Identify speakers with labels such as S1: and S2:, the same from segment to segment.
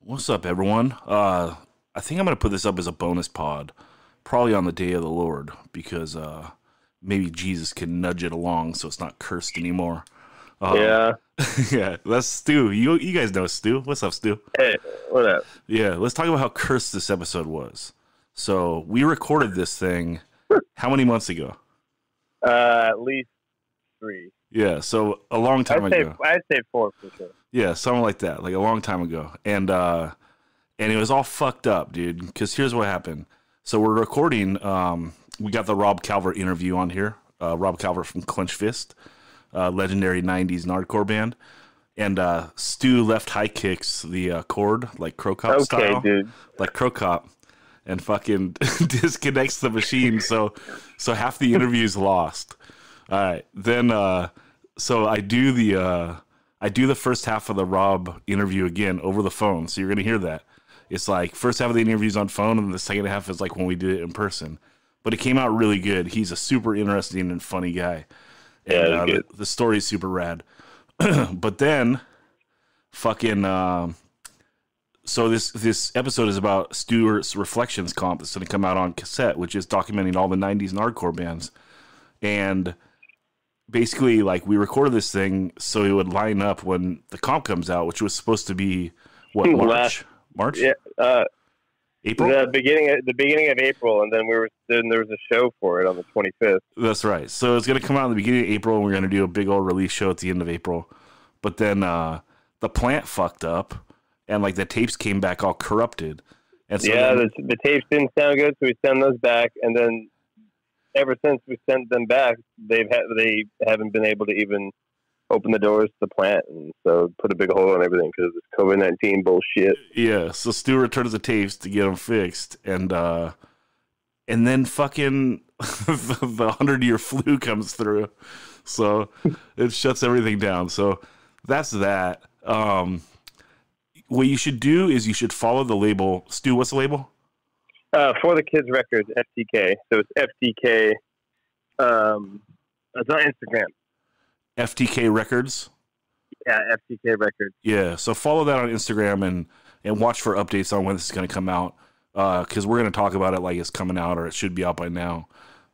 S1: What's up, everyone? I think I'm going to put this up as a bonus pod, probably on the day of the Lord, because maybe Jesus can nudge it along so it's not cursed anymore.
S2: Yeah.
S1: Yeah, that's Stu. You guys know Stu. What's up, Stu?
S2: Hey, what up?
S1: Yeah, let's talk about how cursed this episode was. So we recorded this thing how many months ago?
S2: At least 3.
S1: Yeah, so a long time ago.
S2: I'd say 4 for sure.
S1: Yeah, something like that, like a long time ago. And it was all fucked up, dude, because here's what happened. So we're recording, we got the Rob Calvert interview on here. Rob Calvert from Clenched, legendary 90s Nardcore band. And Stu left high kicks the chord, like Crow Cop style.
S2: Okay, dude.
S1: Like Crow Cop. And fucking disconnects the machine, so half the interview's lost. All right, then so I do the first half of the Rob interview again over the phone. So you're gonna hear that. It's like first half of the interview's on phone, and the second half is like when we did it in person. But it came out really good. He's a super interesting and funny guy. And,
S2: Yeah,
S1: the story's super rad. But then, fucking. So this episode is about Stuart's Reflections comp that's going to come out on Cassette, which is documenting all the 90s Nardcore bands. And basically, like, we recorded this thing so it would line up when the comp comes out, which was supposed to be, what, March? March?
S2: Yeah,
S1: April?
S2: the beginning of April, and then there was a show for it on the 25th.
S1: That's right. So it's going to come out in the beginning of April, and we're going to do a big old release show at the end of April. But then the plant fucked up. And, like, the tapes came back all corrupted. And so
S2: the tapes didn't sound good, so we sent those back. And then ever since we sent them back, they haven't been able to even open the doors to the plant. And so put a big hole on everything because of this COVID-19 bullshit.
S1: Yeah, so Stu returns the tapes to get them fixed. And then fucking the 100-year flu comes through. So it shuts everything down. So that's that. What you should do is you should follow the label. Stu, what's the label?
S2: For the Kids Records, FTK. So it's FTK. It's on Instagram.
S1: FTK Records?
S2: Yeah, FTK Records.
S1: Yeah, so follow that on Instagram and watch for updates on when this is going to come out. Because we're going to talk about it like it's coming out or it should be out by now.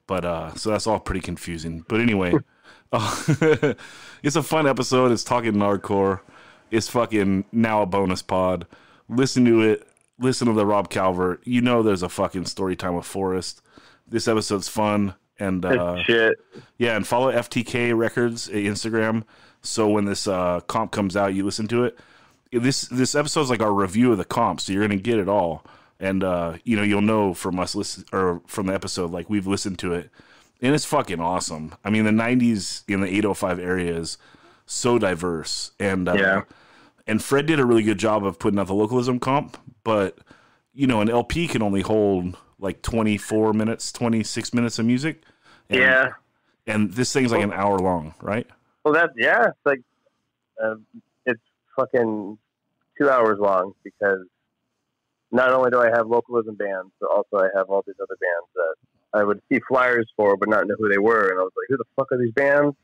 S1: But so that's all pretty confusing. But anyway, it's a fun episode. It's talking Nardcore. It's fucking now a bonus pod. Listen to it. Listen to the Rob Calvert. You know there's a fucking story time with Forrest. This episode's fun. And
S2: shit.
S1: Yeah, and follow FTK Records at Instagram. So when this comp comes out, you listen to it. This episode's like our review of the comp, so you're gonna get it all. And you'll know from us from the episode, like we've listened to it. And it's fucking awesome. I mean, the 90s in the 805 area is so diverse. And And Fred did a really good job of putting out the localism comp, but, an LP can only hold like 24 minutes, 26 minutes of music. And, And this thing's like an hour long, right?
S2: Well, it's like, it's fucking 2 hours long because not only do I have localism bands, but also I have all these other bands that I would see flyers for, but not know who they were. And I was like, who the fuck are these bands?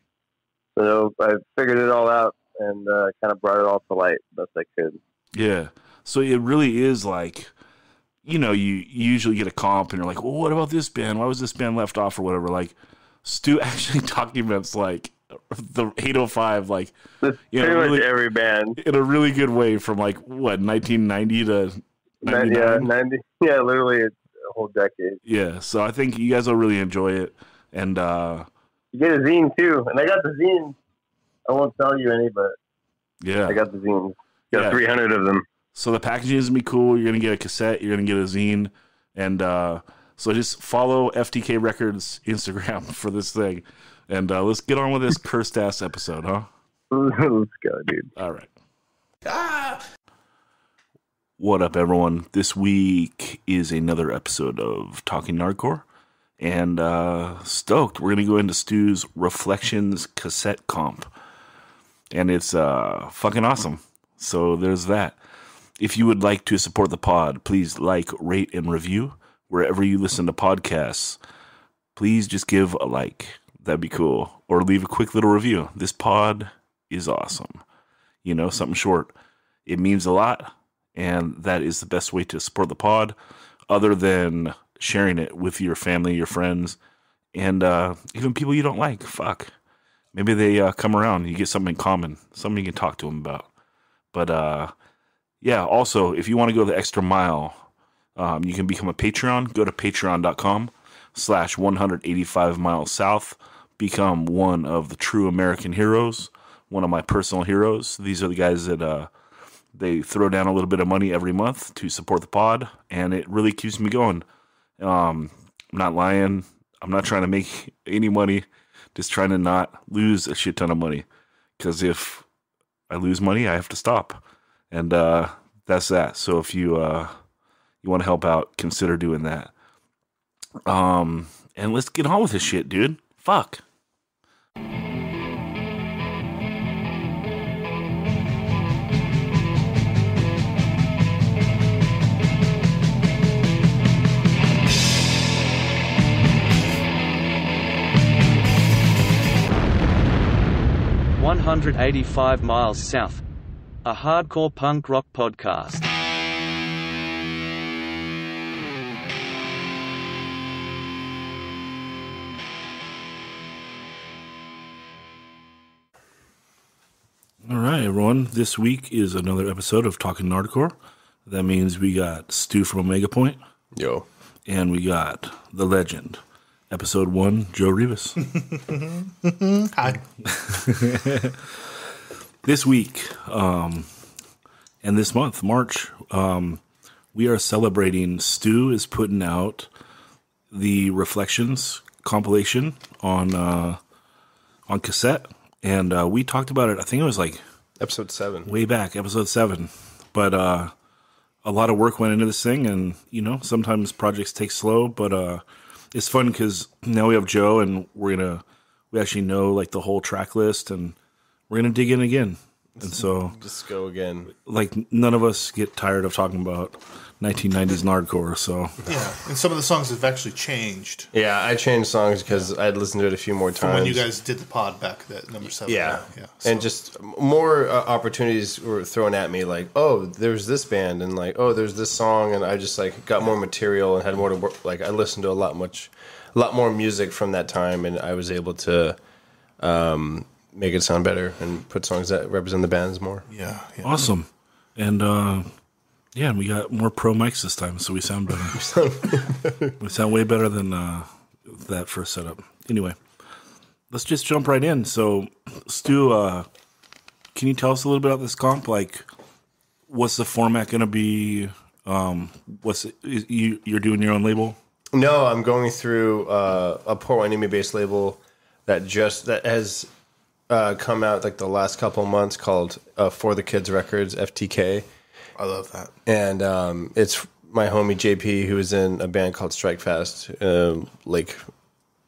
S2: So I figured it all out. And kind of brought it all to light best I could. Yeah.
S1: So it really is like, you usually get a comp and you're like, well, what about this band? Why was this band left off or whatever? Like, Stu actually documents like the 805, like,
S2: pretty much every band
S1: in a really good way from like, what, 1990 to 99?
S2: Yeah, 90. Yeah, literally a whole decade.
S1: Yeah. So I think you guys will really enjoy it. And
S2: you get a zine too. And I got the zine. I won't tell you any, but
S1: yeah,
S2: I got the zines. Got 300 of them.
S1: So the packaging is going to be cool. You're going to get a cassette. You're going to get a zine. And so just follow FTK Records Instagram for this thing. And let's get on with this cursed-ass episode, huh?
S2: Let's go, dude.
S1: All right. What up, everyone? This week is another episode of Talking Nardcore. And stoked. We're going to go into Stu's Reflections cassette comp. And it's fucking awesome. So there's that. If you would like to support the pod, please like, rate, and review wherever you listen to podcasts. Please just give a like. That'd be cool. Or leave a quick little review. This pod is awesome. Something short. It means a lot. and that is the best way to support the pod, other than sharing it with your family, your friends, and even people you don't like. Fuck. Maybe they come around. You get something in common, something you can talk to them about. But yeah, also, if you want to go the extra mile, you can become a Patreon. Go to patreon.com/185 miles south. Become one of the true American heroes, one of my personal heroes. These are the guys that they throw down a little bit of money every month to support the pod, and it really keeps me going. I'm not lying. I'm not trying to make any money. Just trying to not lose a shit ton of money. Because if I lose money, I have to stop. And that's that. So if you want to help out, consider doing that. And let's get on with this shit, dude. Fuck.
S3: "185 Miles South", a hardcore punk rock podcast.
S1: All right, everyone. This week is another episode of Talking Nardcore. That means we got Stu from Omega Point.
S4: Yo.
S1: And we got the legend. Episode 1, Joe Rivas.
S5: Hi.
S1: This week, and this month, March, we are celebrating. Stu is putting out the Reflections compilation on cassette, and we talked about it. I think it was like
S4: Episode 7.
S1: way back, episode 7. But a lot of work went into this thing, and sometimes projects take slow, but it's fun because now we have Joe, and we actually know like the whole track list, and we're gonna dig in again. And so
S4: Just go again.
S1: like none of us get tired of talking about 1990s Nardcore. So
S5: Yeah, and some of the songs have actually changed
S4: Yeah, I changed songs because I'd listened to it a few more
S5: from
S4: times.
S5: when you guys did the pod back at number 7.
S4: Yeah.
S5: So,
S4: And just more opportunities were thrown at me, like, oh, there's this band, and like, oh, there's this song, and I just like got more material and had more to work. Like, I listened to a lot more music from that time, and I was able to make it sound better and put songs that represent the bands more.
S5: yeah.
S1: awesome. And and we got more pro mics this time, so we sound better. We sound way better than that first setup. Anyway, let's just jump right in. So, Stu, can you tell us a little bit about this comp? Like, what's the format going to be? You're doing your own label?
S4: No, I'm going through a Portland Enemy-based label that has come out like the last couple of months, called For the Kids Records, FTK.
S5: I love that.
S4: And it's my homie JP, who was in a band called Strike Fast, like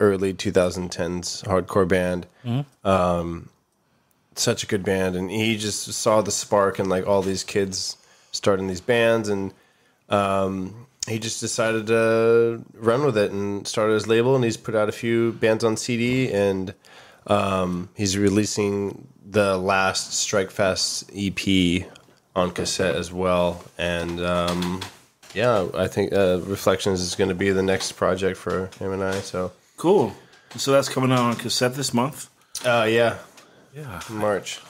S4: early 2010s hardcore band. Mm-hmm. Such a good band, and he just saw the spark in like all these kids starting these bands, and he just decided to run with it and started his label, and he's put out a few bands on CD, and he's releasing the last Strike Fast EP on cassette as well. And yeah, I think Reflections is going to be the next project for him and I. So
S1: cool. So that's coming out on cassette this month?
S4: Yeah, March.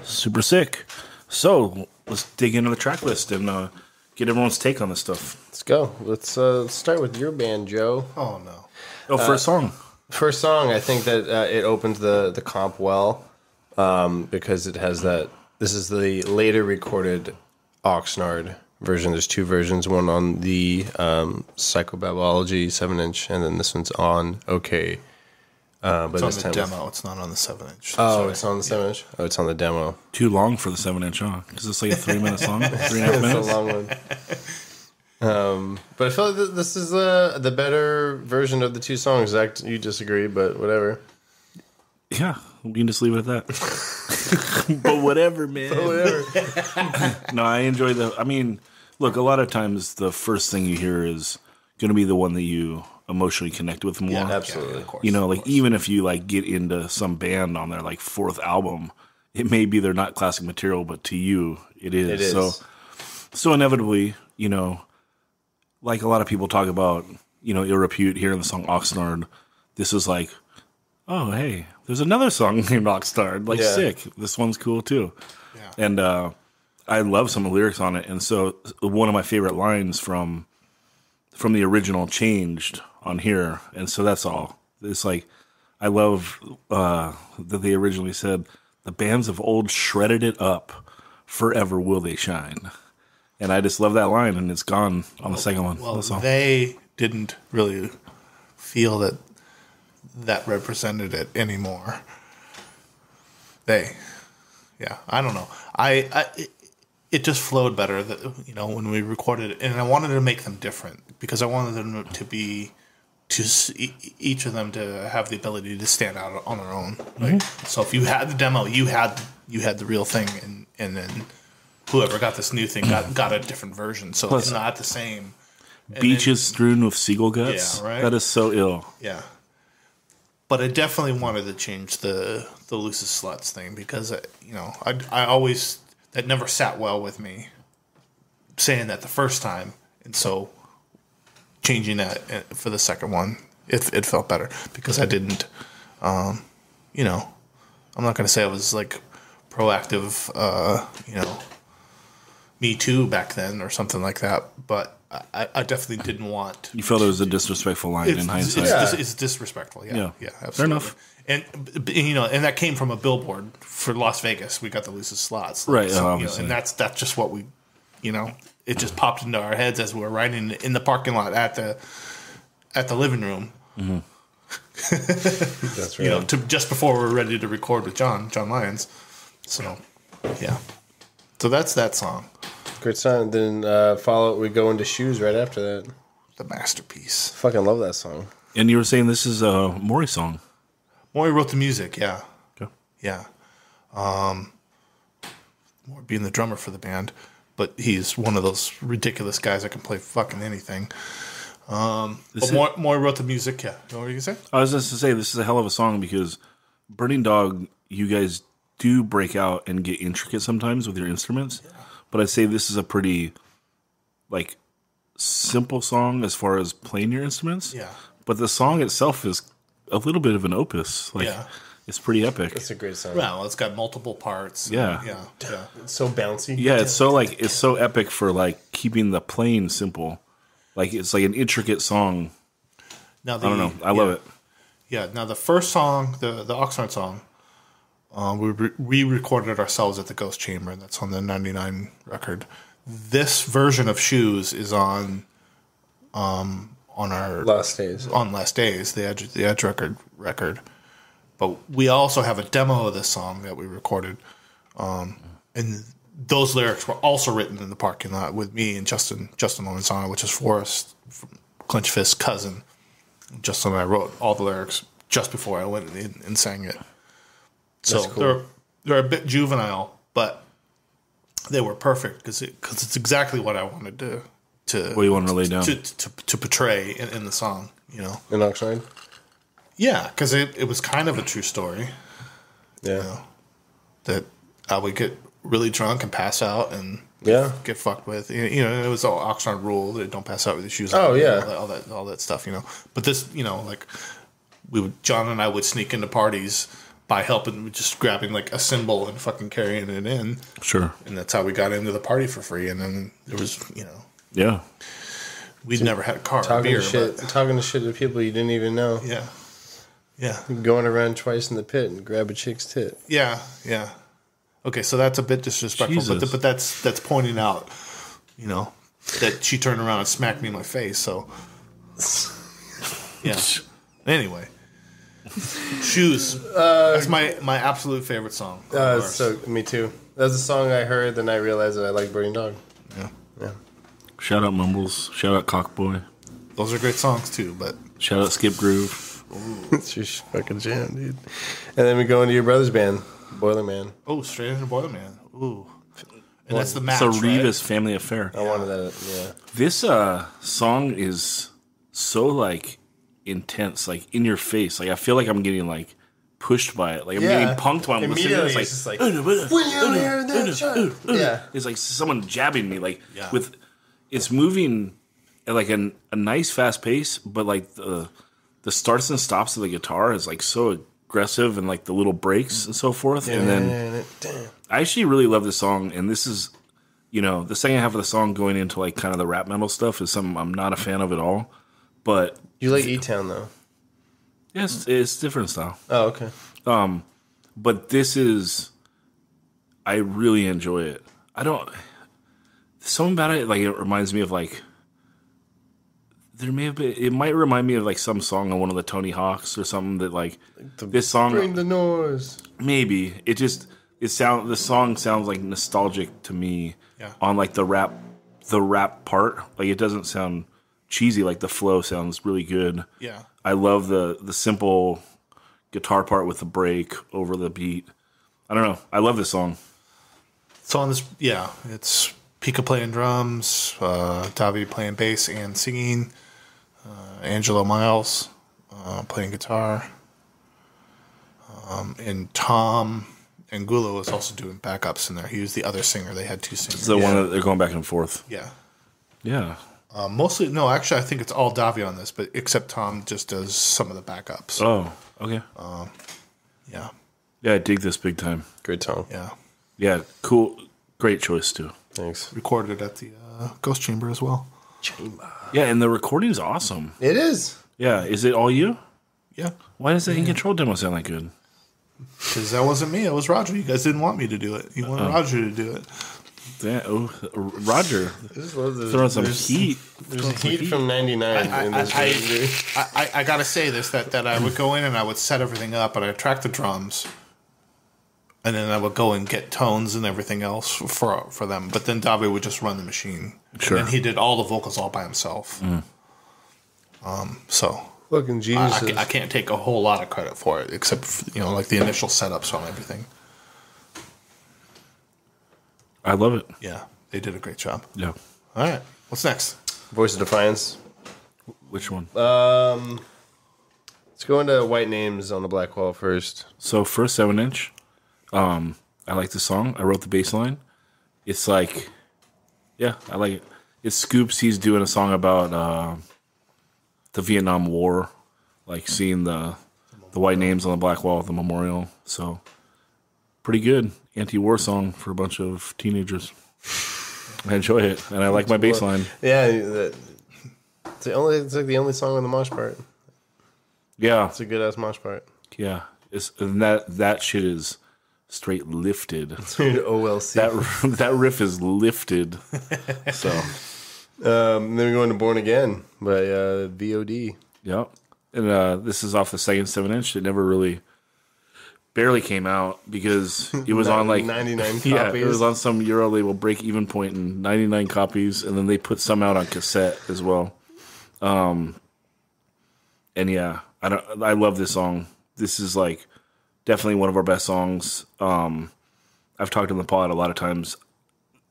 S1: Super sick. So let's dig into the track list and get everyone's take on this stuff.
S4: Let's go. Let's start with your band, Joe.
S5: Oh, no.
S1: Oh, first song.
S4: First song, I think that it opens the comp well, because it has that. This is the later recorded Oxnard version. There's two versions, one on the Psychobiology 7-inch, and then this one's on OK. But
S5: It's on
S4: this
S5: the
S4: time
S5: demo. It's not on the 7-inch.
S4: Oh, it's on the 7-inch? Oh, it's on the demo.
S1: Too long for the 7-inch, huh? Because it's like a 3-minute song, 3.5
S4: It's
S1: minutes.
S4: a long one. But I feel like this is the better version of the two songs. Zach, you disagree, but whatever.
S1: Yeah, we can just leave it at that. But whatever, man. No, I enjoy I mean, look, a lot of times the first thing you hear is going to be the one that you emotionally connect with more.
S4: Yeah, absolutely.
S5: Yeah, of course,
S1: You know,
S5: of
S1: like
S5: course.
S1: even if you like get into some band on their like fourth album, it may be they're not classic material, but to you it is.
S4: It is.
S1: So inevitably, like a lot of people talk about, Ill Repute here in the song Oxnard, this is like, oh, hey, there's another song named Oxnard. Like, sick. This one's cool, too.
S5: Yeah.
S1: And I love some of the lyrics on it. And so one of my favorite lines from the original changed on here. And so that's all. It's like, I love that they originally said, the bands of old shredded it up. Forever will they shine. And I just love that line, and it's gone on the second one.
S5: Well, they didn't really feel that represented it anymore. I don't know. It just flowed better, when we recorded it, and I wanted to make them different because I wanted them to be, each of them to have the ability to stand out on their own. Like, so if you had the demo, you had the real thing, and then whoever got this new thing got a different version. So
S1: Plus,
S5: it's not the same.
S1: Beaches strewn with seagull guts.
S5: Yeah, right.
S1: That is so ill.
S5: Yeah. But I definitely wanted to change the loosest sluts thing because, I always, that never sat well with me saying that the first time. And so changing that for the second one, it felt better because I didn't, I'm not going to say I was like proactive, Me Too back then or something like that. But I definitely didn't want.
S1: You felt it was a disrespectful line in hindsight.
S5: It's disrespectful. Yeah, absolutely.
S1: Fair enough.
S5: And and that came from a billboard for Las Vegas. We got the loosest slots,
S1: right?
S5: So,
S1: Obviously.
S5: and that's just what we, it just popped into our heads as we were riding in the parking lot at the living room.
S1: Mm-hmm.
S5: That's right. Just before we were ready to record with John Lyons. So, yeah. So that's that song.
S4: Great song. Then we go into Shoes right after that.
S5: The masterpiece.
S4: Fucking love that song.
S1: And you were saying this is a Maury song.
S5: Maury wrote the music, yeah.
S1: Okay.
S5: Yeah. Maury being the drummer for the band, but he's one of those ridiculous guys that can play fucking anything. But Maury wrote the music, yeah. You know what you say?
S1: I was just to say, this is a hell of a song because Burning Dog, you guys do break out and get intricate sometimes with your instruments. Yeah. But I'd say this is a pretty, simple song as far as playing your instruments.
S5: Yeah.
S1: But the song itself is a little bit of an opus. It's pretty epic.
S4: It's a great song.
S5: Well, it's got multiple parts.
S1: Yeah.
S4: It's so bouncy.
S1: Yeah, it's so epic for keeping the playing simple. It's like an intricate song.
S5: Now
S1: I don't know. I love it.
S5: Yeah. Now the first song, the Oxnard song, we recorded it ourselves at the Ghost Chamber, and that's on the 99 record. This version of Shoes is on our
S4: Last Days.
S5: On Last Days, the Edge record. But we also have a demo of this song that we recorded, and those lyrics were also written in the parking lot with me and Justin Lorenzano, which is Forrest, Clenched Fist's cousin. Justin and I wrote all the lyrics just before I went in and sang it. So cool. they're a bit juvenile, but they were perfect because it's exactly what I wanted to
S1: what you want to lay down
S5: to portray in the song. In
S4: Oxnard.
S5: Yeah, because it was kind of a true story.
S4: Yeah,
S5: that I would get really drunk and pass out and get fucked with. It was all Oxnard rule that don't pass out with your shoes on.
S4: Oh yeah,
S5: all that stuff. But this, John and I would sneak into parties by helping, just grabbing a cymbal and fucking carrying it in.
S1: Sure.
S5: And that's how we got into the party for free. And then there was,
S1: yeah,
S5: we'd never had a car or
S4: talking
S5: beer.
S4: Talking to shit to people you didn't even know.
S5: Yeah. Yeah.
S4: Going around twice in the pit and grab a chick's tit.
S5: Yeah. Yeah. Okay, so that's a bit disrespectful, but that's pointing out, that she turned around and smacked me in my face. So, yeah. Anyway, Shoes. That's my absolute favorite song.
S4: So me too. That's a song I heard, then I realized that I like Burning Dog. Yeah.
S1: Shout out Mumbles. Shout out Cockboy.
S5: Those are great songs too. But
S1: shout out Skip Groove.
S4: It's your fucking jam, dude. And then we go into your brother's band, Boiler Man.
S5: Oh, straight into Boiler Man. Ooh. And that's the match,
S1: It's a Rivas
S5: right?
S1: family affair.
S4: I wanted that, yeah.
S1: This song is so, intense, in your face. I feel like I'm getting, pushed by it. Like I'm
S4: Yeah.
S1: getting punked while I'm listening to it.
S4: Immediately,
S1: It's
S4: it's
S1: like,
S4: just like, when you hear that shot. Yeah.
S1: it's like someone jabbing me. Like
S5: Yeah.
S1: it's moving at like a nice fast pace, but like the starts and stops of the guitar is like so aggressive, and like the little breaks and so forth. And then I actually really love this song, and this is, you know, the second half of the song going into like kind of the rap metal stuff is something I'm not a fan of at all. But
S4: You like E-Town, though?
S1: yes, it's different style.
S4: Oh, okay.
S1: But this is, I really enjoy it. Something about it, like it reminds me of like, it might remind me of like some song on one of the Tony Hawks or something that like this song.
S4: Bring the noise.
S1: Maybe the song sounds like nostalgic to me.
S5: Yeah.
S1: On like the rap part, like it doesn't sound cheesy. Like the flow sounds really good.
S5: Yeah.
S1: I love the simple guitar part with the break over the beat. I don't know. I love this song.
S5: So on this, it's Pika playing drums, Davi playing bass and singing, Angelo Miles playing guitar, and Tom Angulo was also doing backups in there. He was the other singer. They had two singers.
S1: It's the one that they're going back and forth.
S5: Yeah.
S1: Yeah.
S5: Mostly, no, actually, I think it's all Davi on this, but except Tom just does some of the backups.
S1: Oh, okay.
S5: Yeah.
S1: Yeah, I dig this big time.
S4: Great song.
S5: Yeah.
S1: Yeah, cool. Great choice, too.
S4: Thanks.
S5: Recorded at the Ghost Chamber as well.
S1: Yeah, and the recording's awesome.
S4: It is.
S1: Yeah, is it all you?
S5: Yeah.
S1: Why does the In Control demo sound like good?
S5: Because that wasn't me. It was Roger. You guys didn't want me to do it. You wanted Roger to do it.
S1: Roger. Throwing some heat.
S4: There's heat from 99 in this movie.
S5: I gotta say this, that I would go in and I would set everything up and I'd track the drums, and then I would go and get tones and everything else for them. But then Davi would just run the machine.
S1: Sure.
S5: And he did all the vocals all by himself. So
S4: Fucking geniuses.
S5: I can't take a whole lot of credit for it, except for, like the initial setups on everything.
S1: I love it.
S5: Yeah, they did a great job.
S1: Yeah.
S5: All right, what's next?
S4: Voice of Defiance.
S1: Which one?
S4: Let's go into White Names on the Black Wall first.
S1: So first 7-inch, I like the song. I wrote the bass line. It's like, yeah, I like it. It's Scoops. He's doing a song about the Vietnam War, like seeing the white names on the black wall of the memorial. So pretty good anti-war song for a bunch of teenagers. I enjoy it, and I like my bass line.
S4: Yeah, it's like the only song on the mosh part.
S1: Yeah,
S4: It's a good ass mosh part.
S1: yeah. And that shit is straight lifted.
S4: OLC.
S1: That riff is lifted. So
S4: Then we go into Born Again by VOD.
S1: yeah, and this is off the second 7-inch. It never barely came out because it was on like
S4: 99 copies.
S1: Yeah, it was on some Euro label break even point in 99 copies, and then they put some out on cassette as well. And yeah, I love this song. This is like definitely one of our best songs. I've talked in the pod a lot of times.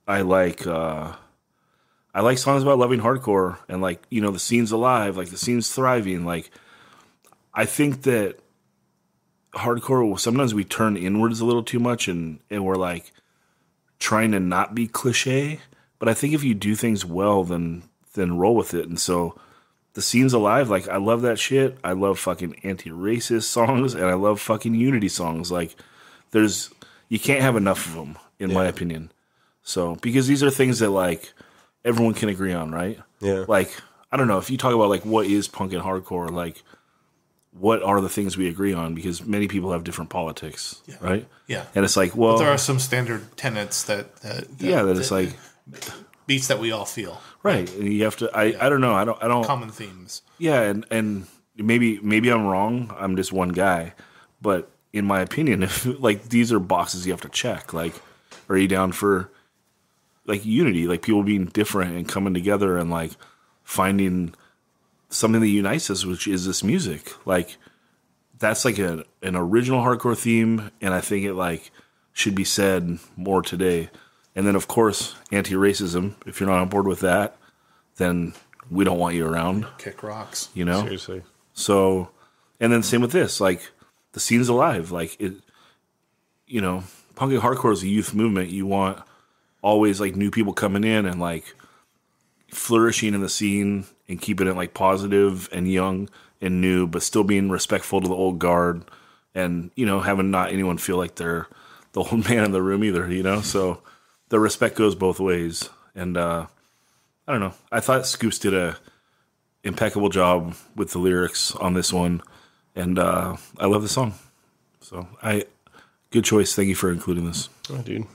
S1: I like songs about loving hardcore and like, the scene's alive, like the scene's thriving. Like I think that hardcore, sometimes we turn inwards a little too much and we're like trying to not be cliche. But I think if you do things well, then roll with it. And so the scene's alive. Like I love that shit. I love fucking anti-racist songs and I love fucking unity songs. Like you can't have enough of them in my opinion. So, because these are things that like everyone can agree on, right?
S4: Yeah.
S1: Like, I don't know, if you talk about like what is punk and hardcore, like what are the things we agree on? Because many people have different politics, right?
S5: Yeah.
S1: And it's like, well,
S5: But there are some standard tenets that
S1: it's like
S5: beats that we all feel.
S1: right. And you have to. I don't know. I don't.
S5: Common themes.
S1: Yeah, and maybe I'm wrong. I'm just one guy, but in my opinion, if like these are boxes you have to check. Like, are you down for like unity, like people being different and coming together and like finding something that unites us, which is this music? Like that's like an original hardcore theme, and I think it like should be said more today. And then of course anti-racism. If you're not on board with that, then we don't want you around.
S5: Kick rocks.
S1: You know?
S4: Seriously.
S1: So, and then same with this, like the scene's alive. Like it, punk and hardcore is a youth movement. You want always like new people coming in and like flourishing in the scene and keeping it like positive and young and new, but still being respectful to the old guard and, having not anyone feel like they're the old man in the room either, So the respect goes both ways. And I don't know. I thought Scoops did a impeccable job with the lyrics on this one. And I love the song. So good choice. Thank you for including this.
S4: Oh, dude.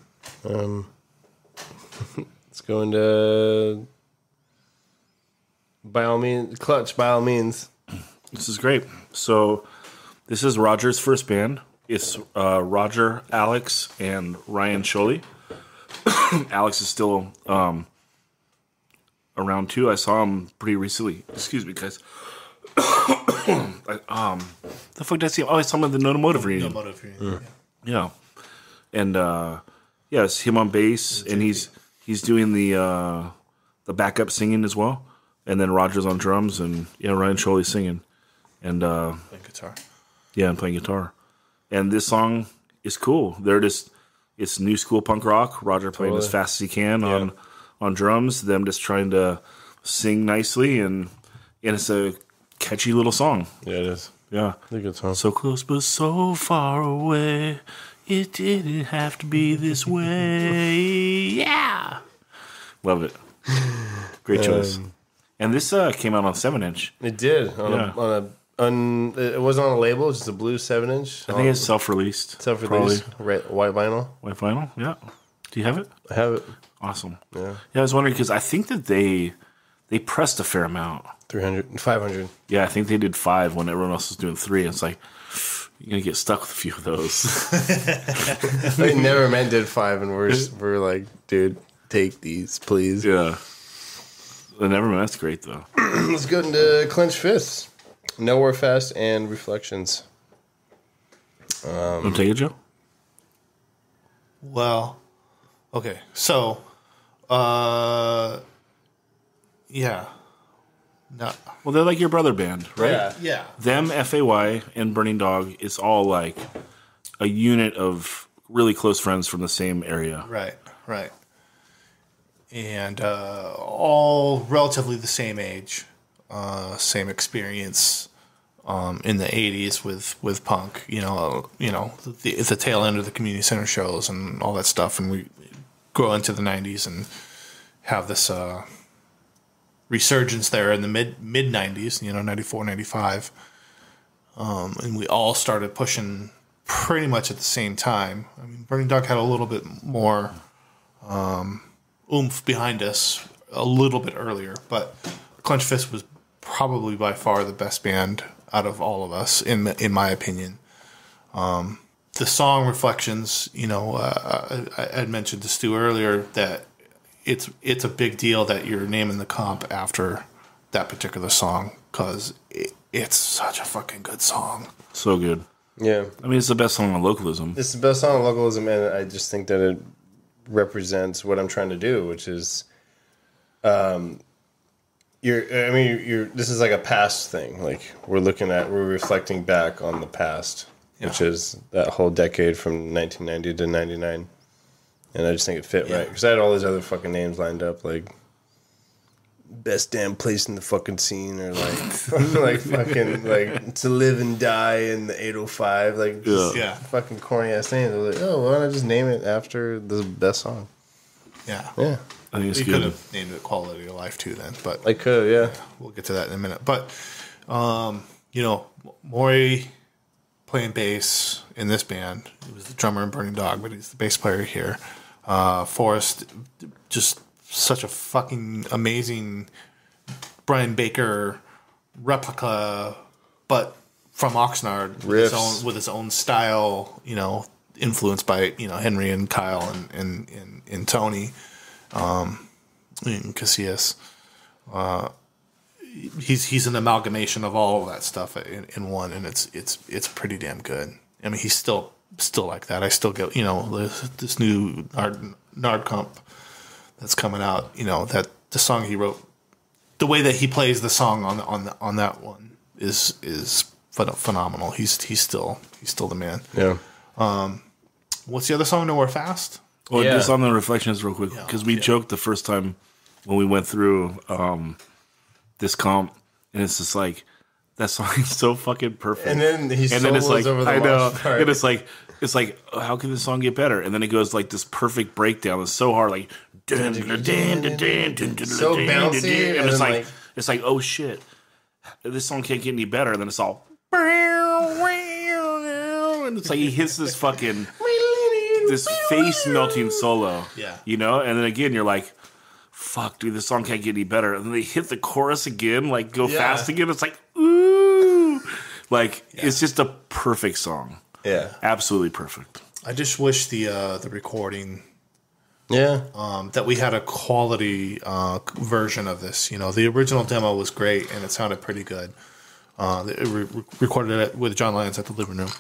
S4: Let's go into by all means, Clutch, by all means.
S1: This is great. So this is Roger's first band. It's Roger, Alex, and Ryan Sholey. Alex is still around too. I saw him pretty recently. Excuse me, guys. The fuck did I see him? Oh, I saw him at the No Motive reunion. Yeah. And it's him on bass, and he's doing the backup singing as well. And then Roger's on drums, and Ryan Sholey's singing, and
S5: playing guitar.
S1: Yeah, and playing guitar. And this song is cool. It's new school punk rock. Roger playing as fast as he can on drums. Them just trying to sing nicely, and it's a catchy little song.
S4: Yeah, it is.
S1: Yeah,
S4: it's a good song.
S1: So close but so far away. It didn't have to be this way. Yeah, love it. Great choice. And this came out on 7-inch.
S4: It did it wasn't on a label. It was just a blue 7-inch.
S1: I think it's self-released.
S4: White vinyl.
S1: White vinyl. Yeah. Do you have it?
S4: I have it.
S1: Awesome.
S4: Yeah.
S1: I was wondering because I think that they pressed a fair amount.
S4: 500.
S1: Yeah, I think they did 5 when everyone else was doing 3. It's like you're gonna get stuck with a few of those.
S4: They never meant did 5, and we're like, dude, take these, please.
S1: Yeah. The Nevermind, that's great though.
S4: Let's go into Clenched Fists, Nowhere Fast, and Reflections.
S1: Want to take it, Joe?
S5: Well, okay, so, yeah, no,
S1: well, they're like your brother band, right?
S5: Yeah.
S1: Them, FAY, and Burning Dog. It's all like a unit of really close friends from the same area.
S5: Right. And all relatively the same age, same experience in the 80s with punk. The tail end of the community center shows and all that stuff, and we grow into the 90s and have this resurgence there in the mid 90s. 94, 95, and we all started pushing pretty much at the same time. I mean, Burning Dog had a little bit more oomph behind us a little bit earlier, but Clenched Fist was probably by far the best band out of all of us, in my opinion. The song Reflections, I had mentioned to Stu earlier that it's a big deal that you're naming the comp after that particular song, because it's such a fucking good song.
S1: So good.
S4: Yeah.
S1: I mean, it's the best song on Localism.
S4: It's the best song on Localism, and I just think that it represents what I'm trying to do, which is, this is like a past thing. Like we're reflecting back on the past, which is that whole decade from 1990 to 99. And I just think it fit right, because I had all these other fucking names lined up, like best damn place in the fucking scene, or like fucking like To Live and Die in the 805, like fucking corny ass names. I was like, oh, why don't I just name it after the best song?
S5: Yeah.
S4: I
S1: think it's
S5: you
S1: good.
S5: could have named it Quality of Life too, then, but
S4: I could, yeah.
S5: We'll get to that in a minute. But Maury playing bass in this band. He was the drummer in Burning Dog, but he's the bass player here. Forrest, just such a fucking amazing Brian Baker replica, but from Oxnard with his own style, influenced by Henry and Kyle and Tony, and Casillas. He's an amalgamation of all of that stuff in one, and it's pretty damn good. I mean, he's still like that. I still get this new Nardcore that's coming out. That the song he wrote, the way that he plays the song on that one is phenomenal. He's still the man.
S4: Yeah.
S5: What's the other song? Nowhere Fast.
S1: Well, just on the reflections real quick, because we joked the first time when we went through this comp, and it's just like, that song is so fucking perfect.
S4: And then he solos
S1: like,
S4: over the last part.
S1: And it's like, how can this song get better? And then it goes like this perfect breakdown. It's so hard, like, so
S4: bouncy,
S1: and it's like, oh shit, this song can't get any better. And then it's all, and it's like he hits this fucking this face melting solo, you know. And then again, you're like, fuck, dude, this song can't get any better. And then they hit the chorus again, like go fast again. It's like, ooh, like it's just a perfect song.
S4: Yeah,
S1: absolutely perfect.
S5: I just wish the recording,
S4: that
S5: we had a quality version of this. You know, the original demo was great and it sounded pretty good. Recorded it with John Lyons at the Living Room.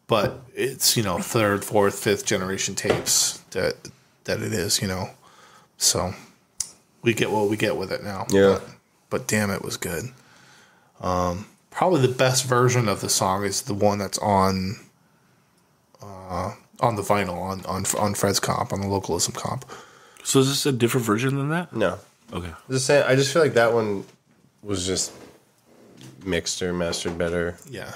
S5: But it's, you know, third, fourth, fifth generation tapes that it is, you know. So we get what we get with it now.
S4: Yeah.
S5: But damn, it was good. Probably the best version of the song is the one that's on the vinyl, on Fred's comp, on the Localism comp.
S1: So is this a different version than that?
S4: No.
S1: Okay.
S4: I just feel like that one was just mixed or mastered better.
S5: Yeah.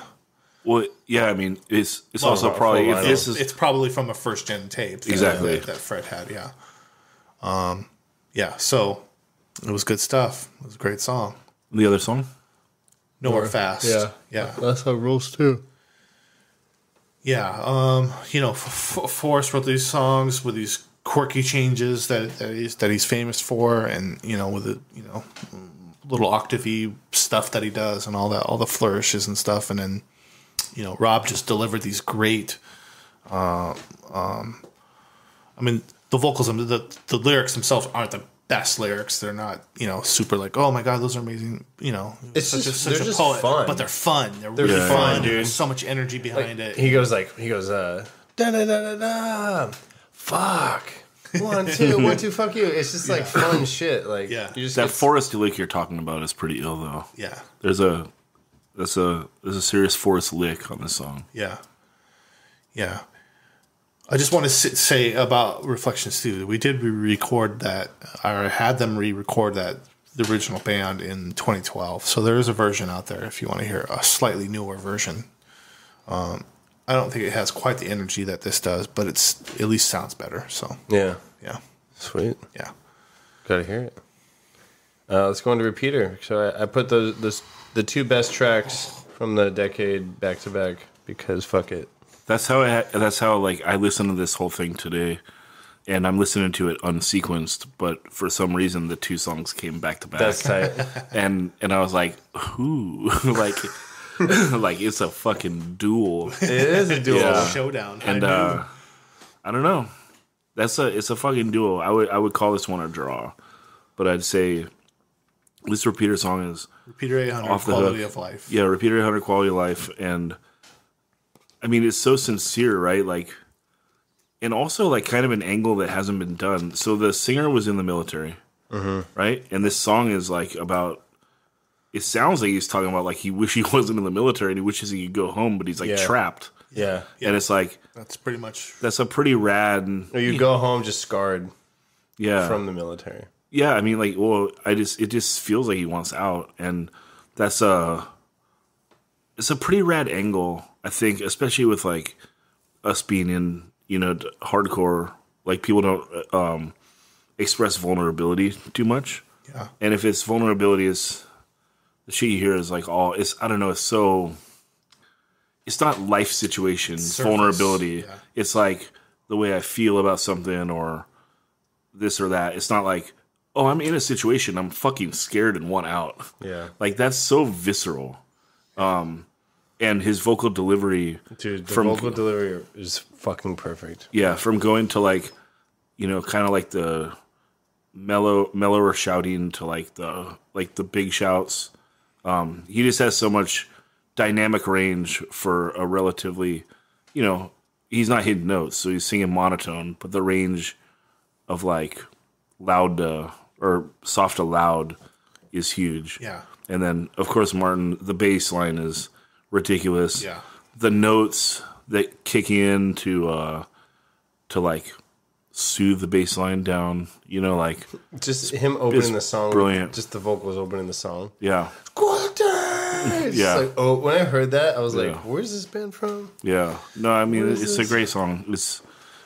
S1: Well, yeah, I mean, it's also probably if this is
S5: it's probably from a first gen tape
S1: exactly
S5: that Fred had, so it was good stuff. It was a great song.
S1: The other song,
S5: Nowhere Fast, yeah,
S4: that's how it rolls too.
S5: Yeah, you know, Forrest wrote these songs with these quirky changes that he's famous for, and you know, with the little octavey stuff that he does, and all the flourishes and stuff, and then. You know, Rob just delivered these great. I mean, the vocals, the lyrics themselves aren't the best lyrics. They're not, you know, super like, oh my god, those are amazing. You know,
S4: it's
S5: such
S4: they're
S5: a
S4: just
S5: poet,
S4: fun.
S5: But they're fun. They're really fun, dude. There's so much energy behind it.
S4: He goes, da da da da da. Fuck. 1 2 1 2. Fuck you. It's just like fun shit. Like
S5: you
S1: just that Forrest lick you're talking about is pretty ill though.
S5: Yeah.
S1: There's a serious Forrest lick on this song.
S5: Yeah. Yeah. I just want to say about Reflections too. We did re-record that, or had them re-record that, the original band in 2012. So there is a version out there if you want to hear a slightly newer version. I don't think it has quite the energy that this does, but it's at least sounds better. So
S4: yeah.
S5: Yeah.
S4: Sweet. Gotta hear it. Let's go into Repeater. So I put the two best tracks from the decade back to back because fuck it.
S1: That's how like I listened to this whole thing today, and I'm listening to it unsequenced. But for some reason, the two songs came back to back.
S4: That's tight.
S1: and I was like, ooh, like it's a fucking duel.
S4: It is a duel,
S5: showdown.
S1: And I don't know. It's a fucking duel. I would call this one a draw, but I'd say this Repeater song is.
S5: Repeater 800,
S1: off the
S5: Quality
S1: hook.
S5: of Life.
S1: Yeah, Repeater 800, Quality of Life. And, I mean, it's so sincere, right? Like, and also, like, kind of an angle that hasn't been done. So the singer was in the military, right? And this song is, like, about, it sounds like he's talking about, like, he wish he wasn't in the military and he wishes he could go home, but he's, like, trapped.
S4: Yeah.
S1: And it's, like...
S5: That's pretty much...
S1: That's a pretty rad...
S4: Or you go home just scarred from the military.
S1: Yeah, I mean, like, well, it just feels like he wants out, and it's a pretty rad angle, I think, especially with like us being in, you know, hardcore. Like people don't express vulnerability too much, and if it's vulnerability is the shit you hear is like I don't know, it's not life situation vulnerability. Yeah. It's like the way I feel about something or this or that. It's not like, oh, I'm in a situation, I'm fucking scared and want out.
S4: Yeah.
S1: Like, that's so visceral. And his vocal delivery...
S4: Dude, the vocal delivery is fucking perfect.
S1: Yeah, from going to, like, you know, kind of like the mellower shouting to, like, the big shouts. He just has so much dynamic range for a relatively, you know, he's not hitting notes, so he's singing monotone, but the range of, like, loud or soft to loud is huge.
S5: Yeah.
S1: And then, of course, Martin, the bass line is ridiculous.
S5: Yeah.
S1: The notes that kick in to like soothe the bass line down, you know, like
S4: Just him opening the song.
S1: brilliant.
S4: Just the vocals opening the song.
S1: yeah,
S4: It's
S1: Yeah.
S4: like, oh, when I heard that, I was like,
S1: Yeah.
S4: where's this band from?
S1: yeah. No, I mean,
S4: What is
S1: it's
S4: this?
S1: a great song.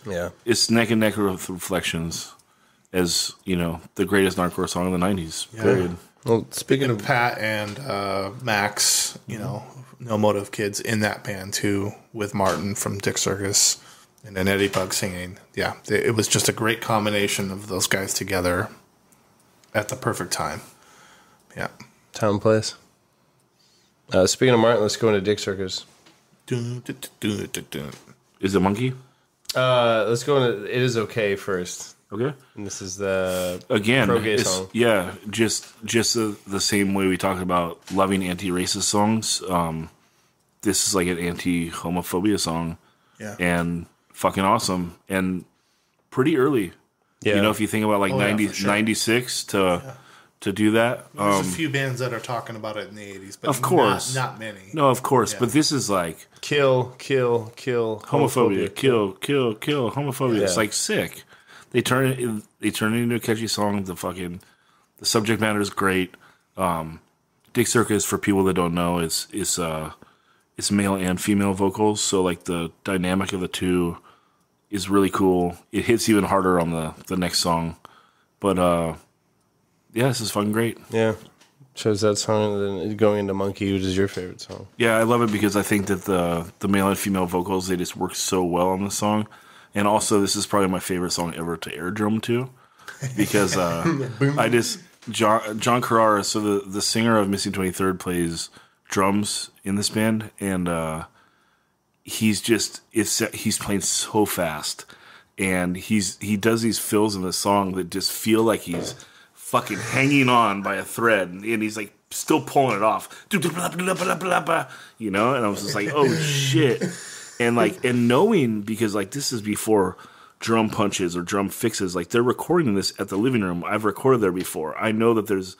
S4: Yeah.
S1: It's neck and neck with Reflections as, you know, the greatest Nardcore song in the 90s, period.
S4: Well, speaking
S5: And
S4: of
S5: Pat and Max, you know, No Motive Kids in that band too, with Martin from Dick Circus and then Eddie Bug singing. Yeah, it was just a great combination of those guys together at the perfect time. Yeah.
S4: Town Place. Speaking of Martin, let's go into Dick Circus.
S5: Dun, dun, dun, dun, dun, dun.
S1: Is it Monkey?
S4: Let's go into It Is Okay first.
S1: Okay.
S4: And this is the
S1: Again,
S4: pro-gay
S1: it's,
S4: song.
S1: yeah, just the same way we talked about loving anti-racist songs. This is like an anti-homophobia song,
S5: Yeah.
S1: and fucking awesome, and pretty early.
S4: Yeah.
S1: You know, if you think about like
S5: Oh, yeah,
S1: 90,
S5: for sure.
S1: 96 to do that.
S5: There's a few bands that are talking about it in the 80s, but
S1: Of course.
S5: not many.
S1: No, of course,
S5: Yeah.
S1: but this is like
S4: Kill
S1: homophobia, kill homophobia. It's
S4: Yeah.
S1: like sick. They turn it into a catchy song. The subject matter is great. Dick Circus, for people that don't know, is male and female vocals. So like the dynamic of the two is really cool. It hits even harder on the next song. But yeah, this is fucking great.
S4: Yeah. Shows that song and then going into Monkey, which is your favorite song.
S1: Yeah, I love it because I think that the male and female vocals, they just work so well on the song. And also, this is probably my favorite song ever to air drum to, because John Carrara, so the singer of Missing 23rd, plays drums in this band, and he's playing so fast, and he does these fills in the song that just feel like he's fucking hanging on by a thread, and he's like still pulling it off, you know. And I was just like, oh shit. And knowing, because like this is before drum punches or drum fixes, like they're recording this at the living room. I've recorded there before. I know that there's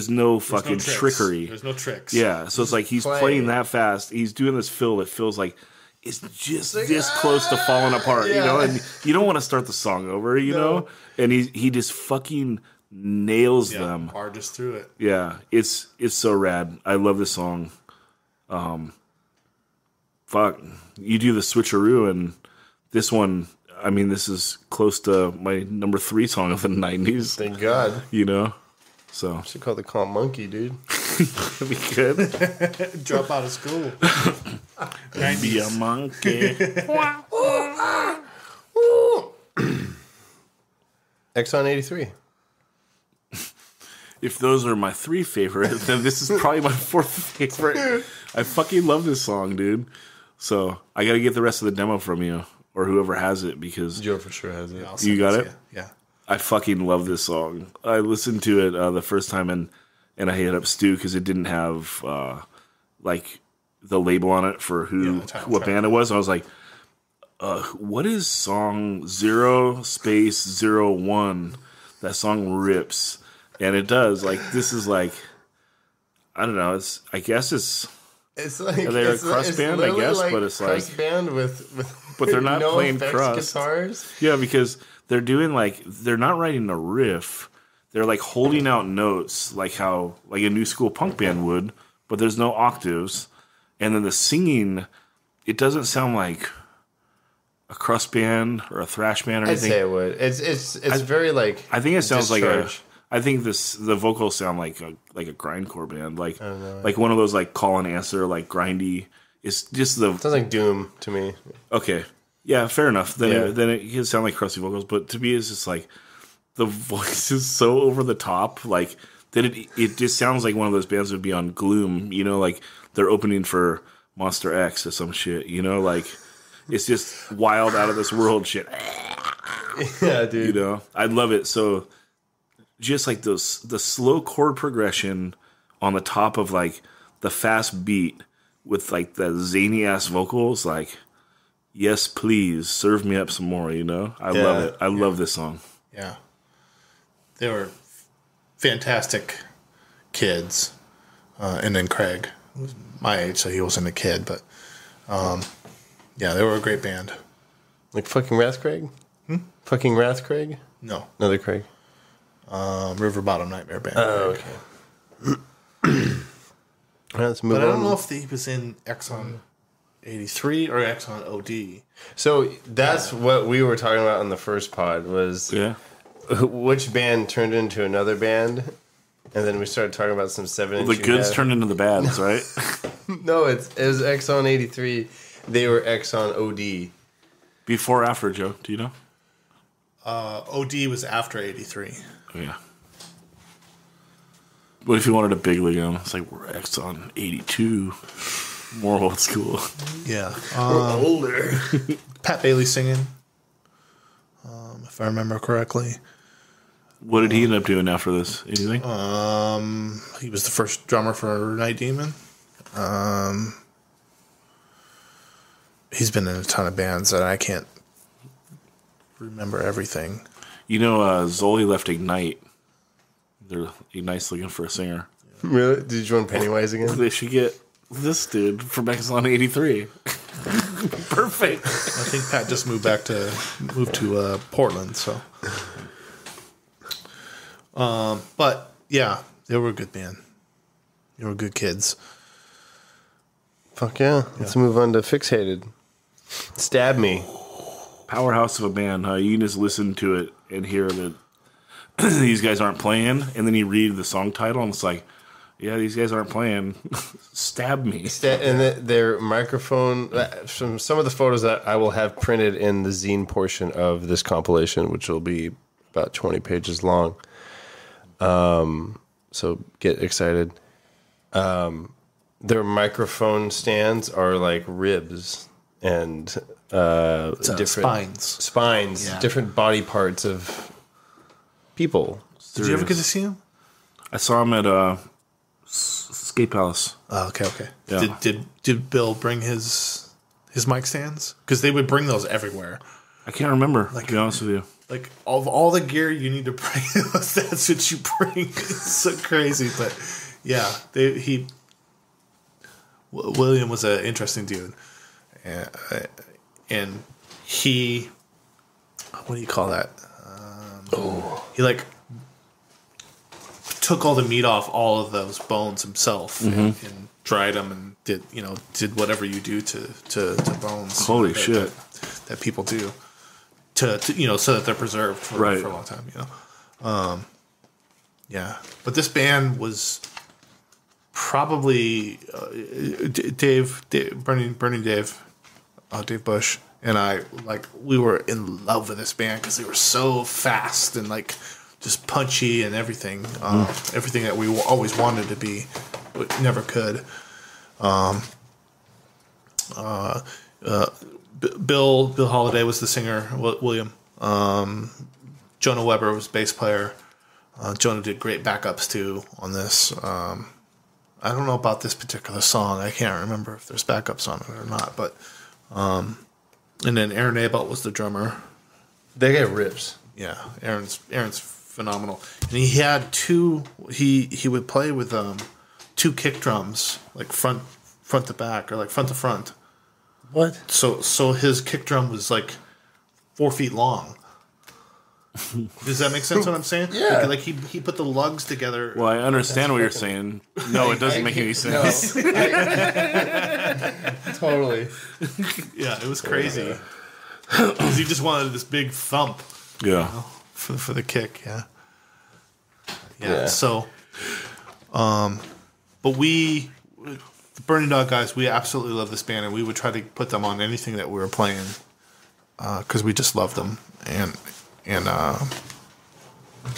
S1: no fucking
S5: tricks.
S1: trickery.
S5: There's no tricks.
S1: Yeah, so it's like he's playing that fast. He's doing this fill that feels like it's just this close to falling apart, you know. And you don't want to start the song over, you know. And he just fucking nails them.
S5: Barges through it.
S1: Yeah, it's so rad. I love this song. Fuck, you do the switcheroo, and this one, I mean, this is close to my number 3 song of the 90s.
S4: Thank God.
S1: You know? So,
S4: Should call the comp Monkey, dude.
S1: that'd be good.
S5: Drop out of school.
S1: Be a monkey.
S4: Exxon 83.
S1: If those are my 3 favorite, then this is probably my 4th favorite. I fucking love this song, dude. So, I gotta get the rest of the demo from you, or whoever has it, because
S4: Joe for sure has it.
S5: I'll
S1: You
S5: send
S1: got
S5: to
S1: it?
S5: you. Yeah.
S1: I fucking love this song. I listened to it the first time, and I hit up Stu because it didn't have like the label on it for what band it was. I was like, what is song 0:01? That song rips, and it does. Like, this is like, I don't know. I guess it's
S4: like
S1: they're a crust band, I guess, but it's
S4: crust
S1: like
S4: band with
S1: but they're not
S4: no
S1: playing
S4: effects
S1: crust.
S4: guitars.
S1: Yeah, because they're doing they're not writing a riff. They're like holding out notes like how like a new school punk band would, but there's no octaves. And then the singing, it doesn't sound like a crust band or a thrash band or
S4: I'd
S1: anything.
S4: say it would. It's very like.
S1: I think it sounds like
S4: discharge.
S1: I think the vocals sound like a grindcore band, like one of those like call and answer, like grindy. It's just the
S4: Sounds like Doom to me.
S1: okay, yeah, fair enough. Then
S4: Yeah.
S1: it can sound like crusty vocals, but to me, it's just like the voice is so over the top, like that it just sounds like one of those bands that would be on Gloom, you know, like they're opening for Monster X or some shit, you know, like it's just wild, out of this world shit.
S4: Yeah, dude.
S1: You know, I love it. So just like the slow chord progression on the top of like the fast beat with like the zany ass vocals, like, yes, please serve me up some more. You know, I love it. I love this song.
S5: Yeah. They were fantastic kids, and then Craig, who was my age, so he wasn't a kid, but yeah, they were a great band.
S4: Like fucking Wrath Craig? Fucking Wrath Craig?
S5: No,
S4: Another Craig.
S5: River Bottom Nightmare band.
S4: Oh, okay. All right, let's move
S5: But
S4: on.
S5: I don't know if he was in Exxon 83 or Exxon OD.
S4: So that's what we were talking about in the first pod was which band turned into another band, and then we started talking about some 7-inch.
S1: The goods turned into the bads, right?
S4: No, it was Exxon 83. They were Exxon OD.
S1: Before or after, Joe? Do you know?
S5: OD was after 83.
S1: Oh, yeah. What if you wanted a big league on? It's like we're Exxon 82. More old school.
S5: Yeah.
S4: We're older.
S5: Pat Bailey singing, if I remember correctly.
S1: What did he end up doing after this? Anything?
S5: He was the first drummer for Night Demon. He's been in a ton of bands that I can't remember everything.
S1: You know, Zoli left Ignite. They're Ignite's looking for a singer.
S4: Really? Did you join Pennywise again?
S1: They should get this dude from Exxon 83. Perfect.
S5: I think Pat just moved to Portland, so. But yeah, they were a good band. They were good kids.
S4: Fuck yeah. Let's move on to Fixated. Stab Me.
S1: Powerhouse of a band. You can just listen to it and hear that these guys aren't playing, and then you read the song title, and it's like, yeah, these guys aren't playing. Stab Me.
S4: And their microphone, from some of the photos that I will have printed in the zine portion of this compilation, which will be about 20 pages long. So get excited. Their microphone stands are like ribs and different spines,
S5: Yeah.
S4: different body parts of people.
S5: Did you ever get to see him?
S1: I saw him at Skate Palace.
S5: Oh, okay.
S1: Yeah.
S5: Did Bill bring his mic stands? Because they would bring those everywhere.
S1: I can't remember, to be honest with you.
S5: Like of all the gear you need to bring, that's what you bring. It's so crazy, but yeah, William was an interesting dude, and he, what do you call that? He like took all the meat off all of those bones himself and dried them and did whatever you do to bones.
S1: Holy shit!
S5: That people do. To so that they're preserved for a long time, yeah. But this band was probably Burning Dave Bush and I, like, we were in love with this band because they were so fast and like just punchy and everything, everything that we always wanted to be, but never could. Bill Holiday was the singer. William. Jonah Weber was bass player. Jonah did great backups too on this. I don't know about this particular song. I can't remember if there's backups on it or not. But and then Aaron Abelt was the drummer.
S4: They get rips.
S5: Yeah, Aaron's phenomenal. And he had two. He would play with two kick drums, like front to back or like front to front.
S4: What?
S5: So his kick drum was like 4 feet long. Does that make sense? What I'm saying?
S4: Yeah.
S5: Like he put the lugs together.
S1: Well, I understand what you're saying. No, it doesn't make any sense.
S4: No. Totally.
S5: Yeah, it was crazy. Because he just wanted this big thump.
S1: Yeah.
S5: For the kick. Yeah. So, but the Burning Dog guys, we absolutely love this band, and we would try to put them on anything that we were playing because we just love them, and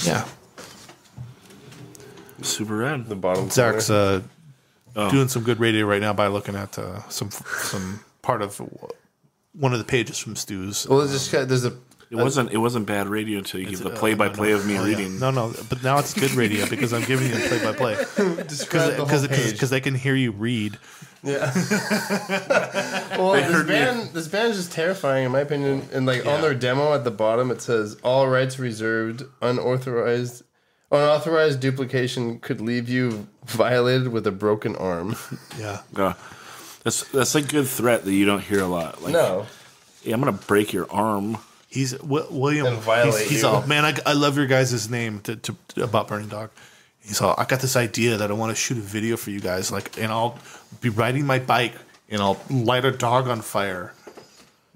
S5: yeah.
S1: Super rad.
S4: The bottom.
S5: Zach's doing some good radio right now by looking at some part of one of the pages from Stu's.
S4: Well, there's a.
S1: It wasn't bad radio until you give the play-by-play of me reading.
S5: No, but now it's good radio because I'm giving you a play-by-play. Because they can hear you read.
S4: Yeah. Well, this band is just terrifying in my opinion. And on their demo at the bottom it says all rights reserved, unauthorized Unauthorized duplication could leave you violated with a broken arm.
S5: Yeah.
S1: That's a good threat that you don't hear a lot. Like,
S4: No.
S1: yeah, I'm gonna break your arm.
S5: He's William.
S4: And violate
S5: He's
S4: you.
S5: all, man. I love your guys' name to about Burning Dog. He's all, I got this idea that I want to shoot a video for you guys, like, and I'll be riding my bike and I'll light a dog on fire,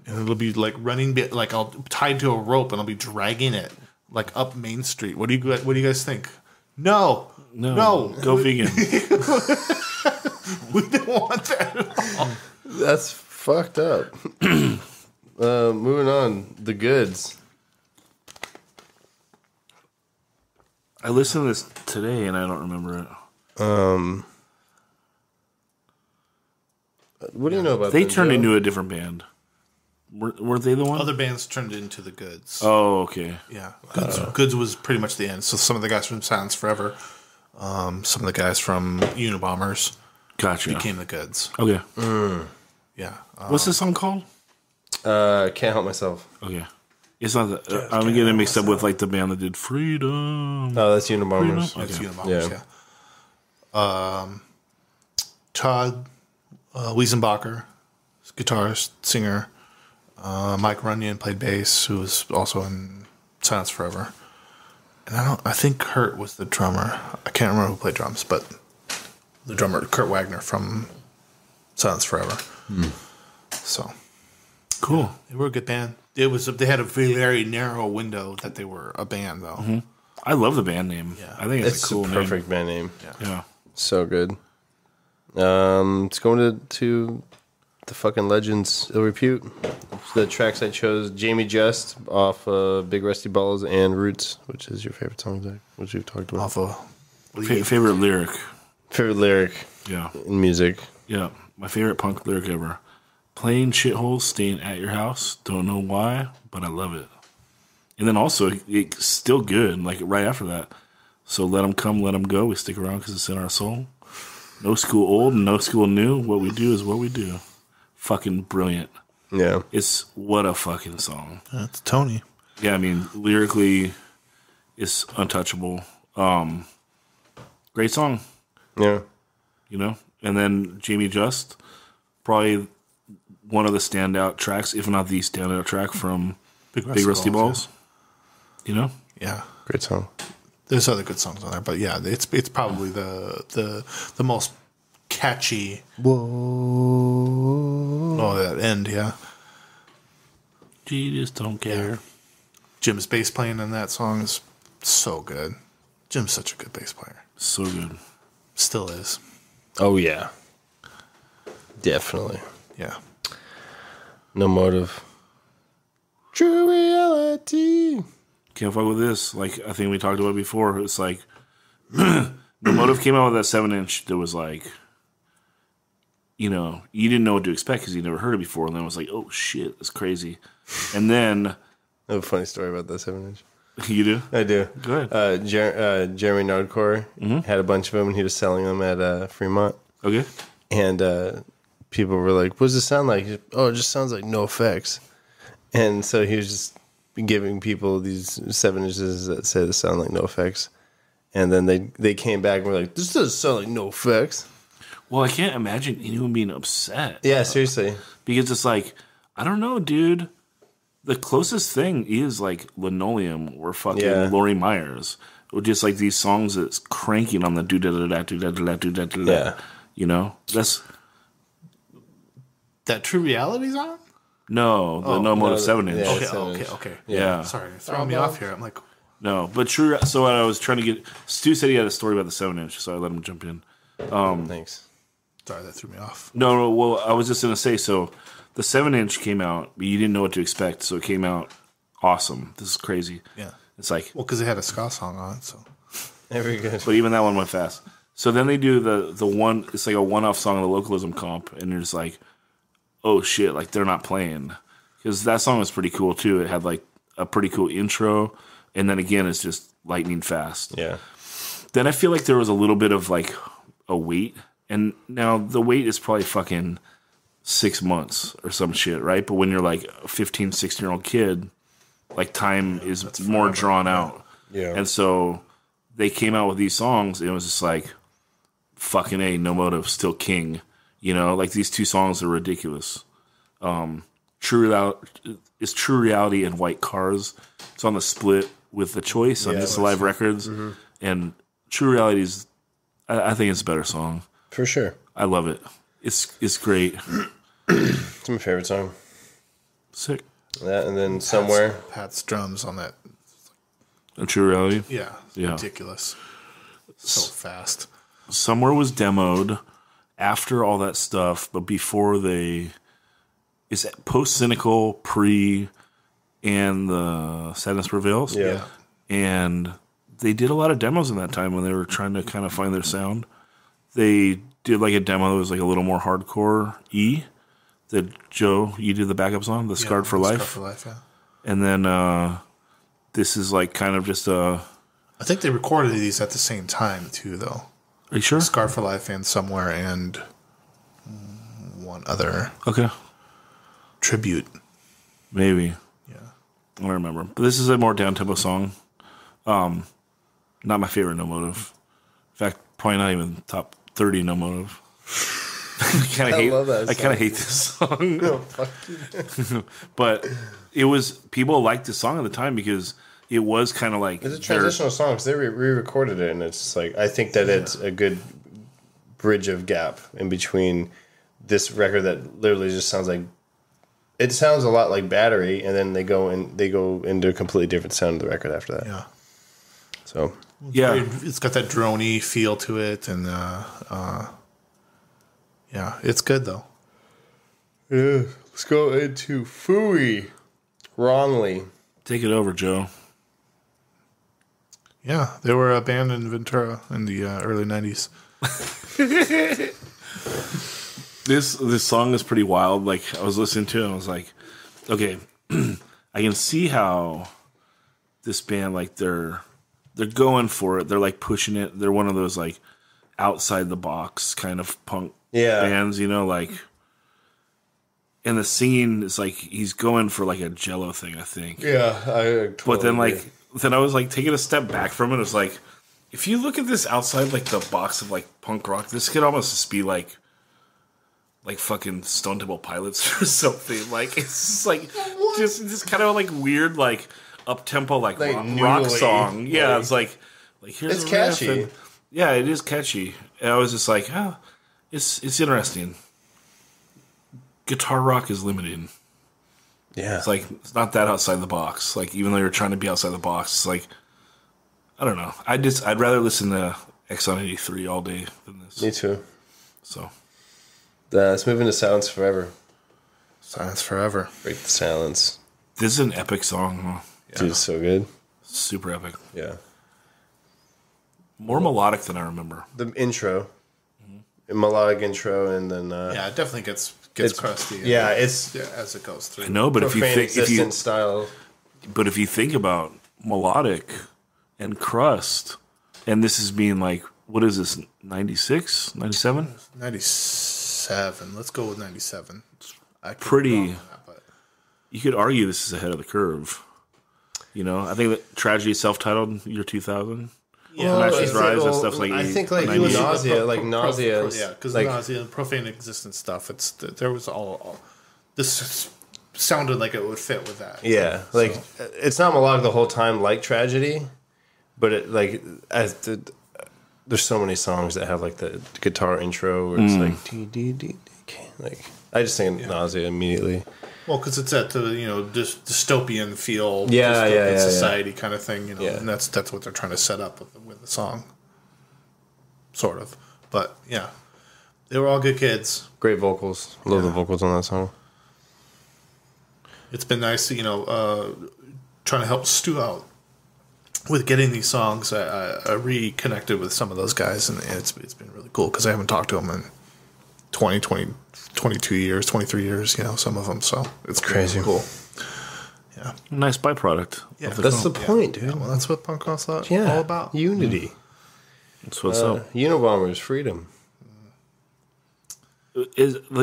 S5: and it'll be like running, like I'll tied to a rope and I'll be dragging it like up Main Street. What do you guys think? No,
S1: go vegan.
S5: We don't want that at all.
S4: That's fucked up. Moving on. The Goods.
S1: I listened to this today and I don't remember it.
S4: What do you know about
S1: They
S4: them,
S1: turned
S4: Joe?
S1: into a different band. Weren't they the one?
S5: Other bands turned into the Goods.
S1: Oh, okay.
S5: Yeah, Goods was pretty much the end. So some of the guys from Silence Forever, some of the guys from Unabombers
S1: Gotcha.
S5: became the Goods.
S1: Okay.
S5: Yeah,
S1: What's this song called?
S4: Can't Help Myself.
S1: Okay. It's not that. I'm getting it mixed up with like the band that did Freedom.
S4: Oh, that's Unabombers.
S5: that's
S1: Okay.
S5: Unabombers. Yeah. Todd Wiesenbacher, guitarist, singer. Mike Runyon played bass, who was also in Silence Forever. And I think Kurt was the drummer. I can't remember who played drums, but the drummer, Kurt Wagner from Silence Forever. So
S1: Cool.
S5: they were a good band. They had a very narrow window that they were a band, though.
S1: I love the band name.
S5: Yeah.
S1: I think it's
S4: It's
S1: a cool
S4: a perfect band name.
S1: name. Yeah.
S4: So good. It's going to the fucking Legends Ill Repute. The tracks I chose: Jamie Just off Big Rusty Balls and Roots, which is your favorite song, Zach, which we've talked about.
S5: Off of
S1: Favorite lyric.
S4: Favorite lyric
S1: Yeah.
S4: in music.
S1: Yeah. My favorite punk lyric ever. Playing shitholes, staying at your house. Don't know why, but I love it. And then also, it's still good, like right after that. So let them come, let them go. We stick around because it's in our soul. No school old and no school new. What we do is what we do. Fucking brilliant.
S4: Yeah.
S1: It's what a fucking song.
S5: That's Tony.
S1: Yeah, I mean, lyrically, it's untouchable. Great song,
S4: Yeah.
S1: you know? And then Jamie Just, probably one of the standout tracks, if not the standout track from Big Rusty Balls. You know?
S5: Yeah.
S4: Great song.
S5: There's other good songs on there, but yeah, it's probably the most catchy. Whoa! Oh, that end, yeah.
S1: You just don't care.
S5: Jim's bass playing in that song is so good. Jim's such a good bass player.
S1: So good.
S5: Still is.
S4: Oh yeah. Definitely.
S5: Yeah.
S4: No Motive. True reality.
S1: Can't fuck with this. Like, I think we talked about it before. It's like, the Motive came out with that 7-inch that was like, you know, you didn't know what to expect because you never heard it before. And then it was like, oh shit, that's crazy. And then,
S4: I have a funny story about that 7-inch.
S1: you do?
S4: I do.
S1: Go ahead.
S4: Jeremy Nardcore had a bunch of them, and he was selling them at Fremont.
S1: Okay.
S4: And people were like, "What does it sound like?" Oh, it just sounds like No Effects. And so he was just giving people these 7-inches that say they sound like No Effects. And then they came back and were like, "This doesn't sound like No Effects."
S1: Well, I can't imagine anyone being upset.
S4: Yeah, seriously.
S1: Because it's like, I don't know, dude. The closest thing is like Linoleum or fucking Lori Myers. Or just like these songs that's cranking on the do-da-da-da,
S4: Yeah.
S1: you know? That's...
S5: That True Reality song?
S1: No, the No Motive 7-inch.
S4: yeah.
S5: Okay,
S4: 7-inch.
S5: okay.
S1: Yeah.
S5: Sorry, throwing me off here. I'm like,
S1: No, but true. So I was trying to get... Stu said he had a story about the 7-inch, so I let him jump in.
S4: Thanks.
S5: sorry, that threw me off.
S1: No, well, I was just going to say, so the 7-inch came out, but you didn't know what to expect, so it came out awesome. This is crazy.
S5: Yeah.
S1: It's like...
S5: Well, because it had a ska song on it, so.
S4: Very good.
S1: But even that one went fast. So then they do the one, it's like a one-off song on the Localism comp, and you're just like, oh shit, like they're not playing. Because that song was pretty cool too. It had like a pretty cool intro, and then again, it's just lightning fast.
S4: Yeah.
S1: Then I feel like there was a little bit of like a wait, and now the wait is probably fucking 6 months or some shit, right? But when you're like a 15, 16-year-old kid, like time is more drawn out.
S4: Yeah.
S1: And so they came out with these songs, and it was just like, fucking A, No Motive, still king. You know, like these two songs are ridiculous. It's True Reality and White Cars. It's on the split with The Choice on Just Alive Records. Mm-hmm. And True Reality is, I think it's a better song.
S4: For sure.
S1: I love it. It's great.
S4: It's my favorite song.
S1: Sick.
S4: That and then Somewhere.
S5: Pat's drums on that.
S1: A True Reality?
S5: Yeah. Ridiculous. So fast.
S1: Somewhere was demoed after all that stuff, but before it's post-cynical, pre, and the Sadness Prevails.
S4: Yeah.
S1: And they did a lot of demos in that time when they were trying to kind of find their sound. They did like a demo that was like a little more hardcore that Joe, you did the backups on, the Scarred for Life.
S5: Scarred for Life, yeah.
S1: And then this is like kind of just a...
S5: I think they recorded these at the same time too, though.
S1: Are you sure?
S5: Scarred for Life and Somewhere and one other tribute.
S1: Maybe.
S5: Yeah.
S1: I don't remember. But this is a more down-tempo song. Not my favorite No Motive. In fact, probably not even top 30 No Motive. I love that song. I kind of hate this song. No, fuck you. But it was, people liked the song at the time because it was kind of like...
S4: It's a transitional song because they re-recorded it, and it's just like, I think that it's a good bridge of gap in between this record that literally just sounds like... It sounds a lot like Battery, and then they go into a completely different sound of the record after that.
S5: Yeah.
S4: So...
S1: Yeah.
S5: It's got that droney feel to it, and yeah, it's good though.
S4: Yeah, let's go into Fooey. Wrongly.
S1: Take it over, Joe.
S5: Yeah, they were a band in Ventura in the early 90s.
S1: This song is pretty wild. Like, I was listening to it, and I was like, okay, I can see how this band, like, they're going for it. They're, like, pushing it. They're one of those, like, outside the box kind of punk bands, you know, like, and the singing is like he's going for like a Jello thing, I think.
S4: Yeah, I totally
S1: but then like
S4: agree.
S1: then I was like taking a step back from it. It was like, if you look at this outside like the box of like punk rock, this could almost just be like fucking Stone Temple Pilots or something. Like it's just like just kind of like weird like up tempo like rock song. Yeah, it's like here's
S4: it's
S1: a
S4: catchy.
S1: riff and, yeah, it is catchy. And I was just like, oh, it's interesting. Guitar rock is limited.
S4: Yeah.
S1: It's like, it's not that outside the box. Like, even though you're trying to be outside the box, it's like, I don't know. I'd rather listen to Exxon 83 all day than this.
S4: Me too.
S1: So.
S4: Let's move into Silence Forever.
S5: Silence Forever.
S4: Break the silence.
S1: This is an epic song, huh?
S4: Yeah. Dude, it's so good.
S1: Super epic.
S4: Yeah.
S1: More melodic than I remember.
S4: The intro. Mm-hmm. Melodic intro, and then...
S5: yeah, it definitely gets crusty.
S4: Yeah, it's...
S5: Yeah, as it goes through.
S1: I know, but if you think about melodic and crust, and this is being like, what is this, 96, 97?
S5: 97. Let's go with 97.
S1: Pretty... You could argue this is ahead of the curve. You know, I think that Tragedy self-titled year 2000.
S5: Yeah,
S1: Nash's Rise and stuff like.
S4: I think like Nausea,
S5: yeah, because Nausea and Profane Existence stuff. There was all this sounded like it would fit with that.
S4: Yeah, like it's not melodic the whole time like Tragedy, but it like there's so many songs that have like the guitar intro where it's like D, like I just think Nausea immediately.
S5: Well, because it's at the dystopian feel,
S4: dystopian
S5: society kind of thing, and that's what they're trying to set up with the song, sort of. But yeah, they were all good kids.
S4: Great vocals. Love the vocals on that song.
S5: It's been nice, trying to help Stu out with getting these songs. I reconnected with some of those guys, and it's been really cool because I haven't talked to them in 22 years, 23 years, some of them. So it's
S4: crazy
S5: cool. Yeah.
S1: Nice byproduct.
S5: Yeah.
S4: That's the point, dude.
S5: Yeah, well, that's what punk rock's all about.
S4: Unity.
S1: That's what's up.
S4: Unobombers, freedom.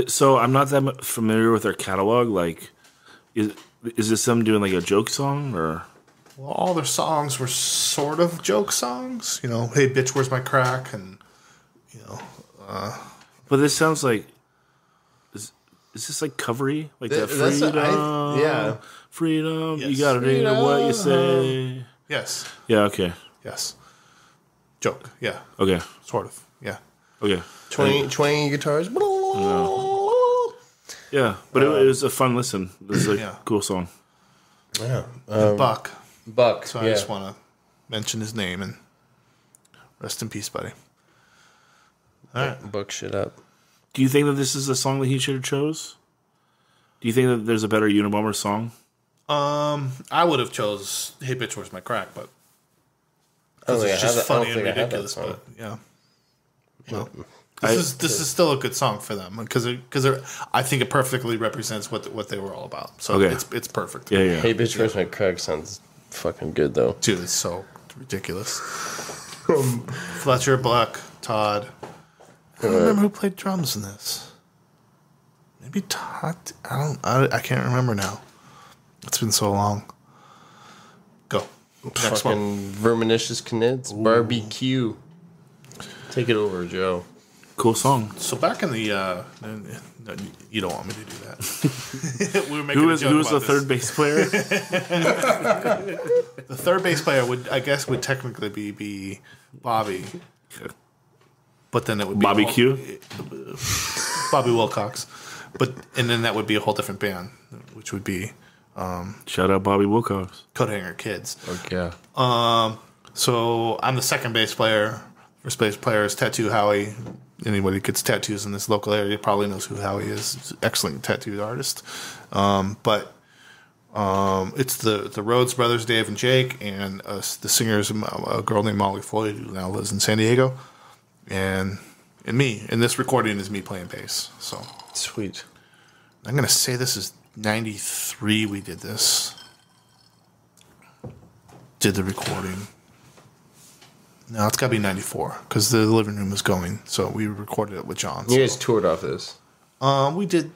S1: So I'm not that familiar with their catalog. Like, is this them doing like a joke song or?
S5: well, all their songs were sort of joke songs. You know, hey bitch, where's my crack? And you know,
S1: But this sounds like is this like covery? Like that
S4: That's
S1: freedom?
S4: yeah.
S1: Freedom.
S5: Yes.
S1: You gotta do what you say.
S5: yes,
S1: Yeah. Okay.
S5: yes, joke. Yeah,
S1: Okay.
S5: sort of. Yeah.
S1: Okay.
S4: 20 guitars.
S1: Yeah, but it was a fun listen. It was a
S5: Yeah.
S1: cool song.
S4: Yeah.
S5: Buck.
S4: Buck.
S5: So I just want to mention his name and rest in peace, buddy. All right.
S4: Buck shit up.
S1: Do you think that this is the song that he should have chose? Do you think that there's a better Unabomber song?
S5: I would have chose "Hey Bitch, Where's My Crack," but
S4: I don't think
S5: it's
S4: I have
S5: just
S4: that- I don't
S5: funny and
S4: think I have that
S5: ridiculous.
S4: song.
S5: But yeah, well, this is still a good song for them because I think it perfectly represents what they were all about. So
S1: Okay.
S5: it's perfect.
S1: Yeah, yeah.
S4: Hey bitch, where's my crack? Sounds fucking good though.
S5: Dude, it's so ridiculous. Fletcher, Black, Todd. I don't remember who played drums in this. Maybe Todd. I can't remember now. It's been so long. Go. Next one.
S4: Fucking Verminicious Knids, Barbecue. Take it over, Joe.
S1: Cool song.
S5: So back in the, no, you don't want me to do that. We were making
S1: Who
S5: a
S1: was
S5: joke
S1: the
S5: about
S1: third base player?
S5: The third base player would technically be Bobby, but then it would be
S1: Bobby
S5: a whole-
S1: Q?
S5: Bobby Wilcox, and then that would be a whole different band, which would be
S1: Shout out Bobby Wilcox.
S5: Coathanger Kids.
S4: Okay.
S5: So I'm the second base player. First base player is Tattoo Howie. Anybody who gets tattoos in this local area probably knows who Howie is. He's an excellent tattooed artist. But it's the Rhodes brothers, Dave and Jake, and the singers, a girl named Molly Floyd, who now lives in San Diego, and me. And this recording is me playing bass. So
S4: Sweet.
S5: I'm gonna say this is '93. We did this. Did the recording. No, it's got to be 94 because the living room was going. So we recorded it with John.
S4: You
S5: So.
S4: guys toured off this.
S5: We did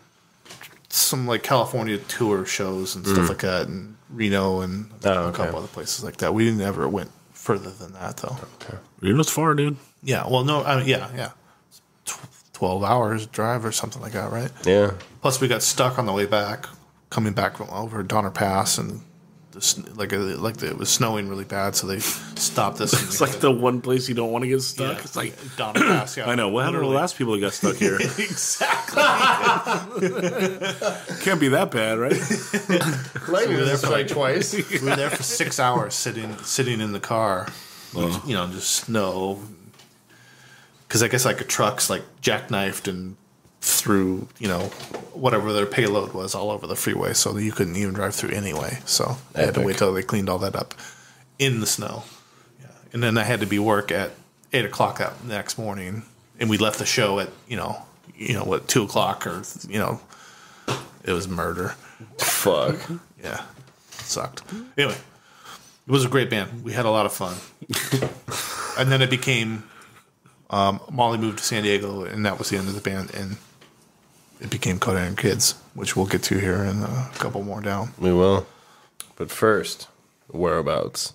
S5: some like California tour shows and stuff like that, and Reno and a couple other places like that. We never went further than that though.
S4: Okay.
S1: You're just far, dude.
S5: Yeah, well, no, yeah, 12 hours drive or something like that, right?
S4: Yeah.
S5: Plus, we got stuck on the way back, coming back from over Donner Pass, and it was snowing really bad, so they stopped us.
S1: It's like the one place you don't want to get stuck.
S5: Yeah,
S1: It's like,
S5: Donner Pass. Yeah,
S1: I know. What happened to the last people that got stuck here?
S5: Exactly.
S1: Can't be that bad, right?
S4: We were there for like twice.
S5: We were there for 6 hours sitting in the car, just snow. Because I guess like a truck's like jackknifed and through, whatever their payload was all over the freeway, so you couldn't even drive through anyway. So I had to wait till they cleaned all that up in the snow. Yeah. And then I had to be work at 8 o'clock that next morning, and we left the show at 2 o'clock or it was murder.
S4: Fuck.
S5: Yeah, sucked. Anyway, it was a great band. We had a lot of fun, and then it became Molly moved to San Diego, and that was the end of the band, and it became Coathanger Kids, which we'll get to here in a couple more down.
S4: We will. But first, Whereabouts.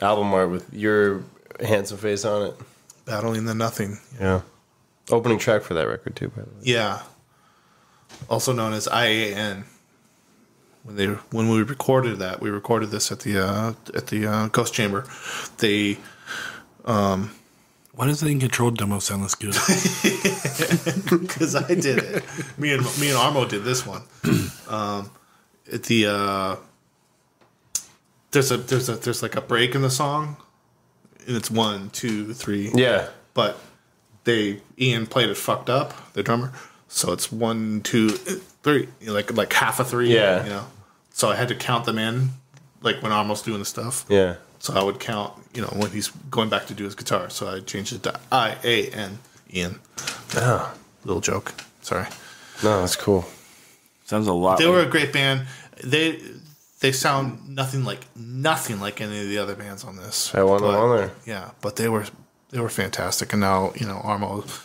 S4: Album art with your handsome face on it.
S5: Battling the Nothing.
S4: Yeah. Opening track for that record, too, by the way.
S5: Yeah. Also known as IAN. When we recorded that, we recorded this at the Ghost Chamber. They
S1: Why does the controlled demo sound this good?
S5: because I did it. Me and Armo did this one. At the there's like a break in the song, and it's 1, 2, 3.
S4: Yeah.
S5: But Ian played it fucked up, the drummer. So it's 1, 2, 3, like half a 3.
S4: Yeah.
S5: So I had to count them in, like when Armo's doing the stuff.
S4: Yeah.
S5: So I would count, when he's going back to do his guitar. So I changed it to IAN, Ian.
S4: Oh.
S5: Little joke. Sorry.
S4: No, that's cool.
S1: Sounds a lot.
S5: They were a great band. They sound nothing like any of the other bands on this.
S4: I want them on there.
S5: Yeah, but they were fantastic. And now, Armo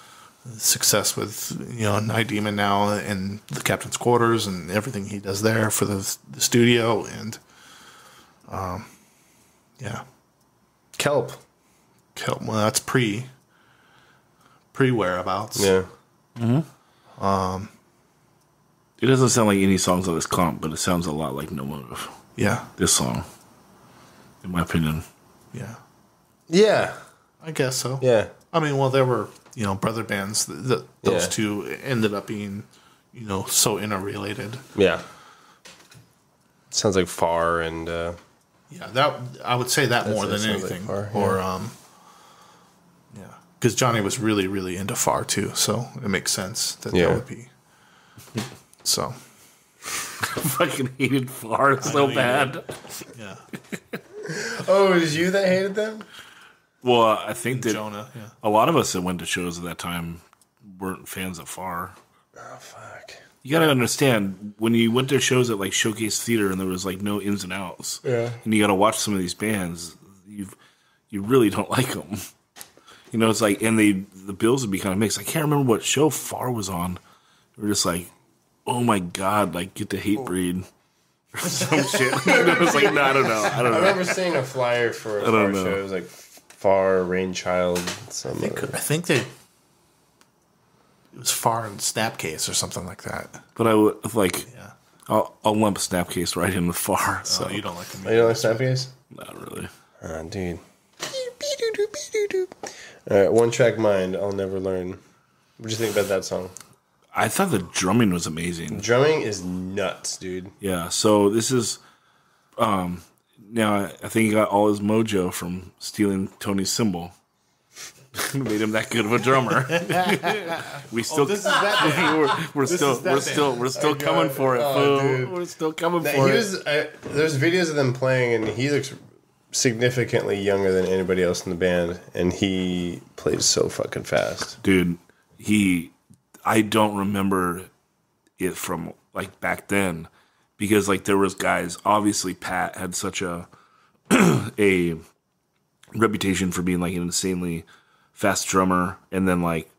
S5: success with, Night Demon now and the Captain's Quarters and everything he does there for the studio. And Yeah.
S4: Kelp.
S5: Well, that's pre whereabouts.
S4: Yeah.
S1: It doesn't sound like any songs on this comp, but it sounds a lot like No Motive.
S5: Yeah.
S1: This song, in my opinion.
S5: Yeah.
S4: Yeah.
S5: I guess so.
S4: Yeah.
S5: I mean, well, there were, brother bands. Those
S4: Yeah.
S5: two ended up being, so interrelated.
S4: Yeah. Sounds like Far and
S5: Yeah, that I would say that more
S4: what it
S5: than
S4: sounds like,
S5: anything.
S4: Far,
S5: Yeah, because Johnny was really, really into Far too, so it makes sense that
S4: Yeah.
S5: that would be. So,
S1: I fucking hated Far so bad.
S5: yeah,
S4: Oh, it was you that hated them?
S1: Well, I think that
S5: Jonah. Yeah,
S1: a lot of us that went to shows at that time weren't fans of Far.
S4: Oh fuck.
S1: You gotta understand, when you went to shows at like Showcase Theater and there was like no ins and outs, and you gotta watch some of these bands, you really don't like them. It's like, and the bills would be kind of mixed. I can't remember what show Far was on. We're just like, oh my god, like get the hate breed or some shit. It's like, no, I don't know.
S4: I remember seeing a flyer for a Far show. It was like Far, Rainchild, some.
S5: I think it was Far and Snapcase or something like that.
S1: But I would like,
S5: Yeah.
S1: I'll lump Snapcase right in with Far. So
S5: You don't like them.
S4: Oh, you don't like Snapcase?
S1: not really.
S4: Dude. All right, One Track Mind. I'll never learn. What do you think about that song?
S1: I thought the drumming was amazing.
S4: Drumming is nuts, dude.
S1: Yeah, so this is now I think he got all his mojo from stealing Tony's cymbal. Made him that good of a drummer. We still
S5: this is that
S1: we're still coming for it, fool.
S4: Dude.
S1: We're still coming for it.
S4: There's videos of them playing, and he looks significantly younger than anybody else in the band, and he plays so fucking fast.
S1: Dude, I don't remember it from like back then because like there was guys, obviously Pat had such a reputation for being like an insanely fast drummer, and then like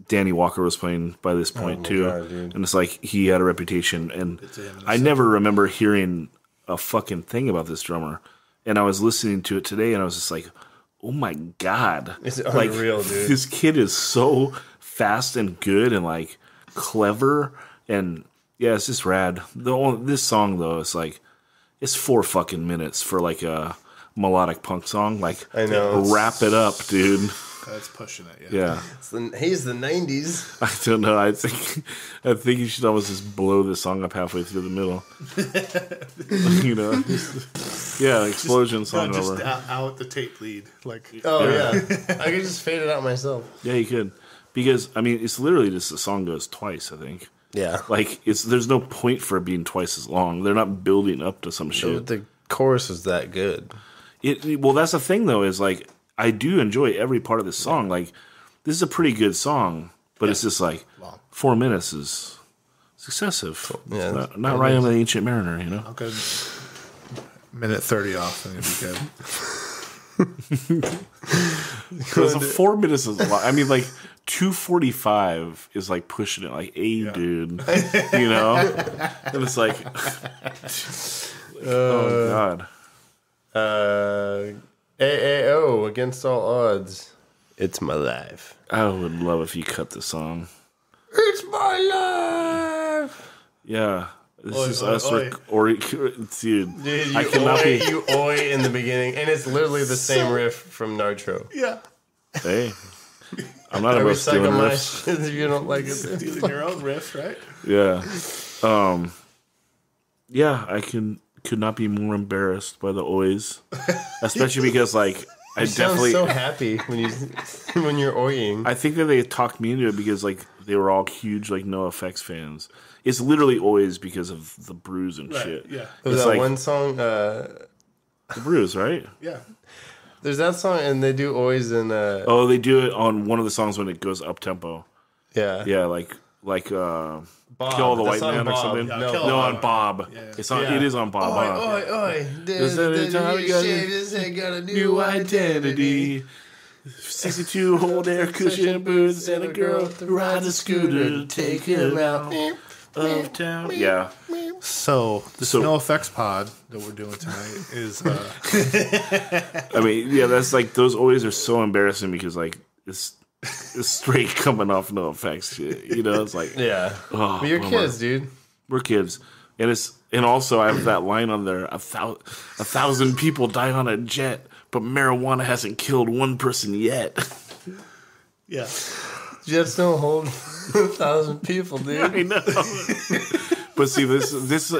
S1: Danny Walker was playing by this point too.
S4: God, dude.
S1: And it's like he had a reputation, and I never remember hearing a fucking thing about this drummer. And I was listening to it today, and I was just like, oh my god.
S4: It's
S1: like,
S4: unreal, dude.
S1: This kid is so fast and good and like clever, and yeah, it's just rad. This song though, it's like it's 4 fucking minutes for like a melodic punk song. Like,
S4: I know.
S1: Wrap it up, dude.
S5: That's pushing it.
S1: Yeah.
S4: He's the 90s.
S1: I don't know. I think you should almost just blow the song up halfway through the middle. Yeah, explosion song over.
S5: Just out the tape lead, like.
S4: Oh yeah, I could just fade it out myself.
S1: Yeah, you could, because I mean, it's literally just the song goes twice. I think.
S4: Yeah,
S1: Like there's no point for it being twice as long. They're not building up to some shit.
S4: the chorus is that good.
S1: Well, that's the thing though. Is like I do enjoy every part of this song. Like this is a pretty good song, but it's just like 4 minutes is excessive.
S4: Yeah,
S1: It's not right on the Ancient Mariner, you know.
S5: Okay. Minute 30 off, and it'd be good.
S1: Because 4 minutes is a lot. I mean, like 2:45 is like pushing it. Like, dude, you know. And it's like, oh god.
S4: AAO, Against All Odds. It's my life.
S1: I would love if you cut the song.
S4: It's my life.
S1: Yeah. This
S5: Oi,
S1: is
S5: oi,
S1: us,
S5: oi.
S1: dude.
S4: Dude,
S1: I cannot be.
S4: You oi in the beginning, and it's literally the same riff from Nardcore.
S5: Yeah.
S1: Hey, I'm not
S4: I
S1: about stealing
S4: recycle my
S1: riffs.
S4: shit if you don't like it.
S5: Stealing your own riff, right?
S1: Yeah. Yeah, I could not be more embarrassed by the oys, especially because like I
S4: You sound
S1: definitely.
S4: so happy when you're oiing.
S1: I think that they talked me into it because like they were all huge like NoFX fans. It's literally always because of the Bruise and shit.
S5: Yeah.
S4: There's
S1: It's
S4: that
S1: like
S4: one song.
S1: the Bruise, right?
S5: Yeah.
S4: There's that song, and they do always in.
S1: Oh, they do it on one of the songs when it goes up tempo.
S4: Yeah.
S1: Yeah, like
S4: Bob,
S1: Kill the
S4: the
S1: White
S4: song
S1: Man or
S4: Bob.
S1: something.
S4: Yeah,
S1: No,
S5: Kill the
S1: on
S5: White
S1: Bob.
S5: Yeah.
S1: It's on.
S4: Yeah.
S1: It is on Bob.
S4: Oi,
S1: Bob.
S4: oi, oi.
S1: Is that a time you got
S4: got a
S1: new identity? 62 old air cushion boots and a girl who rides a scooter to take him out of town. Yeah.
S5: So the No Effects pod that we're doing tonight is.
S1: I mean, yeah, that's like those always are so embarrassing because like it's straight coming off No Effects shit. You know, it's like
S4: Yeah.
S1: oh,
S4: But you're
S1: bummer.
S4: kids, dude.
S1: We're kids, and also I have that line on there: 1,000 people die on a jet, but marijuana hasn't killed one person yet.
S5: Yeah.
S4: Jets don't hold 1,000 people, dude.
S1: I know. But see, this is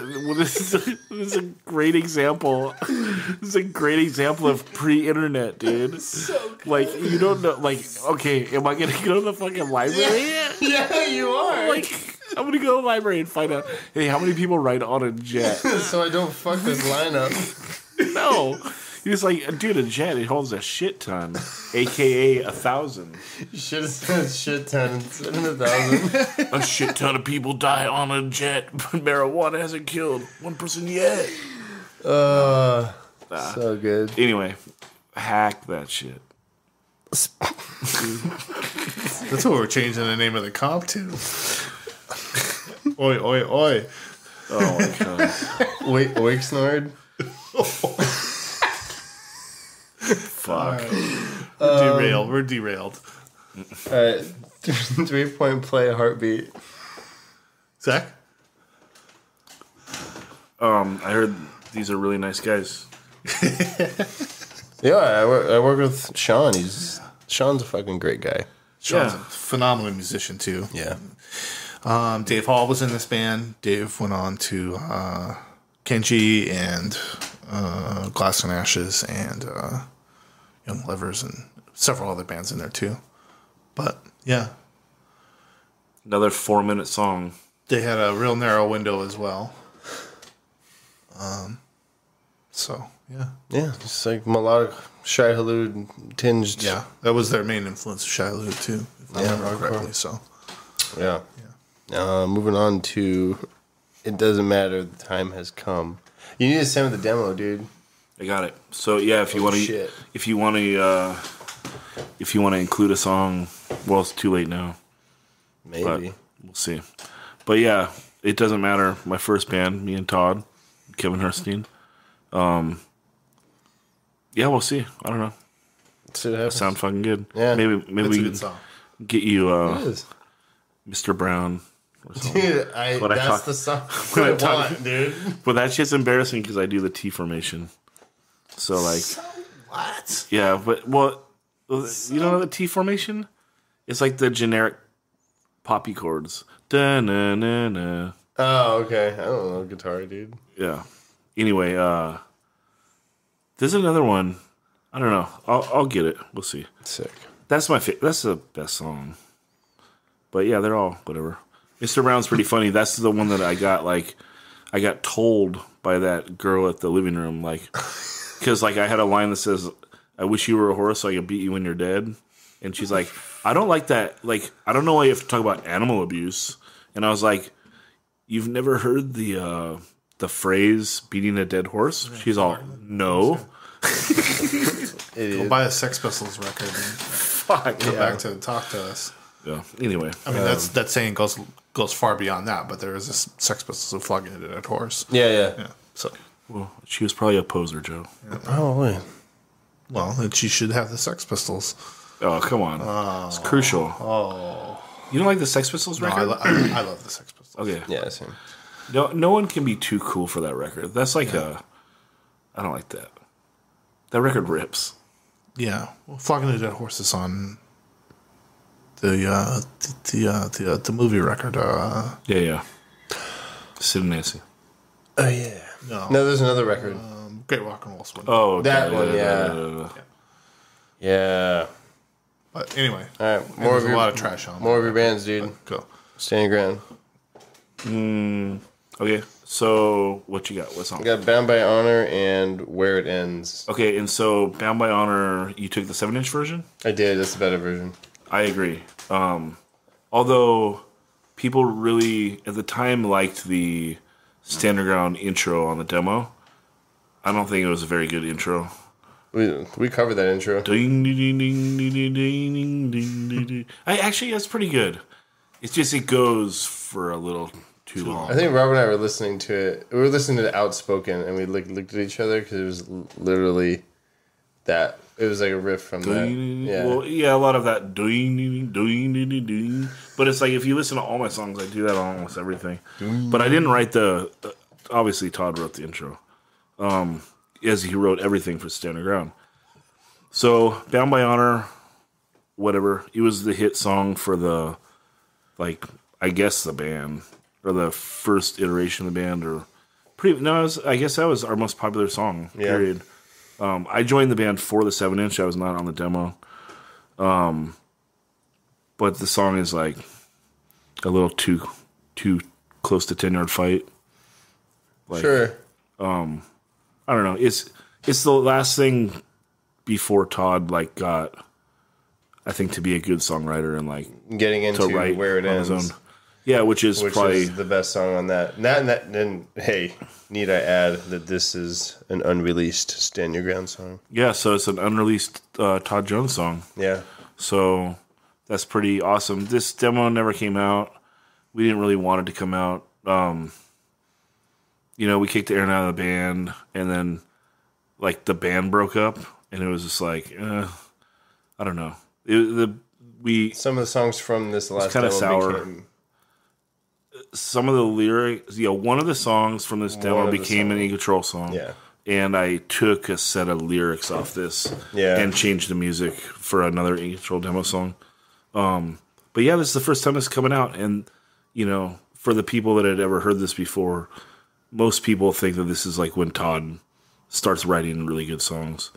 S1: a great example. This is a great example of pre-internet, dude. So like you don't know. Like, okay, am I gonna go to the fucking library?
S4: Yeah, you are.
S1: Like, I'm gonna go to the library and find out. Hey, how many people ride on a jet?
S4: So I don't fuck this lineup.
S1: No. He's like, dude, a jet, it holds a shit ton, a.k.a. 1,000.
S4: You should have said shit ton instead of 1,000.
S1: A shit ton of people die on a jet, but marijuana hasn't killed one person yet.
S4: So good.
S1: Anyway, hack that shit.
S5: That's what we're changing the name of the comp to. Oi, oi, oi.
S1: Oh, my God.
S4: Wait, Oiksnard?
S1: Fuck.
S5: We're derailed. We're derailed.
S4: Alright. 3-point play heartbeat.
S5: Zach?
S1: I heard these are really nice guys.
S4: Yeah, I work with Sean. Sean's a fucking great guy.
S5: Sean's a phenomenal musician, too.
S4: Yeah.
S5: Dave Hall was in this band. Dave went on to Kenji and Glass and Ashes and Young Livers and several other bands in there, too. But, yeah.
S1: Another 4-minute song.
S5: They had a real narrow window as well. So, yeah.
S4: Yeah, just like melodic, Shai Hulud tinged.
S5: Yeah, that was their main influence, Shai Hulud, too, if I remember correctly. So,
S4: Yeah. Moving on to It Doesn't Matter, The Time Has Come. You need to send me the demo, dude.
S1: I got it. So yeah, if you want
S4: shit.
S1: to, if you want to include a song, well, it's too late now.
S4: Maybe.
S1: But we'll see. But yeah, It Doesn't Matter. My first band, me and Todd, Kevin Herstein. Yeah, we'll see. I don't know.
S4: See what happens.
S1: Sound fucking good.
S4: Yeah.
S1: Maybe
S5: it's
S1: we
S5: a
S1: can
S5: good song.
S1: get you
S4: It is.
S1: Mr. Brown. Or something.
S4: Dude,
S1: What I
S4: that's
S1: talk-
S4: the song
S1: what I
S4: I
S1: talk-
S4: want, dude.
S1: But that shit's embarrassing because I do the T formation. So like,
S5: What?
S1: yeah, but well, you know the T formation? It's like the generic poppy chords. Da na na na.
S4: Oh, okay. I don't know guitar, dude.
S1: Yeah. Anyway, there's another one. I don't know. I'll get it. We'll see.
S4: Sick.
S1: That's that's the best song. But yeah, they're all whatever. Mr. Brown's pretty funny. That's the one that I got told by that girl at the living room, like, because like I had a line that says, "I wish you were a horse so I could beat you when you're dead," and she's like, "I don't like that. Like, I don't know why you have to talk about animal abuse." And I was like, "You've never heard the phrase beating a dead horse?" She's all, "No."
S5: Go buy a Sex Pistols record and
S1: Fuck.
S5: come back to talk to us.
S1: Yeah. Anyway,
S5: I mean, that saying goes far beyond that, but there is this Sex Pistols of flogging a dead horse.
S4: Yeah.
S5: Yeah. So,
S1: well, she was probably a poser, Joe.
S4: Probably.
S5: well, then she should have the Sex Pistols.
S1: Oh, come on. It's crucial.
S5: Oh,
S1: You don't like the Sex Pistols
S5: no,
S1: record?
S5: I love the Sex Pistols.
S1: Okay.
S4: Yeah, same.
S1: No one can be too cool for that record. That's like I don't like that. That record rips.
S5: Yeah, well, flogging a dead horse is on the movie record.
S1: Yeah. Sid and Nancy.
S4: Oh, yeah.
S5: No,
S4: No, there's another record.
S5: Great Rock and Roll Swing.
S1: Oh, okay.
S4: That one, yeah. Yeah.
S5: But anyway,
S4: All right. More
S5: there's
S4: of
S5: a
S4: your,
S5: lot of trash on.
S4: more of your bands, dude.
S5: Go.
S4: Stand your ground.
S1: Okay, so what you got? What song?
S4: We got Bound by Honor and Where It Ends.
S1: Okay, and so Bound by Honor, you took the 7-inch version?
S4: I did. That's the better version.
S1: I agree. Although people really, at the time, liked the Stand Your Ground intro on the demo, I don't think it was a very good intro.
S4: We covered that intro.
S1: Ding, ding, ding, ding, ding, ding, ding, ding, ding. Actually, that's pretty good. It's just it goes for a little too long.
S4: I think Rob and I were listening to it. We were listening to Outspoken, and we looked at each other because it was literally that. It was like a riff from that. Yeah.
S1: Well, yeah, a lot of that doing. But it's like if you listen to all my songs, I do that on almost everything. But I didn't write obviously Todd wrote the intro. As he wrote everything for Stand Your Ground. So, Bound by Honor, whatever. It was the hit song for the, like, I guess the band. Or the first iteration of the band. I guess that was our most popular song, period. I joined the band for the 7-inch. I was not on the demo. But the song is, like, a little too close to 10-yard fight. Like,
S4: Sure.
S1: I don't know. It's the last thing before Todd like got, I think, to be a good songwriter and like
S4: getting into
S1: to write
S4: Where It
S1: on his
S4: Ends.
S1: own. Yeah, which is probably
S4: the best song on that. And hey, need I add that this is an unreleased Stand Your Ground song?
S1: Yeah, so it's an unreleased Todd Jones song.
S4: Yeah.
S1: So that's pretty awesome. This demo never came out. We didn't really want it to come out. We kicked Aaron out of the band, and then like the band broke up, and it was just like, I don't know.
S4: Some of the songs from this last
S1: kind of
S4: demo
S1: sour.
S4: became
S1: Some of the lyrics, one of the songs from this demo became an In Control song.
S4: Yeah.
S1: And I took a set of lyrics off this and changed the music for another In Control demo song. But yeah, this is the first time it's coming out. And, for the people that had ever heard this before, most people think that this is like when Todd starts writing really good songs.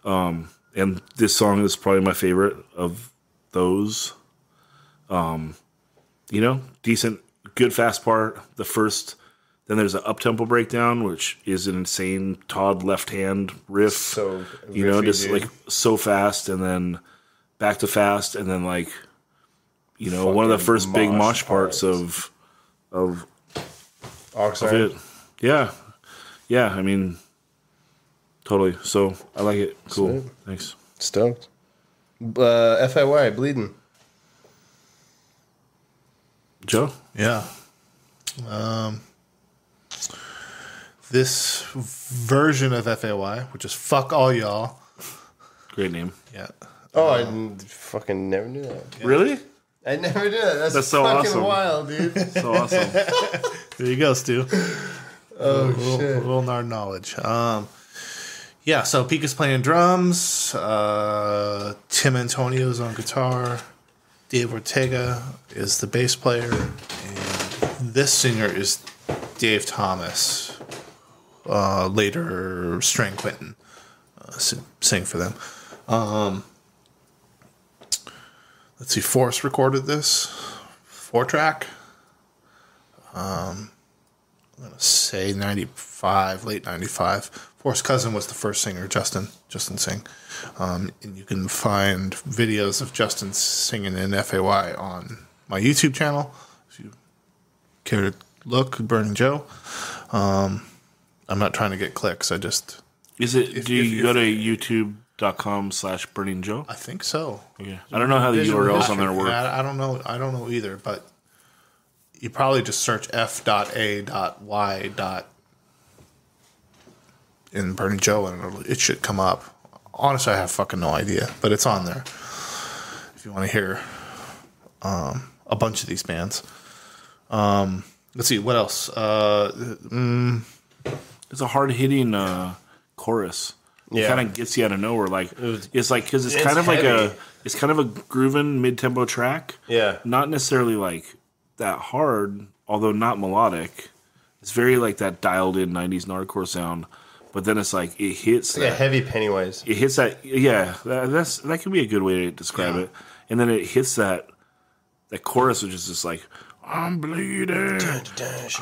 S1: And this song is probably my favorite of those. Decent, good fast part. The first, then there's an up-tempo breakdown, which is an insane Todd left-hand riff.
S4: so
S1: just like so fast, and then back to fast, and then like, one of the first big mosh parts of
S4: Oxnard.
S1: it. Yeah. Yeah, I mean, totally. So, I like it. Cool.
S4: Sweet.
S1: Thanks.
S4: Stoked. FIY, Bleeding.
S1: Joe?
S5: Yeah. This version of FAY, which is fuck all y'all.
S1: Great name.
S5: Yeah.
S4: Oh, I fucking never knew that.
S1: Really?
S4: I never knew that. That's
S1: so
S4: fucking
S1: awesome.
S4: wild, dude.
S1: So awesome.
S5: There you go, Stu.
S4: Shit.
S5: Little Nard knowledge. Yeah, so Pika's playing drums. Tim Antonio's on guitar. Dave Ortega is the bass player. And this singer is Dave Thomas. Later, Strang Quinton sing for them. Let's see, Forrest recorded this. 4-track. I'm going to say 95, late 95. Forrest's cousin was the first singer, Justin Singh. And you can find videos of Justin singing in FAY on my YouTube channel. If you care to look, Burning Joe. I'm not trying to get clicks. I just...
S1: Do you go to youtube.com/Burning Joe?
S5: I think so.
S1: Okay. I don't know how the URLs on there work.
S5: I don't know either, but you probably just search f.a.y. in Burning Joe and it should come up. Honestly, I have fucking no idea, but it's on there. If you want to hear a bunch of these bands. Let's see, what else?
S1: It's a hard-hitting chorus. It
S4: Yeah.
S1: kind of gets you out of nowhere. Like it's like because it's
S4: It's
S1: kind of like
S4: heavy.
S1: it's kind of a grooving mid-tempo track.
S4: Yeah.
S1: Not necessarily like that hard, although not melodic. It's very like that dialed-in 90s Nardcore sound. But then it's like it hits
S4: Like a
S1: that.
S4: heavy Pennywise.
S1: It hits that. Yeah, that can be a good way to describe it. And then it hits that chorus, which is just like I'm bleeding,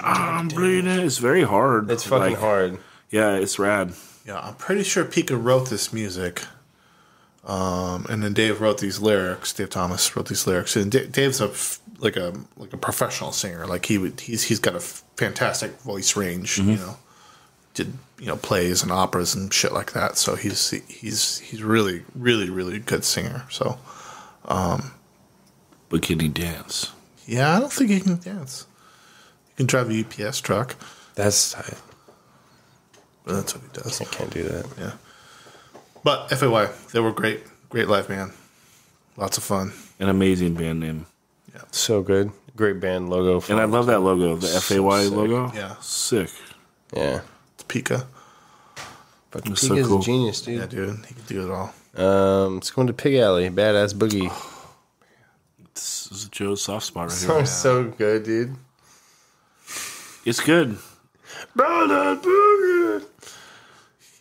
S1: I'm bleeding. It's very hard.
S4: It's fucking hard.
S1: Yeah, it's rad.
S5: Yeah, I'm pretty sure Pika wrote this music. And then Dave wrote these lyrics. Dave Thomas wrote these lyrics. And Dave's a professional singer. Like he's got a fantastic voice range, did plays and operas and shit like that. So he's really, really, really good singer. So
S1: But can he dance?
S5: yeah, I don't think he can dance. You can drive a UPS truck.
S4: That's tight.
S5: But that's what he does.
S4: I can't do that.
S5: Yeah. But FAY, they were great. Great live band. Lots of fun.
S1: An amazing band name.
S4: So good. Great band logo.
S1: And I love that logo, the FAY logo.
S5: Yeah.
S1: Sick.
S4: Yeah.
S5: It's Pika.
S4: Fucking
S1: It's so
S4: Pika's
S1: cool.
S4: a genius, dude.
S5: Yeah, dude. He can do it all.
S4: Let's go into Pig Alley. Badass Boogie.
S1: This is Joe's soft spot right here.
S4: Song's so good, dude.
S1: It's good.
S4: Badass Boogie.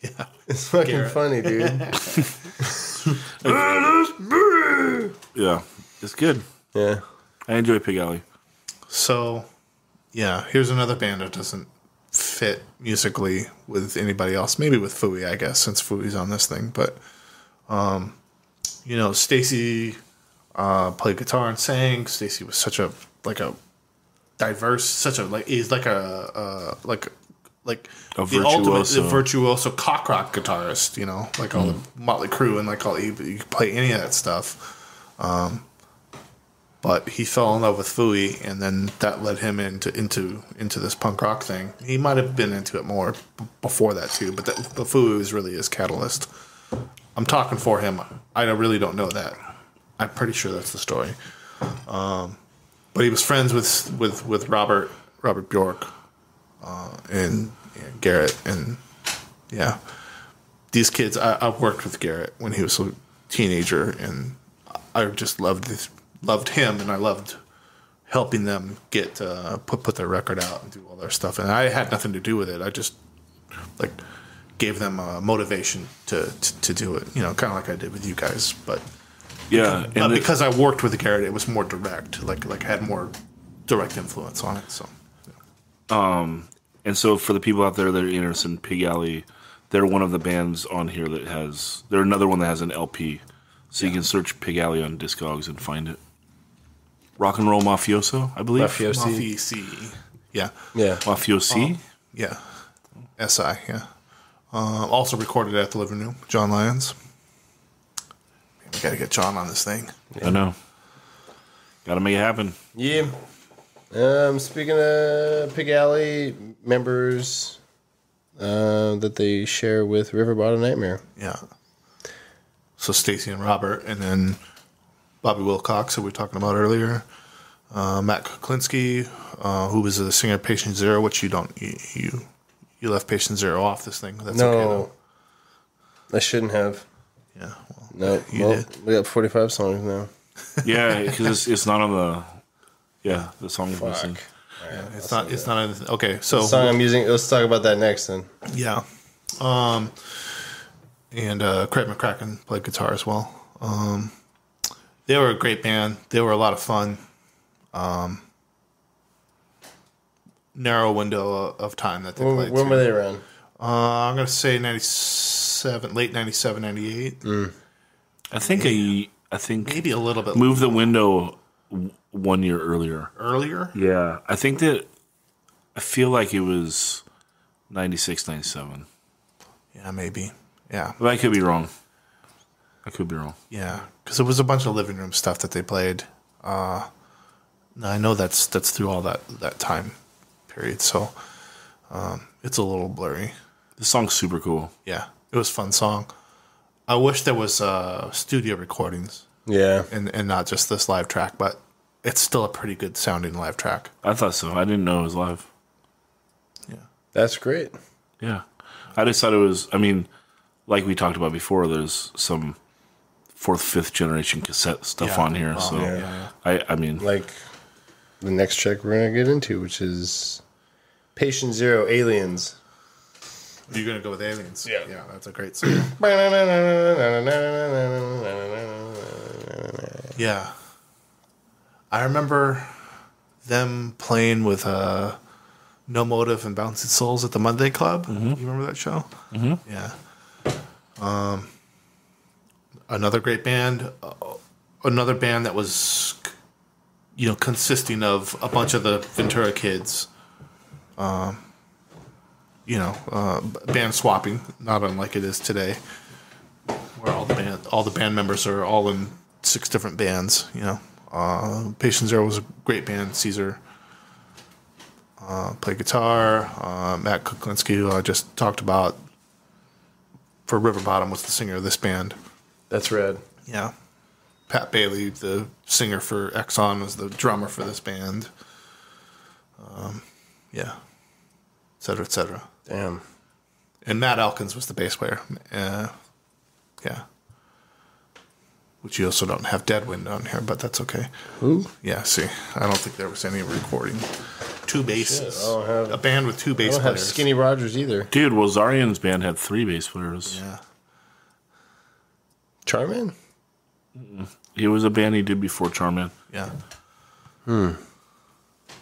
S5: Yeah.
S4: It's fucking
S5: Garrett.
S4: funny, dude.
S1: Yeah. It's good.
S4: Yeah.
S1: I enjoy Pig Alley.
S5: So, yeah, here's another band that doesn't fit musically with anybody else. Maybe with Fooey, I guess, since Fooey's on this thing. But, Stacy played guitar and sang. Stacy was such a diverse, he's like a the ultimate virtuoso cock rock guitarist. Like all the Motley Crue and like all you can play any of that stuff. But he fell in love with Fooey, and then that led him into this punk rock thing. He might have been into it more before that too, but Fooey was really his catalyst. I'm talking for him. I really don't know that. I'm pretty sure that's the story. But he was friends with Robert Bjork, and Garrett, and yeah, these kids. I worked with Garrett when he was a teenager, and I just loved him, and I loved helping them get put their record out and do all their stuff. And I had nothing to do with it. I just gave them motivation to do it. Kind of like I did with you guys, but.
S1: Yeah.
S5: Because I worked with Garrett, it was more direct. Like I had more direct influence on it. So,
S1: And so for the people out there that are interested in Pig Alley, they're one of the bands on here that has. They're another one that has an LP, so you can search Pig Alley on Discogs and find it. Rock and Roll Mafioso, I believe.
S5: Mafiosi. Yeah.
S4: Yeah.
S1: Mafiosi.
S5: Yeah. SI. Yeah. Also recorded at the Living Room. John Lyons. We got to get John on this thing.
S1: I know. Got to make it happen.
S4: Yeah. Speaking of Pig Alley members that they share with River Bottom Nightmare.
S5: Yeah. So Stacy and Robert, and then Bobby Wilcox, who we were talking about earlier. Matt Kuklinski, who was the singer of Patient Zero, which you left Patient Zero off this thing. That's okay though.
S4: I shouldn't have.
S5: Yeah.
S4: No,
S5: you did.
S4: we got 45 songs now.
S1: Yeah, because it's not on the. Yeah, the song is missing.
S5: Yeah, it's not anything. Okay, so
S4: The song I'm using. Let's talk about that next then.
S5: yeah. And Craig McCracken played guitar as well. They were a great band. They were a lot of fun. Narrow window of time that they played.
S4: When were they around?
S5: I'm going to say 97, late 97, 98.
S1: I think
S5: Maybe a little bit
S1: Move the Window 1 year earlier.
S5: earlier.
S1: Yeah, I feel like it was 96, 97.
S5: Yeah, maybe. Yeah.
S1: But I could be wrong.
S5: Yeah, because it was a bunch of living room stuff that they played. I know that's through all that time period, so it's a little blurry.
S1: This song's super cool.
S5: Yeah, it was a fun song. I wish there was studio recordings
S4: Yeah.
S5: and not just this live track, but it's still a pretty good sounding live track.
S1: I thought so. I didn't know it was live.
S5: Yeah,
S4: That's great.
S1: Yeah. I just thought it was, like we talked about before, there's some 4th, 5th generation cassette stuff on here. So,
S5: yeah.
S1: I mean,
S4: Like the next track we're going to get into, which is Patient Zero Aliens.
S5: You're gonna go with Aliens. Yeah, that's a great song. Yeah, I remember them playing with No Motive and Bouncing Souls at the Monday Club. You remember that show? Mm-hmm. Yeah. Another great band. Another band that was, consisting of a bunch of the Ventura kids. Band swapping, not unlike it is today, where all the band members are all in 6 different bands. Patient Zero was a great band. Caesar. played guitar. Matt Kuklinski, who I just talked about for River Bottom, was the singer of this band.
S4: That's rad.
S5: Yeah. Pat Bailey, the singer for Exxon, was the drummer for this band. Yeah. Et cetera, et cetera.
S4: Damn.
S5: And Matt Elkins was the bass player. Yeah. Which you also don't have Deadwind on here, but that's okay.
S4: Who?
S5: Yeah, see. I don't think there was any recording. Two basses.
S4: Shit, I don't have-
S5: a band with two bass
S4: I don't
S5: players.
S4: have Skinny Rogers either.
S1: Dude, well, Zarian's band had 3 bass players.
S5: Yeah.
S4: Charman?
S1: It was a band he did before Charman.
S5: Yeah.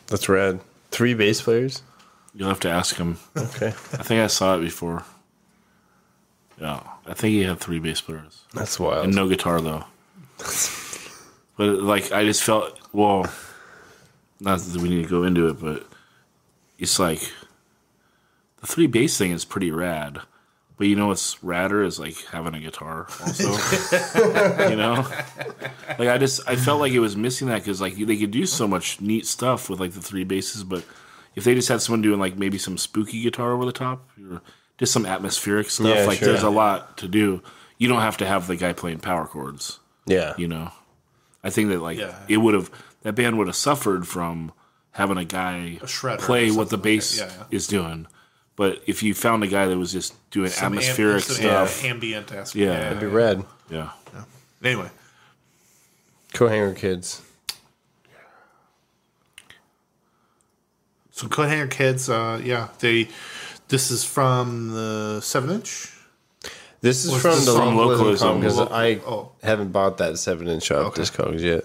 S4: That's rad. 3 bass players?
S1: You'll have to ask him.
S4: Okay.
S1: I think I saw it before. Yeah, I think he had 3 bass players.
S4: That's wild.
S1: And no guitar, though. But, like, I just felt, well, not that we need to go into it, but it's like, the 3 bass thing is pretty rad. But you know what's radder is, like, having a guitar also. You know? Like, I felt like it was missing that because, like, they could do so much neat stuff with, like, the 3 basses, but if they just had someone doing, like, maybe some spooky guitar over the top, or just some atmospheric stuff,
S4: Yeah,
S1: like,
S4: sure.
S1: there's a lot to do. You don't have to have the guy playing power chords,
S4: Yeah.
S1: you know? I think that, like,
S5: Yeah.
S1: that band would have suffered from having a guy
S5: shredder
S1: play
S5: or
S1: what the
S5: something like
S1: bass
S5: that. Yeah.
S1: is doing. But if you found a guy that was just doing
S5: Some
S1: atmospheric stuff,
S5: ambient aspect.
S1: Yeah.
S4: That'd be rad.
S1: yeah.
S5: Anyway.
S4: Co-hanger kids.
S5: So Coat Hanger Kids, this is from the 7-inch.
S4: This is
S5: Was
S4: from
S5: this
S4: the
S5: from
S1: Localism?
S4: because I
S5: Oh.
S4: haven't bought that 7-inch off
S5: Okay.
S4: Discogs yet.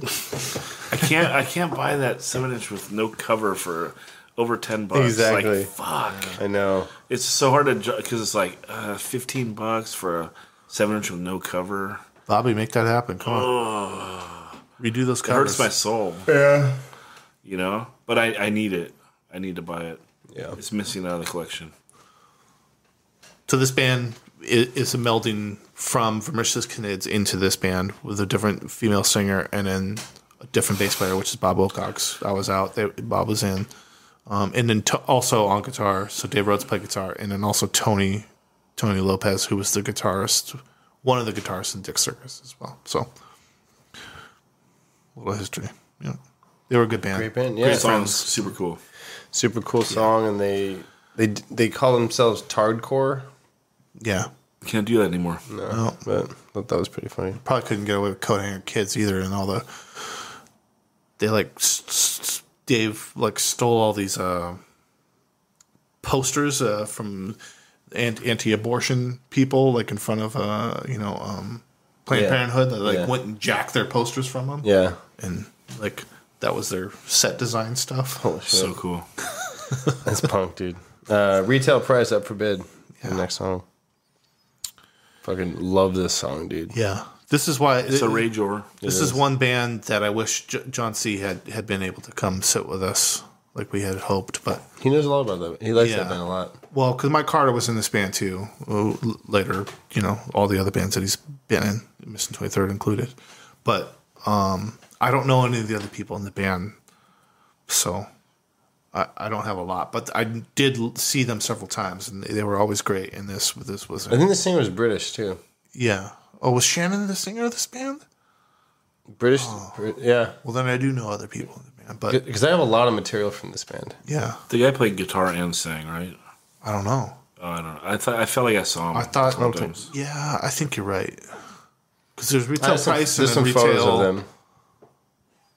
S1: I can't buy that 7-inch with no cover for over $10.
S4: Exactly.
S1: Like, fuck.
S4: I know.
S1: It's so hard to because it's like $15 for a 7-inch with no cover.
S5: Bobby, make that happen. Come on. Redo those
S1: It hurts
S5: covers.
S1: my soul.
S4: Yeah.
S1: You know, but I need it. I need to buy it.
S4: Yeah.
S1: It's missing out of the collection.
S5: So this band is a melding from Vermicious Canids into this band with a different female singer and then a different bass player, which is Bob Wilcox. I was out. Bob was in. And then also on guitar, so Dave Rhodes played guitar, and then also Tony Lopez, who was the guitarist, one of the guitarists in Dick Circus as well. So, a little history. Yeah, they were a good band.
S4: Great band. Yeah.
S1: Great songs, super cool.
S4: Super cool song, and they call themselves Tardcore.
S5: Yeah,
S1: Can't do that anymore.
S4: No, but I thought that was pretty funny.
S5: probably couldn't get away with Coat Hanger Kids either, and all the they like Dave like stole all these posters from anti-abortion people, like in front of Planned
S4: Yeah.
S5: Parenthood. That
S4: Yeah.
S5: went and jacked their posters from them.
S4: Yeah.
S5: And like that was their set design stuff.
S4: Holy shit.
S1: So cool.
S4: That's punk, dude. Retail price up for bid. The next song. Fucking love this song, dude.
S5: Yeah, this is why
S1: It's a rageor.
S5: This is one band that I wish John C. had been able to come sit with us like we had hoped, but
S4: He knows a lot about that. He likes
S5: Yeah.
S4: that band a lot.
S5: well, because Mike Carter was in this band too. Later, all the other bands that he's been in, Missing 23rd included. But I don't know any of the other people in the band, so I don't have a lot. But I did see them several times, and they were always great. And this was
S4: I think the singer was British too.
S5: yeah. Oh, was Shannon the singer of this band?
S4: British, yeah.
S5: Well, then I do know other people in the band, but
S4: Because I have a lot of material from this band.
S5: yeah,
S1: The guy played guitar and sang, right?
S5: I don't know.
S1: Oh, I don't know. I felt like I saw him.
S5: I thought-
S1: a couple times.
S5: Yeah, I think you're right. Because there's
S4: I
S5: retail
S4: have some-
S5: price
S4: there's
S5: and
S4: some
S5: then
S4: photos
S5: retail.
S4: of them.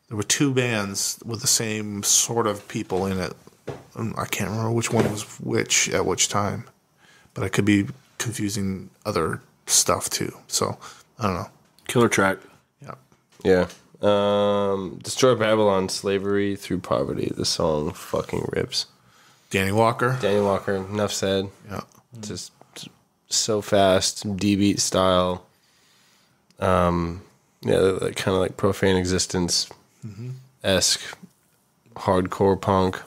S5: There were 2 bands with the same sort of people in it. I can't remember which one was which at which time, but I could be confusing other stuff too. So I don't know.
S1: Killer track.
S5: Yeah,
S4: Yeah. Destroy Babylon, Slavery Through Poverty. The song fucking rips.
S5: Danny Walker.
S4: Danny Walker, enough said.
S5: Yeah,
S4: Just so fast, D-beat style. Like, kind of like Profane Existence-esque hardcore punk.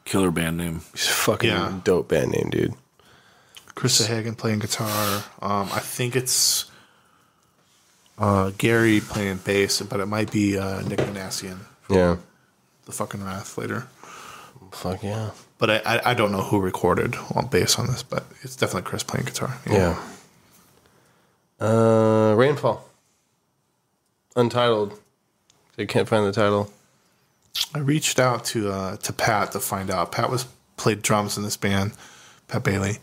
S1: Killer band name.
S4: He's a fucking
S5: Yeah.
S4: dope band name, dude.
S5: Chris Hagen playing guitar. I think it's Gary playing bass, but it might be Nick Manassian,
S4: Yeah.
S5: the fucking Wrath later.
S4: Fuck yeah.
S5: But I don't know who recorded on bass on this, but it's definitely Chris playing guitar.
S4: Yeah. Rainfall. Untitled. I can't find the title.
S5: I reached out to Pat to find out. Pat played drums in this band. Pat Bailey.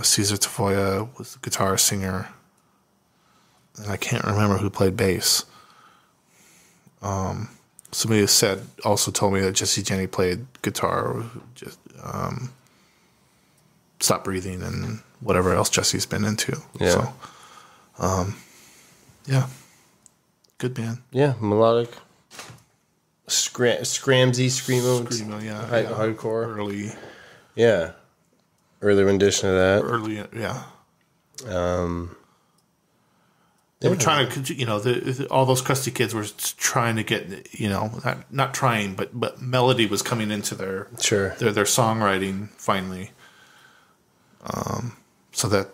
S5: Cesar Tafoya was the guitar singer. And I can't remember who played bass. Somebody also told me that Jesse Jenny played guitar, just Stop Breathing and whatever else Jesse's been into.
S4: Yeah.
S5: So, yeah. Good band.
S4: Yeah, melodic. Scramsy, screamo.
S5: Screamo, yeah.
S4: Hardcore.
S5: Early.
S4: Yeah. Early rendition of that.
S5: Early, yeah. They were trying to, all those crusty kids were trying to get, not trying, but melody was coming into their songwriting finally. So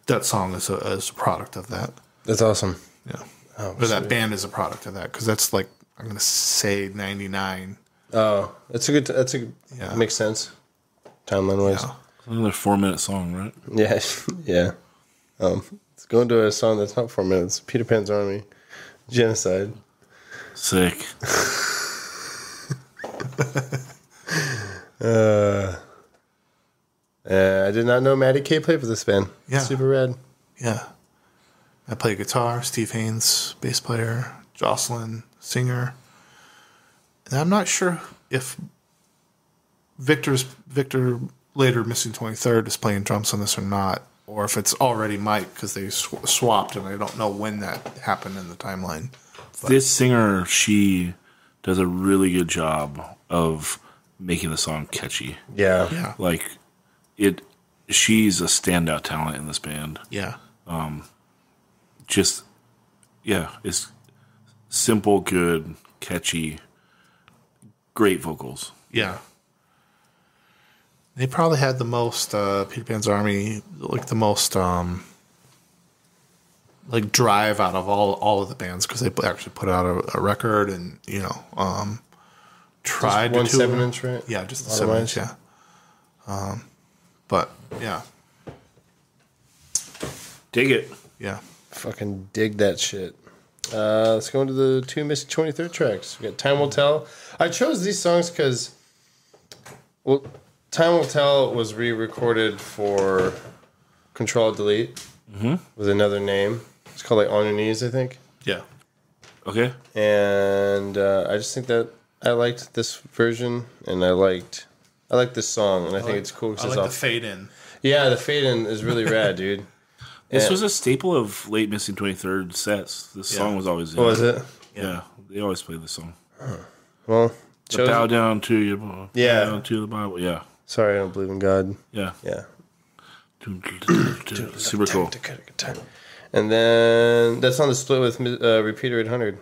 S5: that song is a product of that.
S4: That's awesome.
S5: Yeah. But that band is a product of that because that's like, I'm going to say 99.
S4: Oh, yeah. Makes sense. Timeline wise.
S1: Yeah. Another 4-minute song, right?
S4: Yeah. Yeah. Let's go into a song that's not 4 minutes. Peter Pan's Army. Genocide.
S1: Sick.
S4: I did not know Maddie K played for this band.
S5: Yeah.
S4: Super rad.
S5: Yeah. I play guitar. Steve Haynes, bass player. Jocelyn, singer. And I'm not sure if Victor later Missing 23rd is playing drums on this or not, or if it's already Mike because they swapped and I don't know when that happened in the timeline. But
S1: this singer, she does a really good job of making the song catchy.
S4: Yeah.
S5: Yeah.
S1: Like she's a standout talent in this band.
S5: Yeah.
S1: It's simple, good, catchy, great vocals.
S5: Yeah. They probably had the most Peter Pan's Army, like the most like drive out of all of the bands because they actually put out a record and tried
S4: just
S5: to
S4: one 7-inch, right?
S5: Yeah, just the 7-inch. Yeah. But yeah,
S1: Dig it.
S5: yeah.
S4: Fucking dig that shit. Let's go into the 2 Missing 23rd tracks. We got Time Will Tell. I chose these songs because, well, Time Will Tell was re-recorded for Control Delete with another name. It's called like On Your Knees, I think.
S5: Yeah.
S1: Okay.
S4: And I just think that I liked this version, and I liked this song, and I think it's cool.
S5: I like the fade in.
S4: Yeah, the fade in is really rad, dude.
S1: This was a staple of late Missing 23rd sets. This song was always in.
S4: Oh, was it?
S1: Yeah. They always play this song.
S4: Well,
S1: Bow down to your
S4: Yeah.
S1: bow down to the Bible. Yeah.
S4: sorry, I don't believe in God.
S1: Yeah.
S4: Yeah.
S1: Super cool.
S4: And then that's on the split with Repeater 800.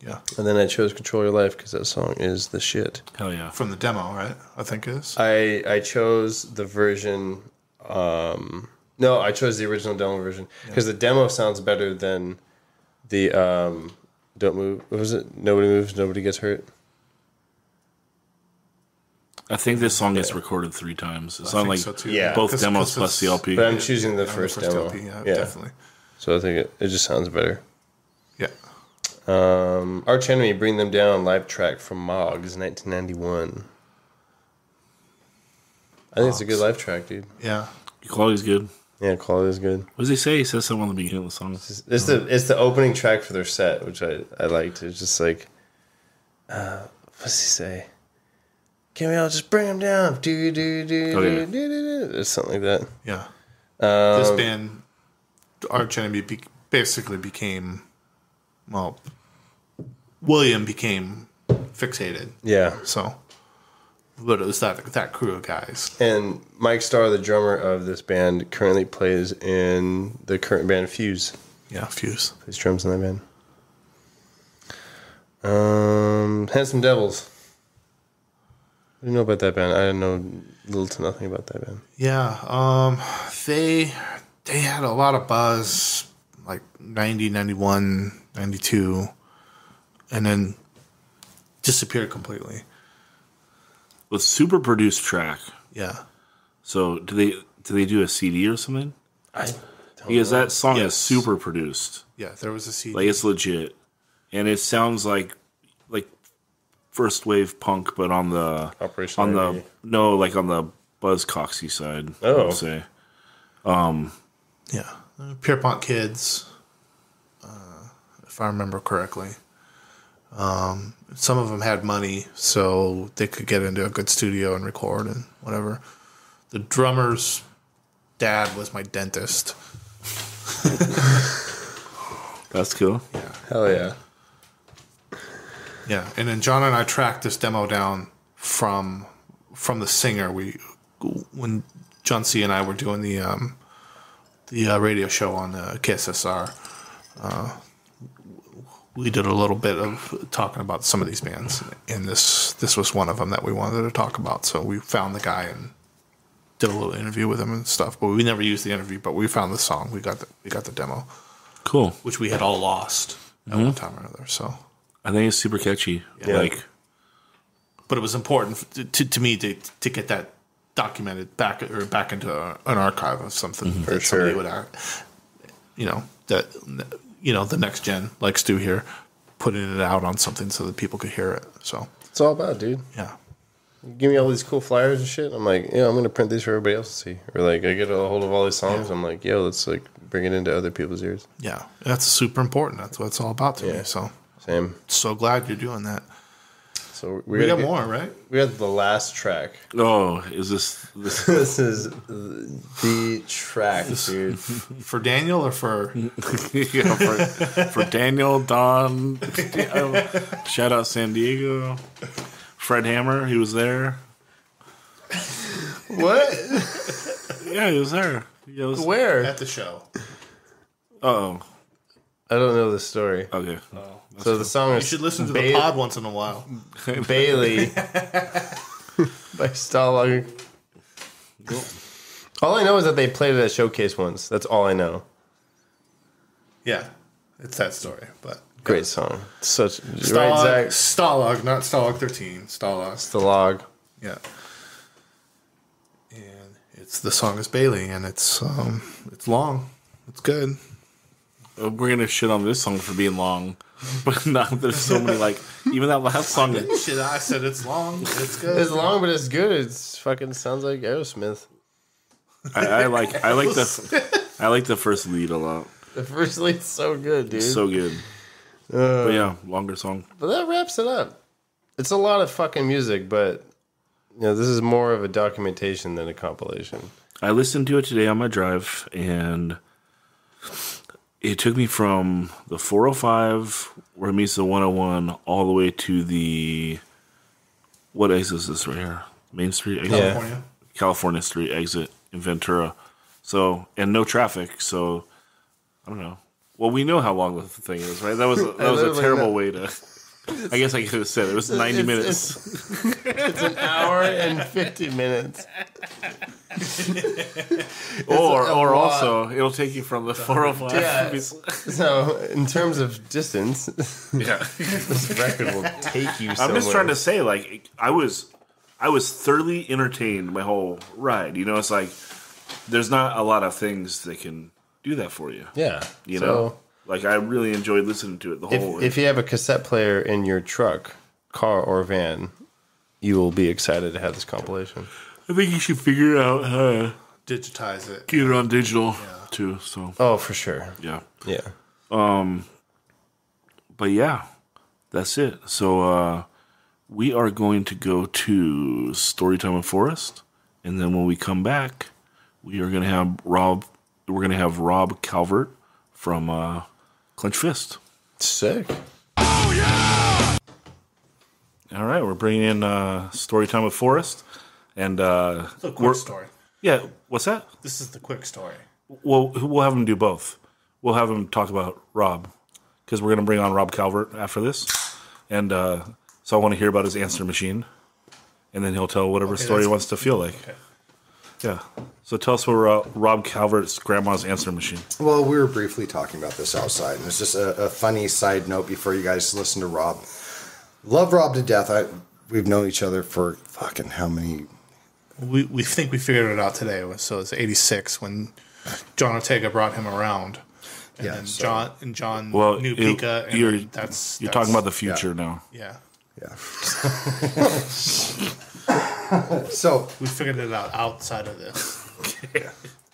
S5: Yeah.
S4: And then I chose Control Your Life because that song is the shit.
S1: Hell yeah.
S5: From the demo, right? I think it is.
S4: I chose the version. No, I chose the original demo version because the demo sounds better than the Don't Move. What was it? Nobody Moves, Nobody Gets Hurt.
S1: I think this song gets recorded 3 times. It's on like
S5: so too.
S4: Yeah.
S1: both demos plus the LP.
S4: But I'm choosing the first demo.
S5: LP, yeah, definitely.
S4: So I think it just sounds better.
S5: Yeah.
S4: Arch Enemy, Bring Them Down, live track from Moggs, 1991. I think it's a good live track, dude.
S5: Yeah.
S1: The quality's good.
S4: Yeah, quality is good.
S1: What does he say? He says something at the beginning of the song.
S4: It's the opening track for their set, which I liked. It's just like, what's he say? Can we all just bring them down? It's something like that.
S5: Yeah. This band, Arch Enemy, basically became, well, William became fixated.
S4: Yeah.
S5: So, but it was that crew of guys.
S4: And Mike Starr, the drummer of this band, currently plays in the current band Fuse.
S5: Yeah, Fuse.
S4: Plays drums in that band. Handsome Devils. What do you know about that band? I know little to nothing about that band.
S5: Yeah, they had a lot of buzz, like 90, 91, 92, and then disappeared completely.
S1: a super produced track.
S5: Yeah.
S1: So do they do a CD or something? Because that song is super produced.
S5: Yeah, there was a CD.
S1: Like it's legit, and it sounds like first wave punk, but on the
S4: Operation
S1: on
S4: Ivy.
S1: like on the Buzzcoxy side. I
S4: Oh.
S1: would say.
S5: Yeah. Pierpont Kids, if I remember correctly. Some of them had money, so they could get into a good studio and record and whatever. The drummer's dad was my dentist.
S1: That's cool.
S4: Hell yeah.
S5: Yeah, and then John and I tracked this demo down from the singer. When John C. and I were doing the radio show on KSSR, we did a little bit of talking about some of these bands, and this was one of them that we wanted to talk about. So we found the guy and did a little interview with him and stuff. But we never used the interview. But we found the song. We got the demo,
S1: Cool.
S5: which we had all lost at one time or another. So.
S1: I think it's super catchy.
S4: Yeah.
S1: Like,
S5: But it was important to me to get that documented back into an archive of something that somebody would the next gen like Stu here, putting it out on something so that people could hear it. So
S4: It's all about, dude.
S5: yeah,
S4: You give me all these cool flyers and shit. I'm like, I'm gonna print these for everybody else to see. Or like, I get a hold of all these songs. I'm like, let's like bring it into other people's ears.
S5: yeah, that's super important. That's what it's all about to me. So
S4: Same.
S5: glad you're doing that.
S4: So
S5: We got more, right?
S4: We had the last track.
S1: oh, is this?
S4: This is the track, dude.
S5: For Daniel or for
S1: Yeah, for Daniel, Don, shout out San Diego, Fred Hammer, he was there.
S4: What?
S1: Yeah, he was there.
S4: Where?
S5: at the show?
S1: Oh,
S4: I don't know the story.
S1: okay.
S4: So the song
S5: You
S4: is
S5: should listen to the pod once in a while.
S4: Bailey by Stalag. All I know is that they played it at Showcase once. That's all I know.
S5: Yeah, it's that story. But
S4: Great song. Such
S5: Stalag,
S4: right, Zach.
S5: Stalag, not Stalag 13. Stalag.
S4: Stalag.
S5: Yeah. And the song is Bailey, and it's long. It's good.
S1: We're gonna shit on this song for being long, but not there's so many like even that last song.
S5: Shit, I said it's long. It's good.
S4: It's long, but it's good. It's fucking sounds like Aerosmith.
S1: I like the first lead a lot.
S4: The first lead's so good, dude.
S1: So good. But yeah, longer song.
S4: But that wraps it up. It's a lot of fucking music, but this is more of a documentation than a compilation.
S1: I listened to it today on my drive, and it took me from the 405 where it meets the 101 all the way to the what exit is this right here? Main Street exit?
S5: California.
S1: California Street exit in Ventura. So, and no traffic, so I don't know. Well, we know how long the thing is, right? That was a terrible way to. I guess I could have said it was 90 minutes.
S4: It's an hour and 50 minutes.
S1: or also, it'll take you from the 405.
S4: Yeah. So, in terms of distance,
S1: Yeah.
S4: this record will take you somewhere.
S1: I'm just trying to say, like, I was thoroughly entertained my whole ride. It's like there's not a lot of things that can do that for you.
S4: Yeah.
S1: You know? Like, I really enjoyed listening to it the whole way.
S4: If you have a cassette player in your truck, car, or van, you will be excited to have this compilation.
S1: I think you should figure out how to
S5: Digitize it.
S1: get it on digital, too. So,
S4: Oh, for sure.
S1: yeah.
S4: Yeah.
S1: But yeah, that's it. So we are going to go to Storytime of Forest, and then when we come back, we are going to have Rob. We're going to have Rob Calvert from Clenched Fist.
S4: Sick.
S1: All right, we're bringing in Storytime of Forest, and
S5: It's a quick story.
S1: Yeah, what's that?
S5: This is the quick story.
S1: Well, we'll have him do both. We'll have him talk about Rob, because we're going to bring on Rob Calvert after this, and so I want to hear about his answer machine, and then he'll tell whatever story he wants to feel like.
S5: Okay.
S1: Yeah. So tell us about Rob Calvert's grandma's answer machine.
S6: Well, we were briefly talking about this outside, and it's just a funny side note before you guys listen to Rob. Love Rob to death. we've known each other for fucking how many?
S5: We think we figured it out today. So it's 86 when John Ortega brought him around. And
S6: Yeah,
S5: then
S6: so-
S5: John
S1: Well,
S5: knew Pika. And
S1: you're
S5: that's
S1: talking about the future now.
S5: Yeah.
S6: Yeah. So
S5: We figured it out outside of this.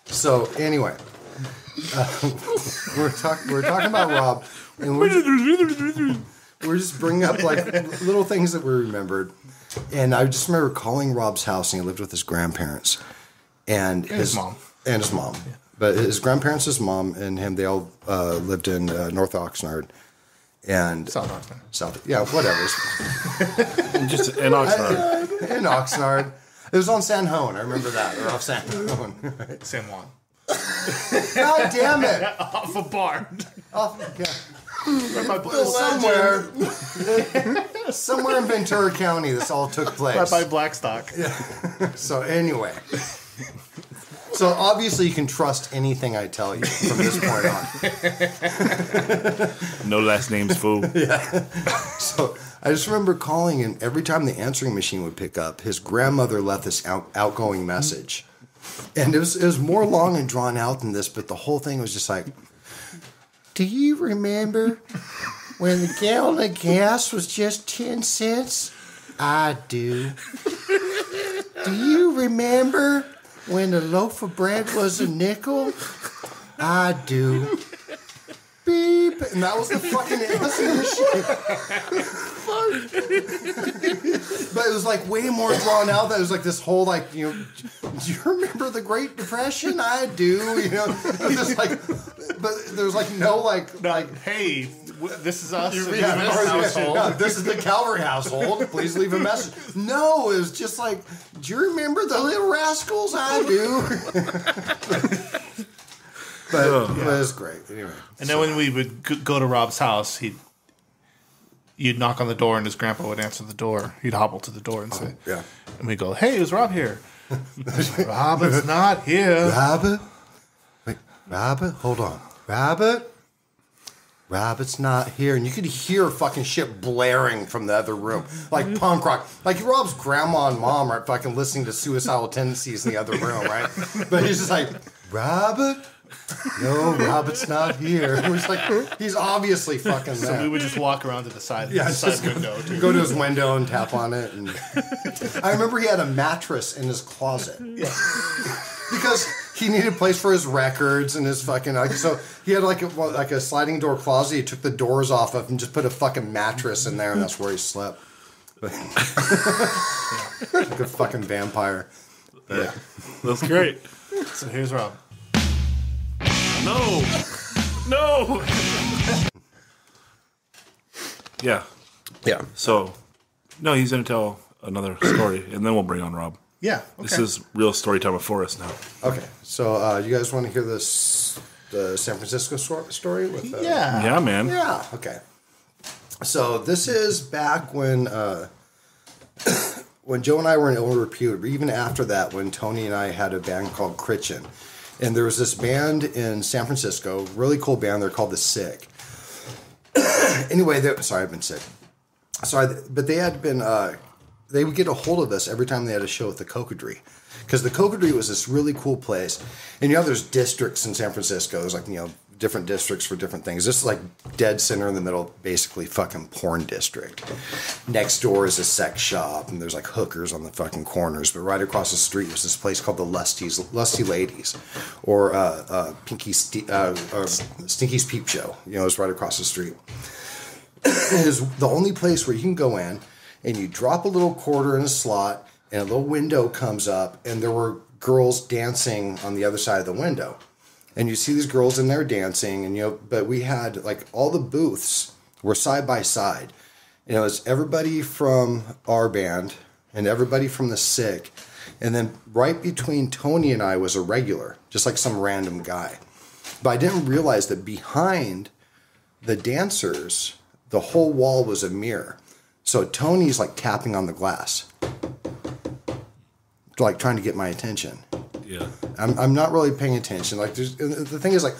S6: So anyway, we're talking about Rob, and we're just bringing up like little things that we remembered. And I just remember calling Rob's house, and he lived with his grandparents and
S5: his mom.
S6: and his mom. Yeah. But his grandparents, his mom, and him, they all lived in North Oxnard and
S5: South Oxnard.
S6: Yeah, whatever.
S1: Just in Oxford.
S6: In Oxnard. It was on San Juan. I remember that. Or off San Juan. Right?
S5: San Juan.
S6: God damn it.
S5: Off a bar.
S6: Somewhere in Ventura County, this all took place.
S5: Right by Blackstock.
S6: Yeah. So anyway. So obviously you can trust anything I tell you from this point on.
S1: No last names, fool.
S6: Yeah. So I just remember calling, and every time the answering machine would pick up, his grandmother left this outgoing message. And it was more long and drawn out than this, but the whole thing was just like, do you remember when the gallon of gas was just 10 cents? I do. Do you remember when a loaf of bread was a nickel? I do. Beep. And that was the fucking answering machine. But it was like way more drawn out. That it was like this whole like, do you remember the Great Depression? I do. It was just like, but there was like no like
S5: hey, this is us.
S6: Yeah, this is the Calvert household. Please leave a message. No, it was just like, do you remember the Little Rascals? I do. But it was great. Anyway.
S5: And then when we would go to Rob's house, you'd knock on the door and his grandpa would answer the door. He'd hobble to the door and say,
S6: yeah.
S5: And we'd go, hey, is Rob here? Rob's not here.
S6: Robert? Wait, Robert? Hold on. Robert? Robert's not here. And you could hear fucking shit blaring from the other room. Like punk rock. Like Rob's grandma and mom are fucking listening to Suicidal Tendencies in the other room, right? But he's just like, Robert? No, Robert's not here. We're just like, he's obviously fucking there.
S5: So we would just walk around to the side, window.
S6: Go to his window and tap on it. And I remember he had a mattress in his closet. Yeah. Because he needed a place for his records and his fucking... so he had like a sliding door closet. He took the doors off of and just put a fucking mattress in there, and that's where he slept. Like a fucking vampire.
S1: Yeah. That's great.
S5: So here's Rob.
S1: No. Yeah.
S6: Yeah.
S1: So, no, he's going to tell another story, and then we'll bring on Rob.
S5: Yeah. Okay.
S1: This is real story time for us now.
S6: Okay. So you guys want to hear the San Francisco story? With,
S1: Yeah, man.
S6: Yeah. Okay. So this is back when when Joe and I were in ill repute, or even after that, when Tony and I had a band called Clenched. And there was this band in San Francisco, really cool band. They're called The Sick. Anyway, sorry, I've been sick. Sorry, but they had been. They would get a hold of us every time they had a show at the Cocodrie, because the Cocodrie was this really cool place. And there's districts in San Francisco. There's like different districts for different things. This is like dead center in the middle, basically fucking porn district. Next door is a sex shop, and there's like hookers on the fucking corners. But right across the street was this place called the Lusty Ladies, or Stinky's Peep Show. It's right across the street. It is the only place where you can go in, and you drop a little quarter in a slot, and a little window comes up, and there were girls dancing on the other side of the window. And you see these girls in there dancing, and but we had like all the booths were side by side. It was everybody from our band and everybody from The Sick, and then right between Tony and I was a regular, just like some random guy. But I didn't realize that behind the dancers, the whole wall was a mirror. So Tony's like tapping on the glass, like trying to get my attention.
S1: Yeah.
S6: I'm not really paying attention. Like the thing is, like,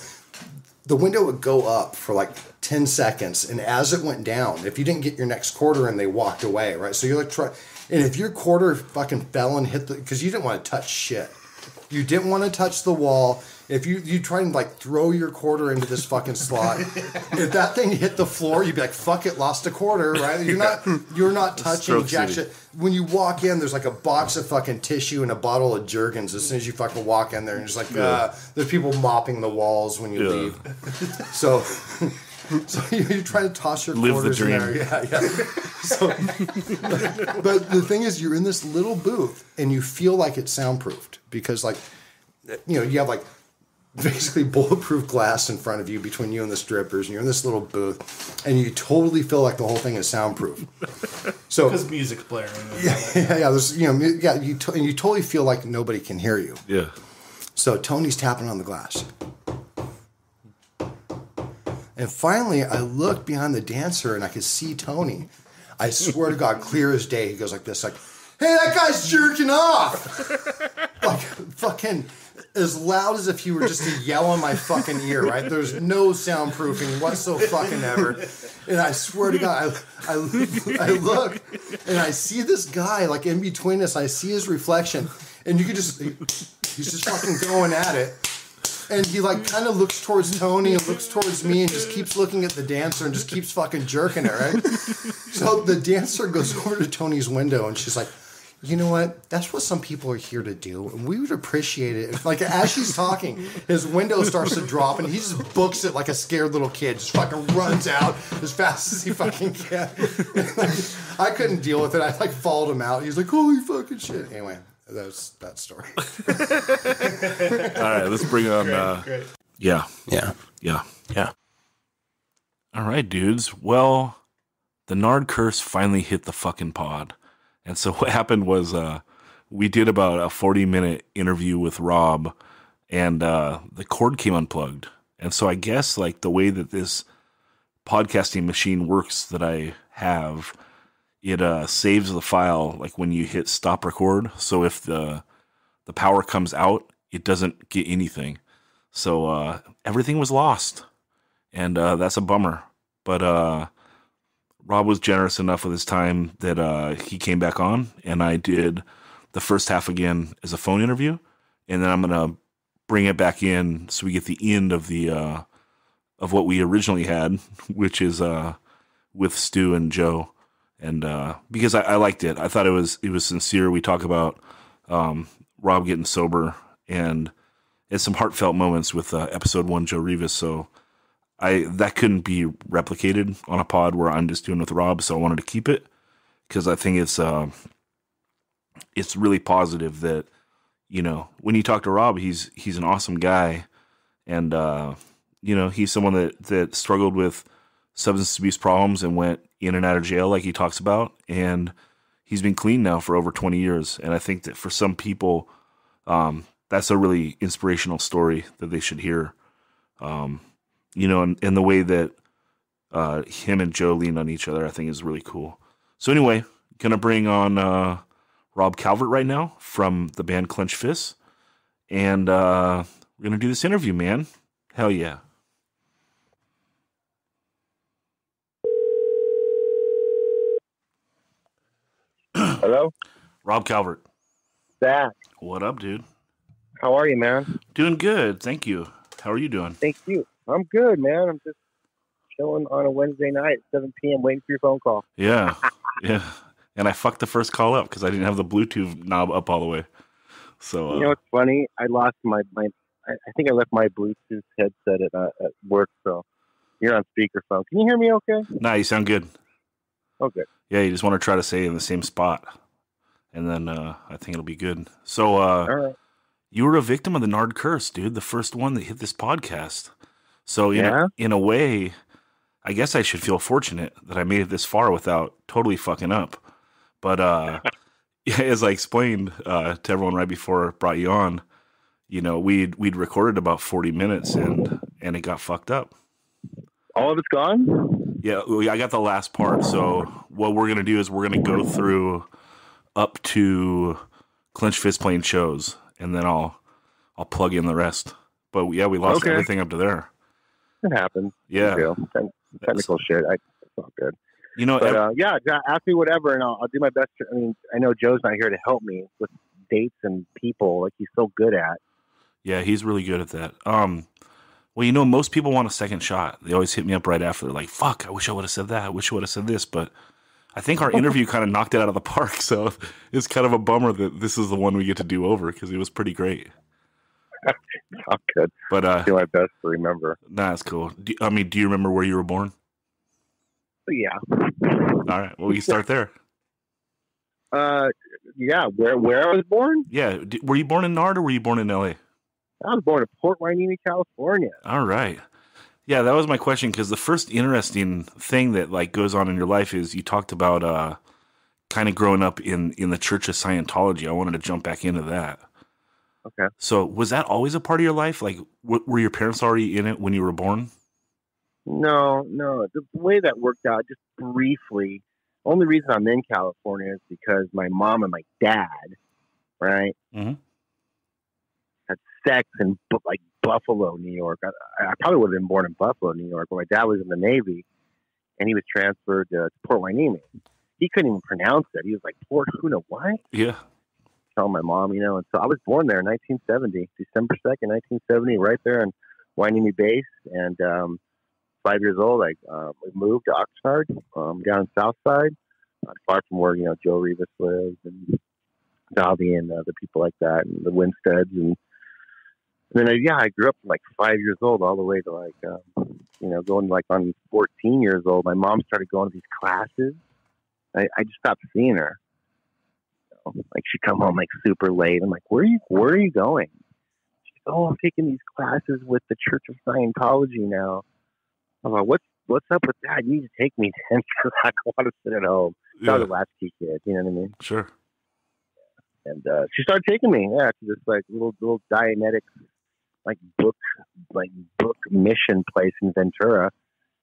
S6: the window would go up for like 10 seconds. And as it went down, if you didn't get your next quarter in, they walked away, right? So you're like, and if your quarter fucking fell and hit because you didn't want to touch shit. You didn't want to touch the wall. If you try and like throw your quarter into this fucking slot, if that thing hit the floor, you'd be like, "Fuck it, lost a quarter." Right? You're not touching jack shit. When you walk in, there's like a box of fucking tissue and a bottle of Jergens. As soon as you fucking walk in there, and just like there's people mopping the walls when you leave. So you try to toss your quarters in there. Yeah. So, but the thing is, you're in this little booth and you feel like it's soundproofed because, like, you have like basically bulletproof glass in front of you between you and the strippers, and you're in this little booth, and you totally feel like the whole thing is soundproof. So
S5: because music's blaring.
S6: Yeah. There's you totally feel like nobody can hear you.
S1: Yeah.
S6: So Tony's tapping on the glass. And finally, I look behind the dancer and I could see Tony. I swear to God, clear as day. He goes like this, like, "Hey, that guy's jerking off!" Like fucking as loud as if he were just to yell in my fucking ear. Right? There's no soundproofing whatsoever. And I swear to God, I look and I see this guy like in between us. I see his reflection, and you could he's just fucking going at it. And he like kind of looks towards Tony and looks towards me and just keeps looking at the dancer and just keeps fucking jerking it, right? So the dancer goes over to Tony's window and she's like, "You know what? That's what some people are here to do. And we would appreciate it." Like as she's talking, his window starts to drop and he just books it like a scared little kid. Just fucking runs out as fast as he fucking can. I couldn't deal with it. I like followed him out. He's like, "Holy fucking shit." Anyway. That's that story.
S1: All right, let's bring on.
S5: Great.
S1: Yeah. All right, dudes. Well, the Nard curse finally hit the fucking pod, and so what happened was we did about a 40-minute interview with Rob, and the cord came unplugged, and so I guess like the way that this podcasting machine works that I have. It saves the file like when you hit stop record. So if the power comes out, it doesn't get anything. So everything was lost, and that's a bummer. But Rob was generous enough with his time that he came back on, and I did the first half again as a phone interview, and then I'm gonna bring it back in so we get the end of the of what we originally had, which is with Stu and Joe. And because I liked it, I thought it was sincere. We talk about Rob getting sober and some heartfelt moments with episode 1, Joe Rivas. So that couldn't be replicated on a pod where I'm just doing with Rob. So I wanted to keep it because I think it's really positive that when you talk to Rob, he's an awesome guy, and he's someone that struggled with substance abuse problems and went in and out of jail like he talks about, and he's been clean now for over 20 years. And I think that for some people, that's a really inspirational story that they should hear. And the way that him and Joe lean on each other, I think is really cool. So anyway, gonna bring on Rob Calvert right now from the band Clenched Fists, and we're gonna do this interview, man. Hell yeah.
S2: Hello?
S1: Rob Calvert.
S2: Zach.
S1: What up, dude?
S2: How are you, man?
S1: Doing good, thank you. How are you doing?
S2: Thank you. I'm good, man. I'm just chilling on a Wednesday night at 7 p.m. waiting for your phone call.
S1: Yeah. And I fucked the first call up because I didn't have the Bluetooth knob up all the way. So
S2: you know what's funny? I lost my I think I left my Bluetooth headset at work, so you're on speakerphone. Can you hear me okay?
S1: Nah, you sound good.
S2: Okay.
S1: Yeah, you just want to try to say it in the same spot, and then I think it'll be good. So,
S2: all right.
S1: You were a victim of the Nard curse, dude. The first one that hit this podcast. So,
S2: Yeah?
S1: in a way, I guess I should feel fortunate that I made it this far without totally fucking up. But as I explained to everyone right before I brought you on, we'd recorded about 40 minutes and it got fucked up.
S2: All of it's gone?
S1: Yeah, I got the last part. So what we're going to do is we're going to go through up to Clenched Fist playing shows, and then I'll plug in the rest. But yeah, we lost everything up to there.
S2: It happens.
S1: Yeah.
S2: Technical shit. It's all good.
S1: You know,
S2: But ask me whatever, and I'll do my best. I mean, I know Joe's not here to help me with dates and people like he's so good at.
S1: yeah, he's really good at that. Well, you know, most people want a second shot. They always hit me up right after. They're like, fuck, I wish I would have said that. I wish I would have said this. But I think our interview kind of knocked it out of the park. So it's kind of a bummer that this is the one we get to do over because it was pretty great.
S2: Oh, good.
S1: But
S2: I'll do my best to remember.
S1: Nah, that's cool. Do you remember where you were born?
S2: Yeah.
S1: All right. Well, we can start there.
S2: Yeah. Where I was born?
S1: Yeah. Were you born in Nard or were you born in L.A.?
S2: I was born in Port Hueneme, California.
S1: All right. Yeah, that was my question because the first interesting thing that like goes on in your life is you talked about kind of growing up in the Church of Scientology. I wanted to jump back into that.
S2: Okay.
S1: So was that always a part of your life? Like, were your parents already in it when you were born?
S2: No. The way that worked out, just briefly, only reason I'm in California is because my mom and my dad, right,
S1: Mm-hmm.
S2: had sex in like Buffalo, New York. I probably would have been born in Buffalo, New York, but my dad was in the Navy, and he was transferred to Port Hueneme. He couldn't even pronounce it. He was like, Port, who know what?
S1: Yeah.
S2: Tell my mom, and so I was born there in 1970, December 2nd, 1970, right there in Hueneme Base, and 5 years old, we moved to Oxnard, down in South Side, not far from where, Joe Rivas lives, and Dobby and the people like that, and the Winsteads, and then I grew up from like 5 years old all the way to like, going like on 14 years old. My mom started going to these classes. I just stopped seeing her. Like she'd come home like super late. I'm like, where are you going? She's like, oh, I'm taking these classes with the Church of Scientology now. I'm like, what's up with that? You need to take me then because I don't want to sit at home. Yeah. I was a latchkey kid, you know what I mean?
S1: Sure.
S2: And she started taking me, to this like little Dianetics like book mission place in Ventura.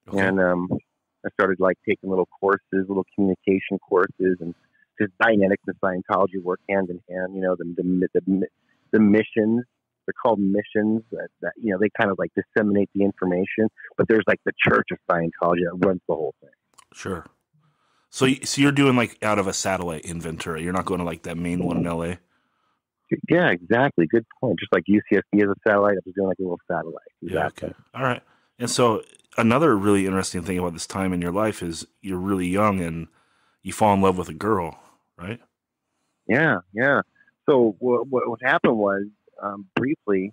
S2: Okay. And I started like taking little courses, little communication courses, and just Dianetics and Scientology work hand in hand. The missions, they're called missions that they kind of like disseminate the information, but there's like the Church of Scientology that runs the whole thing. Sure.
S1: So you're doing like out of a satellite in Ventura. You're not going to like that main one in LA.
S2: Yeah, exactly. Good point. Just like UCSB is a satellite, I was doing like a little satellite. Exactly.
S1: Yeah, okay. All right. And so another really interesting thing about this time in your life is you're really young and you fall in love with a girl, right?
S2: Yeah. So what happened was, briefly,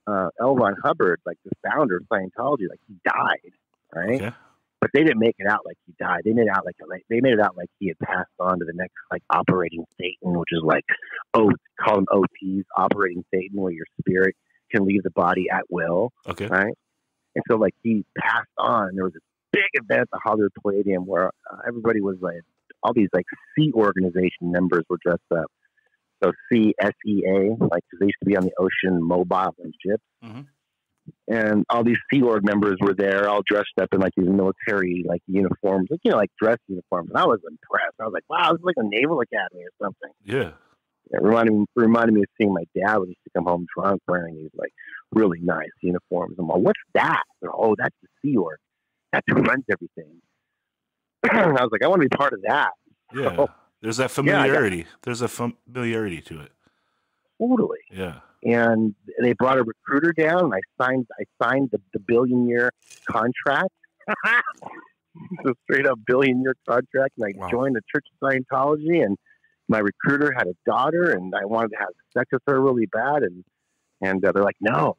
S2: L. Ron Hubbard, like the founder of Scientology, like he died, right? Okay. But they didn't make it out like he died. They made it out like he had passed on to the next like operating Satan, which is like call them OTs, operating Satan, where your spirit can leave the body at will. Okay. Right. And so like he passed on. There was this big event at the Hollywood Palladium where everybody was like, all these like Sea Organization members were dressed up. So CSEA, like cause they used to be on the ocean mobile and ships. Mm-hmm. And all these Sea Org members were there, all dressed up in like these military like uniforms, like dress uniforms. And I was impressed. I was like, wow, this is like a naval academy or something. Yeah. It reminded me of seeing my dad when he used to come home drunk wearing these like really nice uniforms. I'm like, what's that? Like, oh, that's the Sea Org. That's who runs everything. And I was like, I want to be part of that.
S1: Yeah. So, there's that familiarity. There's a familiarity to it.
S2: Totally.
S1: Yeah.
S2: And they brought a recruiter down, and I signed the billion-year contract. The straight-up billion-year contract, and I joined the Church of Scientology, and my recruiter had a daughter, and I wanted to have sex with her really bad, and they're like, no,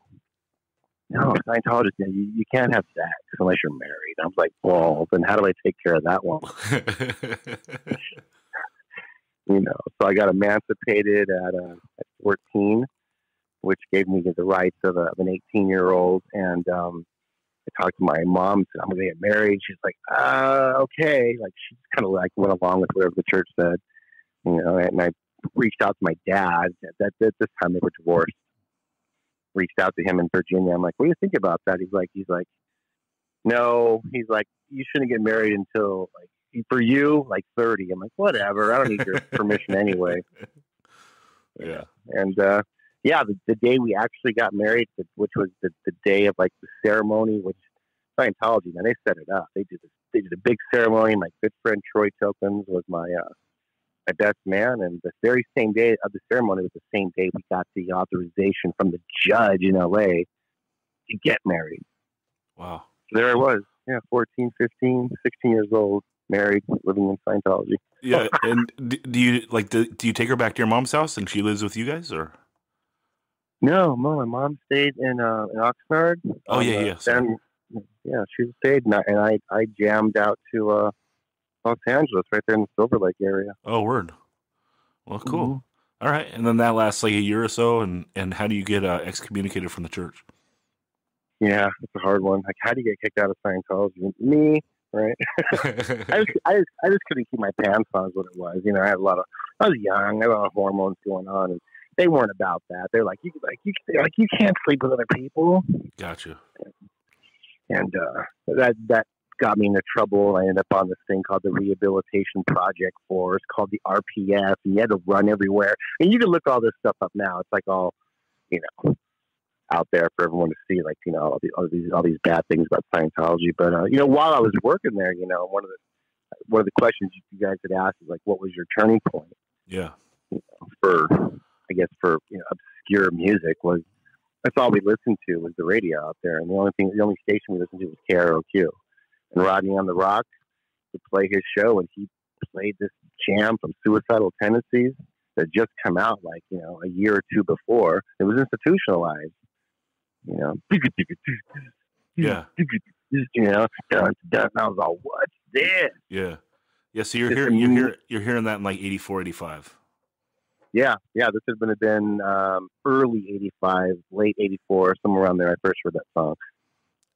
S2: Scientologists, you can't have sex unless you're married. I was like, well, then how do I take care of that one? So I got emancipated at 14, which gave me the rights of an 18-year-old. And I talked to my mom, said, I'm going to get married. She's like, okay. Like, she kind of like went along with whatever the church said, and I reached out to my dad. At this time they were divorced. Reached out to him in Virginia. I'm like, what do you think about that? He's like, no. He's like, you shouldn't get married until like, for you, like 30. I'm like, whatever. I don't need your permission anyway. Yeah. And, the day we actually got married, which was the day of like the ceremony, which Scientology, man, they set it up. They did a big ceremony. My good friend Troy Tokens was my best man, and the very same day of the ceremony was the same day we got the authorization from the judge in LA to get married.
S1: Wow.
S2: So there I was, 14, 15, 16 years old, married, living in Scientology.
S1: Yeah, and do you take her back to your mom's house and she lives with you guys, or?
S2: No, my mom stayed in Oxnard.
S1: Oh yeah.
S2: Then, she stayed, and I jammed out to Los Angeles, right there in the Silver Lake area.
S1: Oh, word. Well, cool. Mm-hmm. All right, and then that lasts like a year or so, and how do you get excommunicated from the church?
S2: Yeah, it's a hard one. Like, how do you get kicked out of Scientology? Me, right? I just couldn't keep my pants on, is what it was. I was young, I had a lot of hormones going on, and they weren't about that. They're like, you can't sleep with other people.
S1: Gotcha.
S2: And that got me into trouble. I ended up on this thing called the Rehabilitation Project Force, called the RPF, and you had to run everywhere. And you can look all this stuff up now. It's like all, out there for everyone to see, like, all these bad things about Scientology. But while I was working there, one of the questions you guys had asked is like, what was your turning point?
S1: Yeah.
S2: For obscure music was, that's all we listened to was the radio out there, and the only station we listened to was KROQ. And Rodney on the Rock would play his show, and he played this jam from Suicidal Tendencies that just come out like a year or two before. It was institutionalized.
S1: Yeah.
S2: And I was all, what's this?
S1: Yeah. So you're hearing that in like 84, 85.
S2: Yeah. This has been early 85, late 84, somewhere around there. I first heard that song.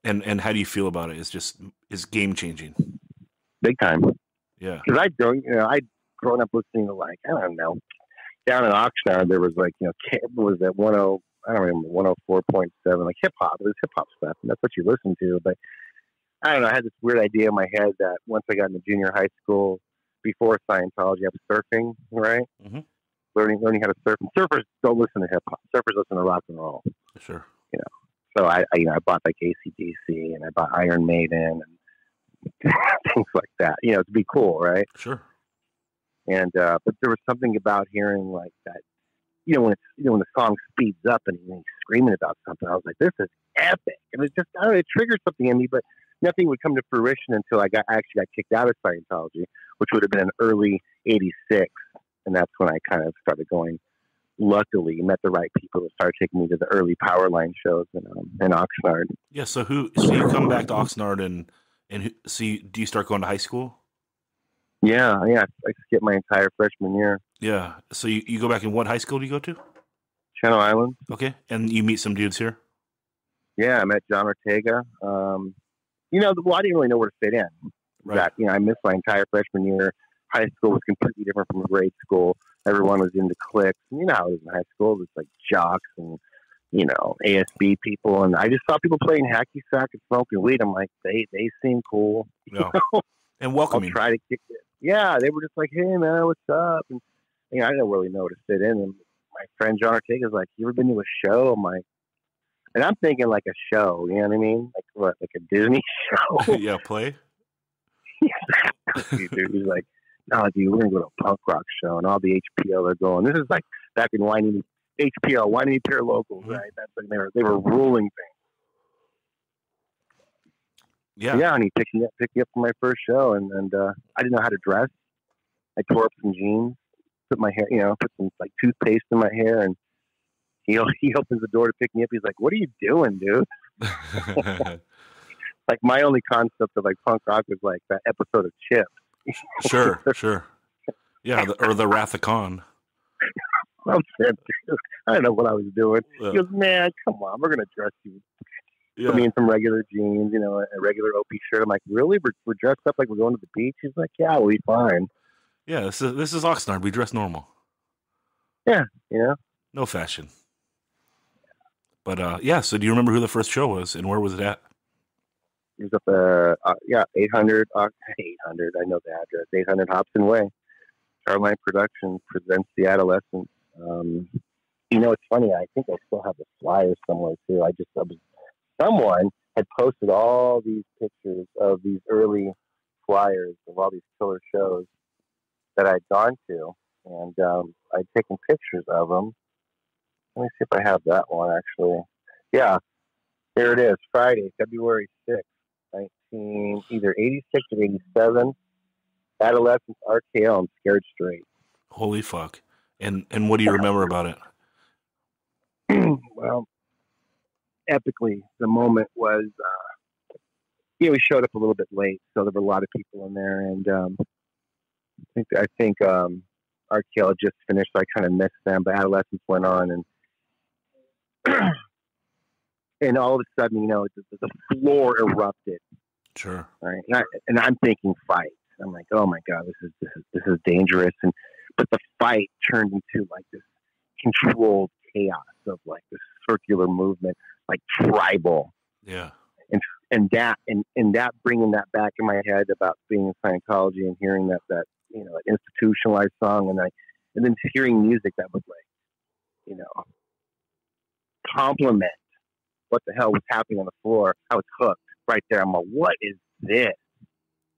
S1: And how do you feel about it? It's game changing.
S2: Big time.
S1: Yeah.
S2: Because I'd grown up listening to, like, I don't know, down in Oxnard there was like, was that 104.7, like hip hop. It was hip hop stuff, and that's what you listen to. But I don't know, I had this weird idea in my head that once I got into junior high school, before Scientology, I was surfing, right?
S1: Mm-hmm.
S2: Learning how to surf. And surfers don't listen to hip hop. Surfers listen to rock and roll.
S1: Sure.
S2: So I bought like AC/DC, and I bought Iron Maiden and things like that. To be cool, right?
S1: Sure.
S2: And but there was something about hearing like that. When the song speeds up and he's screaming about something, I was like, this is epic. And it just, I don't know, it triggered something in me, but nothing would come to fruition until I actually got kicked out of Scientology, which would have been in early 86. And that's when I kind of started going, luckily, met the right people to start taking me to the early Powerline shows in Oxnard.
S1: Yeah. So you come back to Oxnard and do you start going to high school?
S2: Yeah. I skipped my entire freshman year.
S1: Yeah. So you go back, in what high school do you go to?
S2: Channel Islands.
S1: Okay. And you meet some dudes here?
S2: Yeah, I met John Ortega. I didn't really know where to fit in.
S1: Right.
S2: I missed my entire freshman year. High school was completely different from grade school. Everyone was into cliques. And you know how it was in high school. It was like jocks and, ASB people. And I just saw people playing hacky sack and smoking weed. I'm like, they seem cool.
S1: No. And welcoming.
S2: I'll try to kick it. Yeah, they were just like, hey, man, what's up? And I didn't really know where to fit in. And my friend John Ortega's like, you ever been to a show? I'm like, and I'm thinking like a show, you know what I mean? Like what, like a Disney show?
S1: Yeah, play?
S2: Dude, he's like, no, dude, we're going to go to a punk rock show, and all the HPL are going. This is like back in HPL, Whiny Pier Locals, right? That's like they were ruling things. Yeah, and he picked me up for my first show, and I didn't know how to dress. I tore up some jeans, put my hair, put some like toothpaste in my hair, and he opens the door to pick me up. He's like, "What are you doing, dude?" Like my only concept of like punk rock was like that episode of Chip.
S1: Sure. Yeah, or the Wrath of Khan.
S2: I don't know what I was doing. He goes, man, come on, we're gonna dress you.
S1: Yeah.
S2: Put me in some regular jeans, a regular Opie shirt. I'm like, really? We're dressed up like we're going to the beach? He's like, yeah, we'll be fine.
S1: Yeah, this is Oxnard. We dress normal.
S2: Yeah,
S1: no fashion. But so do you remember who the first show was and where was it at?
S2: It was up 800. I know the address. 800 Hobson Way. Starline Productions presents The Adolescents. It's funny. I think I still have the flyers somewhere too. Someone had posted all these pictures of these early flyers of all these killer shows that I'd gone to, and I'd taken pictures of them. Let me see if I have that one, actually. Yeah, here it is, Friday, February 6th, either 86 or 87, Adolescence RKO and Scared Straight.
S1: Holy fuck. And what do you remember about it?
S2: Well, epically, the moment was, we showed up a little bit late, so there were a lot of people in there, and I think RKO had just finished, so I kind of missed them, but Adolescence went on, and and all of a sudden, the floor erupted.
S1: Sure.
S2: Right, and I'm thinking fight. I'm like, oh my god, this is dangerous, but the fight turned into like this controlled chaos of like this circular movement, like tribal.
S1: Yeah.
S2: And that bringing that back in my head about being in Scientology and hearing that institutionalized song, and then hearing music that was like, compliment what the hell was happening on the floor. I was hooked right there. I'm like, what is this?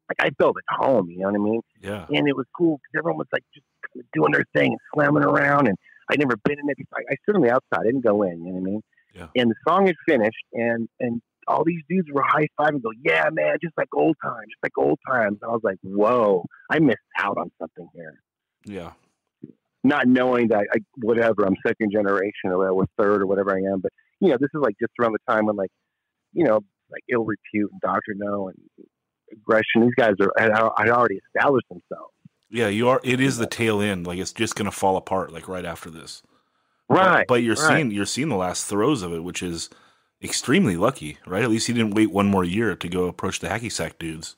S2: Like, I felt at home, you know what I mean?
S1: Yeah.
S2: And it was cool because everyone was like just kind of doing their thing and slamming around, and I'd never been in it before. I stood on the outside, I didn't go in, you know what I mean?
S1: Yeah.
S2: And the song had finished, and all these dudes were high-fiving and go, yeah, man, just like old times, just like old times. And I was like, whoa, I missed out on something here.
S1: Yeah.
S2: Not knowing that, I'm second generation or third or whatever I am. But, this is like just around the time when like Ill Repute and Dr. No and Aggression, these guys had already established themselves.
S1: Yeah, it is the tail end. Like, it's just going to fall apart like right after this.
S2: Right.
S1: But you're seeing the last throes of it, which is extremely lucky, right? At least he didn't wait one more year to go approach the hacky sack dudes.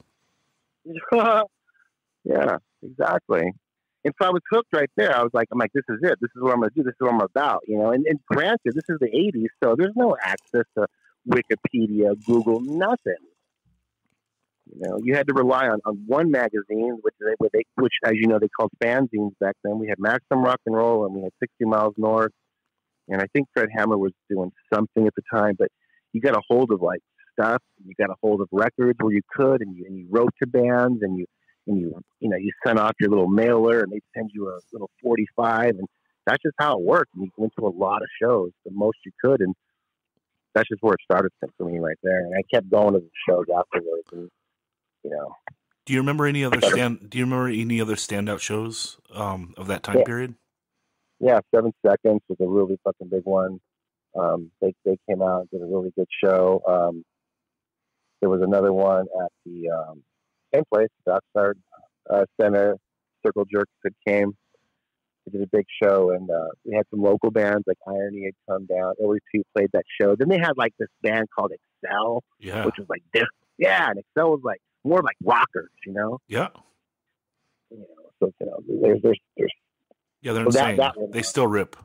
S2: Yeah, exactly. And so I was hooked right there. I'm like, this is it. This is what I'm going to do. This is what I'm about, And granted, this is the 80s, so there's no access to Wikipedia, Google, nothing. You had to rely on one magazine, which, as you know, they called fanzines back then. We had Maximum Rock and Roll, and we had 60 Miles North. And I think Fred Hammer was doing something at the time, but you got a hold of like stuff. You got a hold of records where you could, and you wrote to bands, and you sent off your little mailer, and they'd send you a little 45, and that's just how it worked. And you went to a lot of shows, the most you could, and that's just where it started for me right there. And I kept going to the shows afterwards, and
S1: Do you remember any other standout shows of that time period?
S2: Yeah, 7 Seconds was a really fucking big one. They came out and did a really good show. There was another one at the same place, the Oxnard Center. Circle Jerks that came. They did a big show, and we had some local bands like Irony had come down. Ill-Repute played that show. Then they had like this band called Excel, which was like this. Yeah, and Excel was like more like rockers,
S1: Yeah.
S2: So there's
S1: yeah, they're insane. They still rip.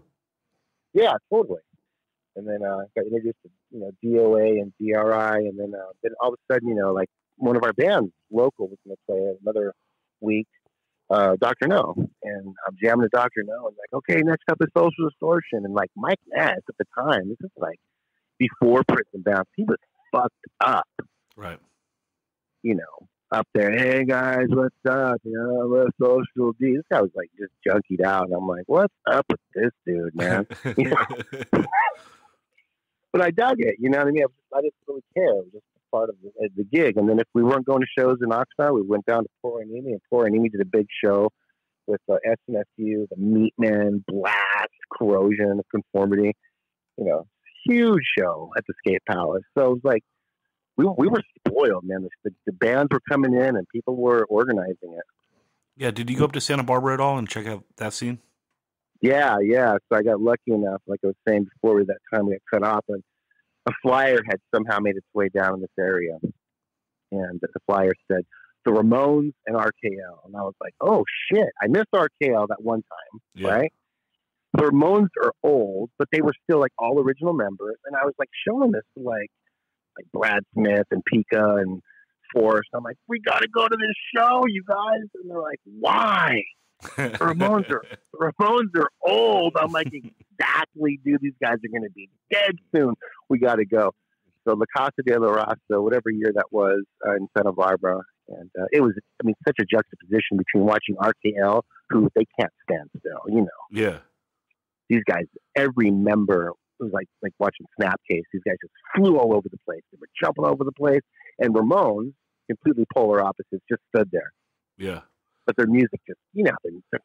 S2: Yeah, totally. And then got introduced to DOA and DRI, and then all of a sudden like one of our bands local was going to play another week, Dr. No, and I'm jamming to Dr. No, and like, okay, next up is Social Distortion, and like Mike Ness at the time, this is like before Prison Bounce, he was fucked up,
S1: right?
S2: Up there, hey guys, what's up? We're Social D. This guy was like just junkied out, and I'm like, what's up with this dude, man? But I dug it, you know what I mean? I didn't really care. It was just part of the gig. And then if we weren't going to shows in Oxnard, we went down to Poranimi, and Poranimi did a big show with SNSU, the Meatmen, Blast, Corrosion, Conformity. Huge show at the Skate Palace. So it was like, we were spoiled, man. The bands were coming in, and people were organizing it.
S1: Yeah, did you go up to Santa Barbara at all and check out that scene?
S2: Yeah. So I got lucky enough, like I was saying before, that time we got cut off, and a flyer had somehow made its way down in this area. And the flyer said, the Ramones and RKL. And I was like, oh, shit. I missed RKL that one time, right? The Ramones are old, but they were still, like, all original members. And I was, like, showing this to, like Brad Smith and Pika and Forrest. I'm like, we got to go to this show, you guys. And they're like, why? The Ramones are old. I'm like, exactly, dude. These guys are going to be dead soon. We got to go. So La Casa de la Raza, whatever year that was, in Santa Barbara. And it was, I mean, such a juxtaposition between watching RKL, who they can't stand still, you know.
S1: Yeah.
S2: These guys, every member, it was like watching Snapcase. These guys just flew all over the place. They were jumping all over the place. And Ramones, completely polar opposites, just stood there.
S1: Yeah.
S2: But their music just, you know,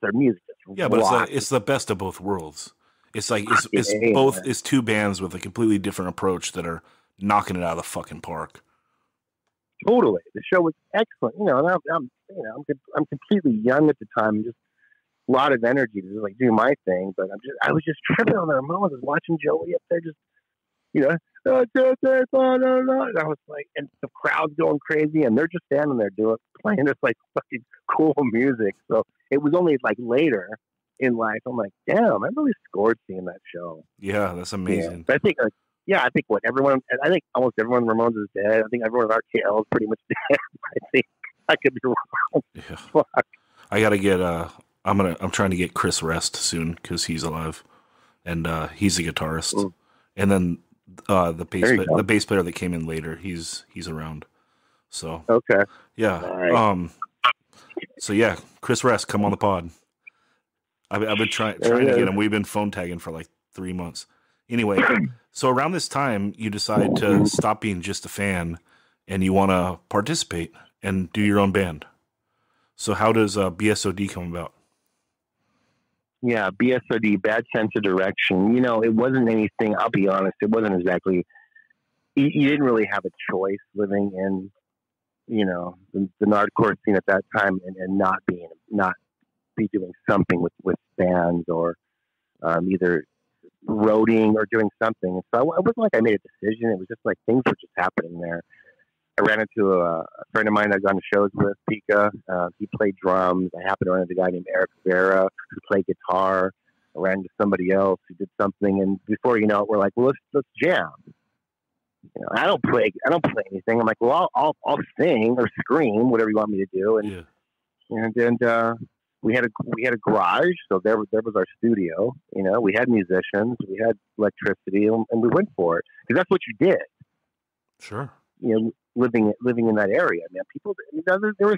S2: their music just
S1: Yeah, but it's the best of both worlds. It's like it's two bands with a completely different approach that are knocking it out of the fucking park.
S2: Totally, the show was excellent. You know, and I'm completely young at the time, just a lot of energy to just like do my thing. But I was just tripping on the Ramones. I was watching Joey up there, just you know, and I was like, and the crowd's going crazy, and they're just standing there playing this like fucking cool music. So it was only like later in life, I'm like, damn, I really scored seeing that show.
S1: Yeah, that's amazing.
S2: Yeah. But I think, I think I think almost everyone in Ramones is dead. I think everyone in RKL is pretty much dead. I think I could be wrong.
S1: Yeah.
S2: Fuck.
S1: I gotta get. I'm trying to get Chris Rest soon because he's alive, and he's a guitarist.
S2: Mm.
S1: And then the bass player that came in later, he's around. So
S2: okay,
S1: yeah.
S2: Right.
S1: So yeah, Chris Rest, come on the pod. I've been trying to get him. We've been phone tagging for like 3 months. Anyway, so around this time, you decide to stop being just a fan, and you want to participate and do your own band. So how does BSOD come about?
S2: Yeah, BSOD, Bad Sense of Direction. You know, it wasn't anything. I'll be honest, it wasn't exactly. You didn't really have a choice living in, you know, the Nardcore scene at that time, and not be doing something with bands or either roading or doing something. And so it wasn't like I made a decision. It was just like things were just happening there. I ran into a friend of mine I'd gone to shows with, Pika. He played drums. I happened to run into a guy named Eric Vera who played guitar. I ran into somebody else who did something, and before you know it, we're like, well, let's jam. You know, I don't play anything. I'm like, well, I'll sing or scream, whatever you want me to do. And we had a garage, so there was our studio. You know, we had musicians, we had electricity, and we went for it because that's what you did.
S1: Sure.
S2: You know, living in that area, man. People, there was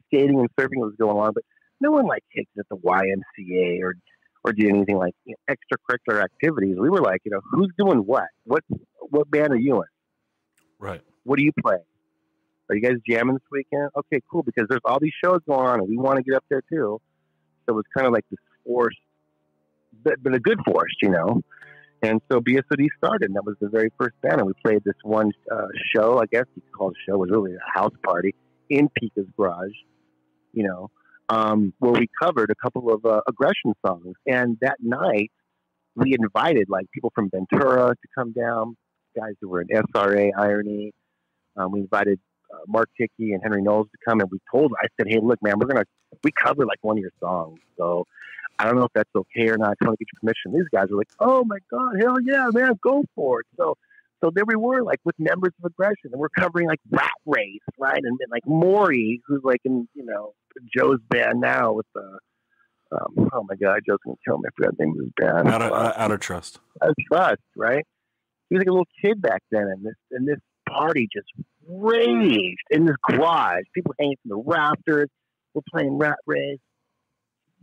S2: skating and surfing was going on, but no one like kicked at the YMCA or did anything like, you know, extracurricular activities. We were like, you know, who's doing what? What band are you in?
S1: Right.
S2: What do you play? Are you guys jamming this weekend? Okay, cool, because there's all these shows going on, and we want to get up there too. So it was kind of like this forced, but a good force, you know. And so BSOD started, and that was the very first band. And we played this one show, I guess you could call it a show. It was really a house party in Pika's garage, you know, where we covered a couple of aggression songs. And that night, we invited like people from Ventura to come down, guys who were in SRA, Irony. We invited Mark Hickey and Henry Knowles to come, and I said, hey, look, man, we cover like one of your songs. So I don't know if that's okay or not. I just want to get your permission. These guys were like, oh my God, hell yeah, man, go for it. So there we were, like with members of Aggression, and we're covering like Rat Race, right? And then like Maury, who's like in, you know, Joe's band now with oh my God, Joe's gonna kill me. I forgot the name of his band.
S1: Out of Trust.
S2: Out of Trust, right? He was like a little kid back then, and this party just raged in this garage. People hanging from the rafters. We're playing Rat Race.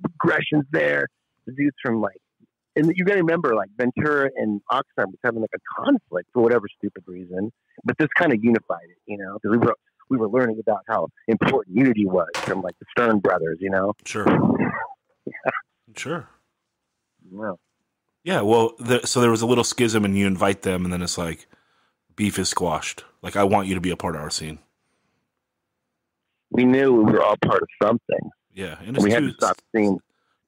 S2: Aggression's there. The dudes from like, and you gotta remember, like Ventura and Oxnard was having like a conflict for whatever stupid reason, but this kind of unified it, you know, because we were learning about how important unity was from like the Stern brothers, you know.
S1: Sure.
S2: Yeah.
S1: Sure.
S2: Wow.
S1: Yeah. Well, so there was a little schism, and you invite them, and then it's like beef is squashed. Like, I want you to be a part of our scene.
S2: We knew we were all part of something.
S1: Yeah, and
S2: we had to stop seeing.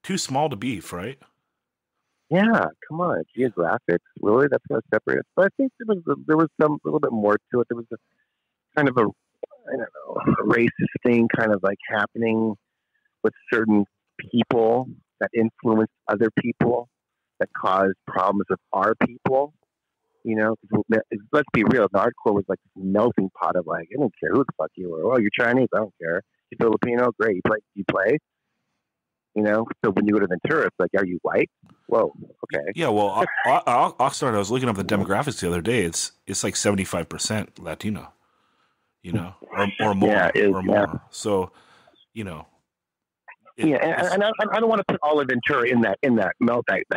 S1: Too small to beef, right?
S2: Yeah, come on, geographics. Really, that's going to separate us. But I think there was some little bit more to it. There was a kind of a racist thing, kind of like happening with certain people that influenced other people, that caused problems with our people. You know, let's be real. Nardcore was like this melting pot of like, I don't care who the fuck you were. Oh, you're Chinese. I don't care. You Filipino? Great. You play?
S7: You know, so when you go to Ventura, it's like, are you white? Whoa, okay.
S1: Yeah, well, Oxnard, I was looking up the demographics the other day. It's like 75% Latino, you know, or more,
S7: Yeah,
S1: or more. So, you know,
S7: and I don't want to put all of Ventura in that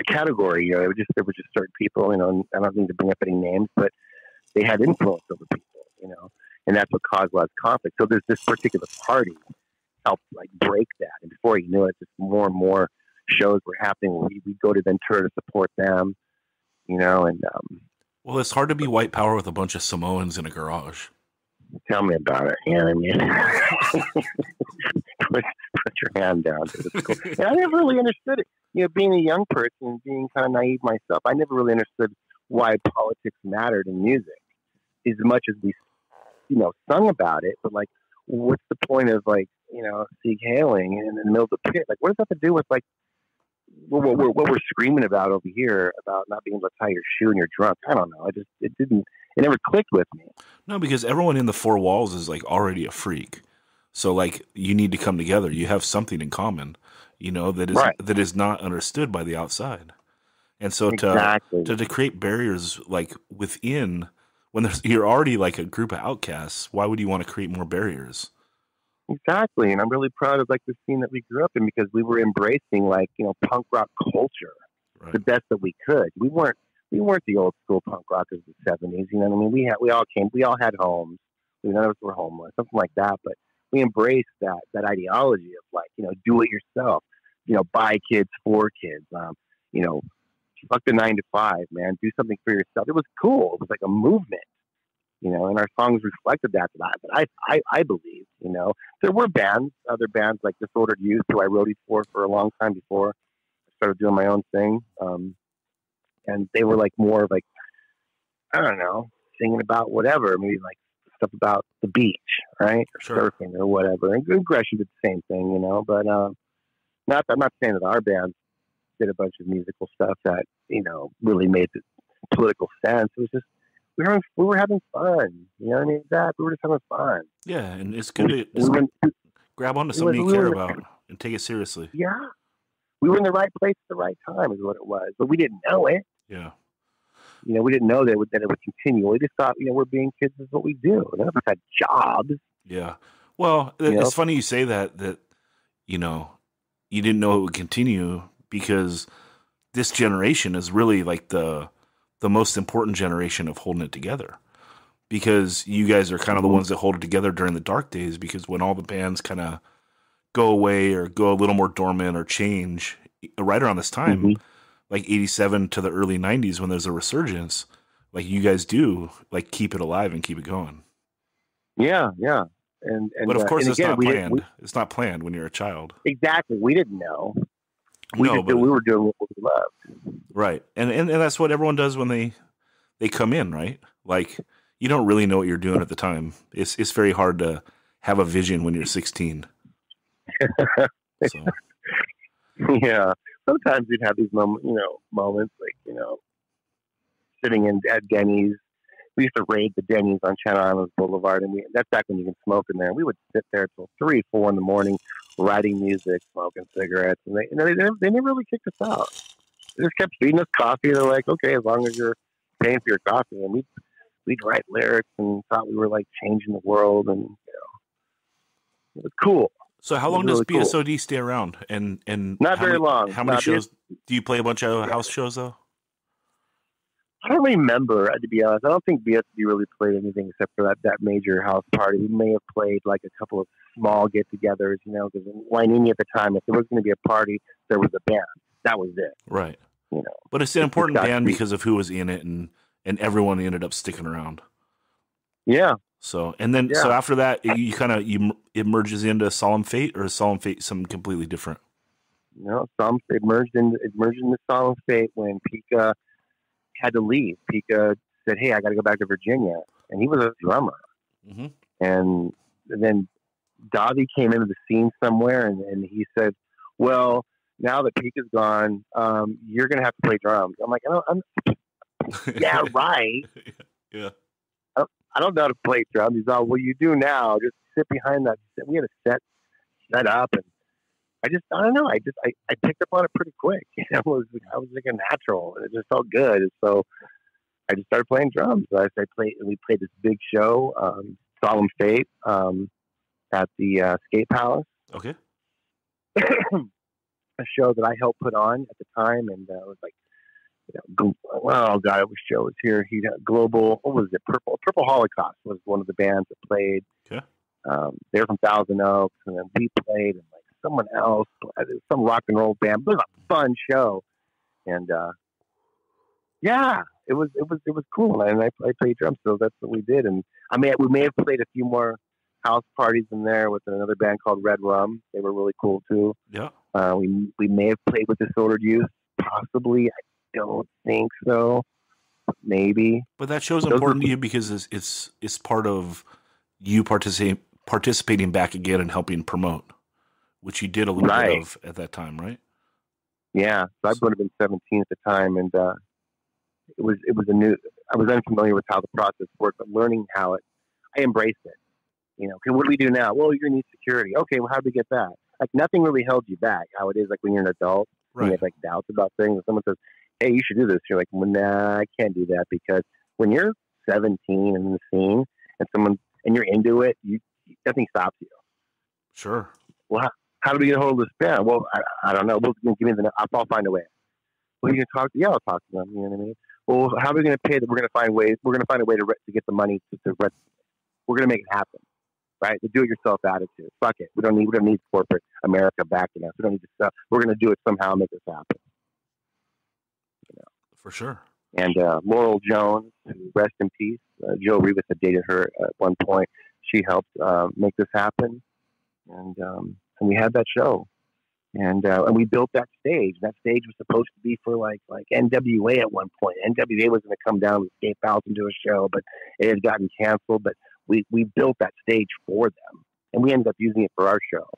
S7: category. You know, there were just certain people. You know, and I don't need to bring up any names, but they had influence over people. You know, and that's what caused a lot of conflict. So there's this particular party helped like break that, and before you knew it, just more and more shows were happening. We go to Ventura to support them. You know, and
S1: well, it's hard to be white power with a bunch of Samoans in a garage.
S7: Tell me about it. You know what I mean? put your hand down. Cool. And I never really understood it. You know, being a young person, being kind of naive myself, I never really understood why politics mattered in music as much as we, you know, sung about it. But like, what's the point of like, you know, Sieg hailing in the middle of the pit? Like, what does that have to do with like what we're screaming about over here about not being able to tie your shoe and you're drunk? I don't know. It never clicked with me.
S1: No, because everyone in the four walls is like already a freak. So like you need to come together. You have something in common, you know, that is not understood by the outside. And so to create barriers like within when you're already like a group of outcasts, why would you want to create more barriers?
S7: Exactly. And I'm really proud of like the scene that we grew up in because we were embracing like, you know, punk rock culture the best that we could. We weren't the old school punk rockers of the 70s. You know what I mean? We all had homes. None of us were homeless, something like that. But we embraced that ideology of like, you know, do it yourself, you know, buy kids for kids, you know, fuck the 9 to 5, man, do something for yourself. It was cool. It was like a movement, you know, and our songs reflected that. But I believe, you know, there were other bands like Disordered Youth, who I roadied for a long time before I started doing my own thing. And they were like more of like, I don't know, singing about whatever, maybe like stuff about the beach, right? Or surfing or whatever. And Aggression did the same thing, you know, but I'm not saying that our band did a bunch of musical stuff that, you know, really made the political sense. It was just, we were having fun, you know what I mean? We were just having fun.
S1: Yeah, and it's good to grab onto something you care about and take it seriously.
S7: Yeah. We were in the right place at the right time is what it was, but we didn't know it.
S1: Yeah.
S7: You know, we didn't know that it would continue. We just thought, you know, we're being kids is what we do. None of us had jobs.
S1: Yeah. Well, it's funny you say that, you know, you didn't know it would continue because this generation is really like the most important generation of holding it together because you guys are kind of the ones that hold it together during the dark days because when all the bands kind of go away or go a little more dormant or change right around this time, like 87 to the early 90s when there's a resurgence, like you guys do like keep it alive and keep it going.
S7: Yeah. But
S1: of course it's not planned. It's not planned when you're a child.
S7: Exactly. We didn't know. We were doing what we loved.
S1: Right. And that's what everyone does when they come in, right? Like you don't really know what you're doing at the time. It's very hard to have a vision when you're 16. So.
S7: Yeah. Sometimes we'd have these moments like, you know, sitting at Denny's. We used to raid the Denny's on Channel Islands Boulevard, and that's back when you can smoke in there. We would sit there till 3, 4 in the morning, writing music, smoking cigarettes, and they never really kicked us out. They just kept feeding us coffee. They're like, okay, as long as you're paying for your coffee, and we'd write lyrics and thought we were like changing the world, and you know, it was cool.
S1: So how long does BSOD stay around? And
S7: not very long.
S1: How many shows do you play? A bunch of house shows though?
S7: I don't remember, to be honest. I don't think BSOD really played anything except for that major house party. We may have played like a couple of small get-togethers, you know, because in Wainini at the time, if there was going to be a party, there was a band. That was it.
S1: Right.
S7: You know,
S1: but it's an important band because of who was in it, and everyone ended up sticking around.
S7: Yeah.
S1: So so after that, it merges into Solemn Fate, or is Solemn Fate something completely different?
S7: No, it merged into Solemn Fate when Pika had to leave. Pika said, "Hey, I got to go back to Virginia," and he was a drummer. Mm-hmm. And then Davi came into the scene somewhere, and he said, "Well, now that Pika's gone, you're going to have to play drums." I'm like, "Yeah, right."
S1: Yeah.
S7: I don't know how to play drums. He's all, well, you do now. Just sit behind that. We had a set up, and I don't know. I picked up on it pretty quick. I was like a natural, and it just felt good. And so I just started playing drums. We played this big show, Solemn Fate, at the Skate Palace.
S1: Okay.
S7: A show that I helped put on at the time, and it was like, oh god, I wish Joe was here. He got Global. What was it? Purple Holocaust was one of the bands that played.
S1: Okay.
S7: They're from Thousand Oaks, and then we played, and like someone else, some rock and roll band. It was a fun show, and yeah, it was cool. And I played drums, so that's what we did. And we may have played a few more house parties in there with another band called Red Rum. They were really cool too.
S1: Yeah.
S7: We may have played with Disordered Youth, possibly. I don't think so. Maybe.
S1: But that show's important to you because it's part of you participating back again and helping promote, which you did a little bit of at that time, right?
S7: Yeah. So I would have been 17 at the time, and it was I was unfamiliar with how the process worked, but learning how I embraced it. Okay, what do we do now? Well, you're going to need security. Okay, well, how do we get that? Like, nothing really held you back. How it is, like, when you're an adult, and you have, like, doubts about things, and someone says, hey, you should do this. You're like, well, nah, I can't do that, because when you're 17 and in the scene, and you're into it, nothing stops you.
S1: Sure.
S7: Well, how do we get a hold of this band? Well, I don't know. Well, give me I'll find a way. Well, you can talk. Yeah, I'll talk to them. You know what I mean? Well, how are we going to pay? We're going to find ways. We're going to find a way to get the money to rent. We're going to make it happen. Right? The do-it-yourself attitude. Fuck it. We don't need corporate America backing us. We don't need this stuff. We're going to do it somehow and make this happen.
S1: For sure.
S7: And Laurel Jones, rest in peace. Joe Rivas had dated her at one point. She helped make this happen. And we had that show. And we built that stage. That stage was supposed to be for like NWA at one point. NWA was going to come down to the Skate Palace and do a show, but it had gotten canceled. But we built that stage for them, and we ended up using it for our show.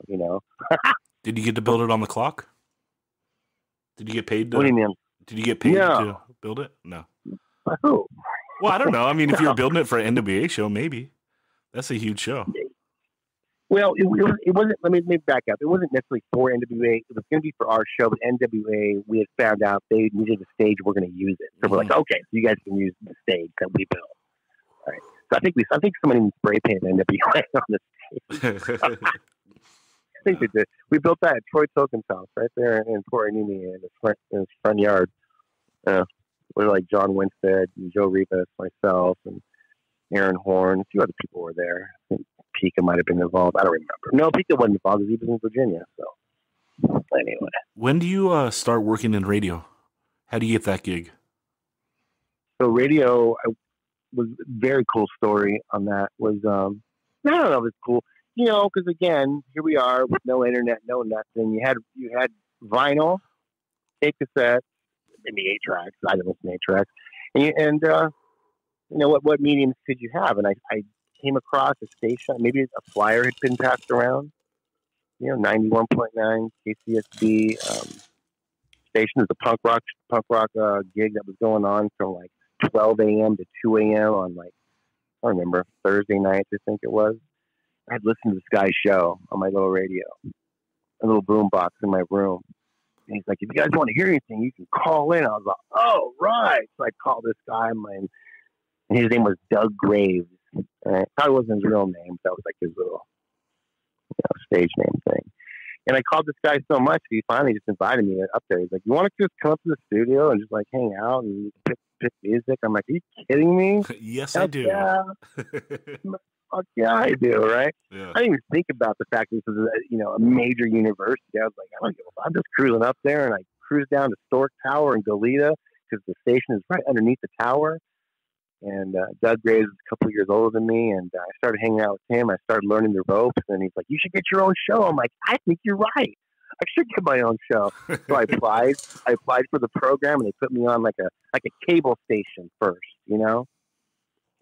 S1: Did you get to build it on the clock? Did you get paid?
S7: What do you mean?
S1: Did you get paid to build it? No.
S7: Who?
S1: Well, I don't know. I mean, if you were building it for an NWA show, maybe. That's a huge show.
S7: Well, it wasn't. Let me back up. It wasn't necessarily for NWA. It was going to be for our show, but NWA, we had found out they needed a stage. We're going to use it. So we're like, okay, so you guys can use the stage that we built. All right. So I think somebody spray painted NWA on the stage. I think they did. We built that at Troy Token's house right there in Port Anini in his front yard. We're like John Winstead and Joe Rivas, myself, and Aaron Horn. A few other people were there. I think Pika might have been involved. I don't remember. No, Pika wasn't involved because he was in Virginia. So anyway.
S1: When do you start working in radio? How do you get that gig?
S7: So radio was a very cool story on that. Was I don't know, it was cool. Because again, here we are with no internet, no nothing. You had vinyl, tape cassette, maybe 8 tracks. I didn't listen to 8 tracks. And what mediums could you have? And I came across a station, maybe a flyer had been passed around. 91.9 KCSB station is a punk rock gig that was going on from like 12 a.m. to 2 a.m. on I don't remember, Thursday nights, I think it was. I'd listen to this guy's show on my little radio, a little boom box in my room. And he's like, if you guys want to hear anything, you can call in. I was like, oh, right. So I called this guy, and his name was Doug Graves. Probably wasn't his real name. That was like his little stage name thing. And I called this guy so much, he finally just invited me up there. He's like, you want to just come up to the studio and just hang out and pick music? I'm like, are you kidding me?
S1: Yes, I do.
S7: Yeah. Fuck yeah, I do, right?
S1: Yeah.
S7: I didn't even think about the fact that this was a major university. I was like, I don't give a fuck. I'm just cruising up there, and I cruised down to Stork Tower in Goleta because the station is right underneath the tower. And Doug Graves is a couple of years older than me, and I started hanging out with him. I started learning the ropes, and he's like, you should get your own show. I'm like, I think you're right. I should get my own show. So I applied. I applied for the program, and they put me on like a cable station first,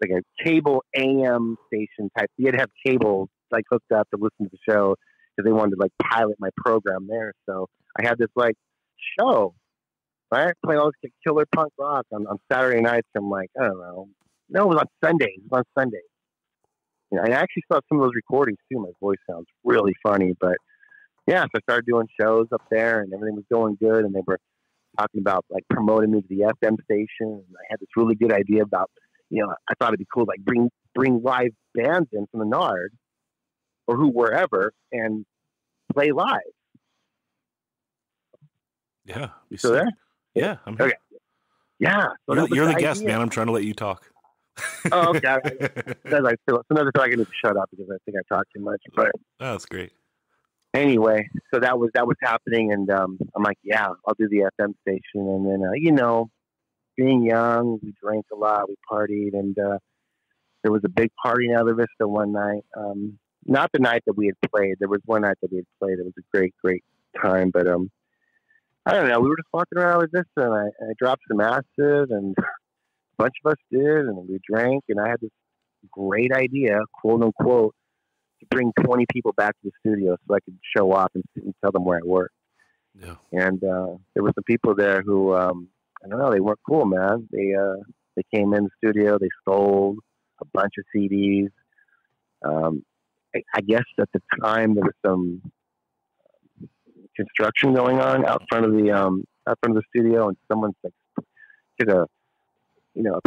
S7: like a cable AM station type. You had to have cable hooked up to listen to the show because they wanted to pilot my program there. So I had this show, right? Playing all this killer punk rock on Saturday nights. I'm like, I don't know. No, it was on Sundays. It was on Sundays. And I actually saw some of those recordings too. My voice sounds really funny, but yeah, so I started doing shows up there, and everything was going good. And they were talking about like promoting me to the FM station. And I had this really good idea about, I thought it'd be cool, like bring live bands in from the Nard or wherever and play live.
S1: Yeah.
S7: You still there?
S1: Yeah. I'm here.
S7: Okay. Yeah. So
S1: You're the guest, man. I'm trying to let you talk.
S7: Oh, okay. Sometimes I need to shut up because I think I talk too much. But
S1: that's great.
S7: Anyway, so that was happening, and I'm like, yeah, I'll do the FM station. And then, being young, we drank a lot, we partied, and there was a big party in Alta Vista one night. Not the night that we had played. There was one night that we had played. It was a great, great time. But I don't know. We were just walking around Alta Vista, and I dropped some acid, and a bunch of us did, and we drank, and I had this great idea, quote unquote, to bring 20 people back to the studio so I could show off and tell them where I worked.
S1: Yeah.
S7: And there were some people there who, I don't know, they weren't cool, man. They came in the studio, they stole a bunch of CDs. I guess at the time there was some construction going on out front of the studio, and someone like took a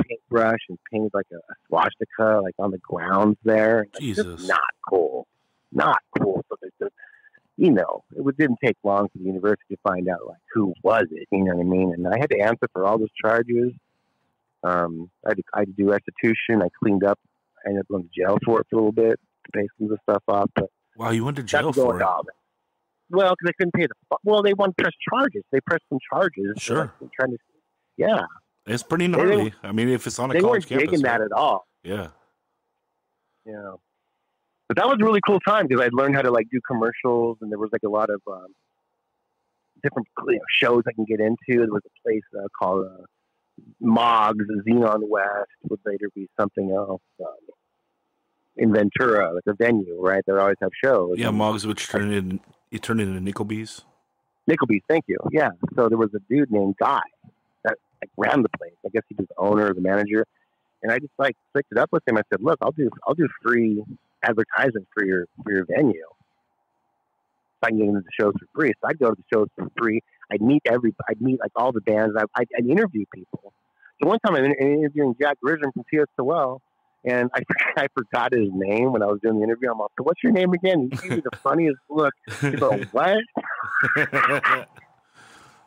S7: paintbrush and painted like a swastika like on the grounds there.
S1: Jesus.
S7: Just not cool. So it didn't take long for the university to find out like who was it. You know what I mean? And I had to answer for all those charges. I had to do restitution. I cleaned up. I ended up going to jail for it for a little bit to pay some of the stuff off. But
S1: wow, you went to jail for it?
S7: Well, because they couldn't pay they want to press charges. They pressed some charges.
S1: Sure.
S7: Yeah.
S1: It's pretty gnarly. I mean, if it's on a college campus.
S7: They weren't digging that at all.
S1: Yeah.
S7: Yeah. But that was a really cool time because I'd learned how to like do commercials, and there was like a lot of different shows I can get into. There was a place called Moggs, Xenon West, would later be something else in Ventura, like a venue, right? They always have shows.
S1: Yeah, Moggs, which turned into Nickelbees.
S7: Nickelbees, thank you. Yeah. So there was a dude named Guy that like ran the place. I guess he was the owner or the manager. And I just like clicked it up with him. I said, "Look, I'll do free advertising for your venue. If I can get into the shows for free." So I'd go to the shows for free. I'd meet like all the bands. I'd interview people. So one time I'm interviewing Jack Grisham from T.S. Sewell, and I forgot his name when I was doing the interview. I'm like, "So what's your name again?" He gave me the funniest look. He's like, "What?"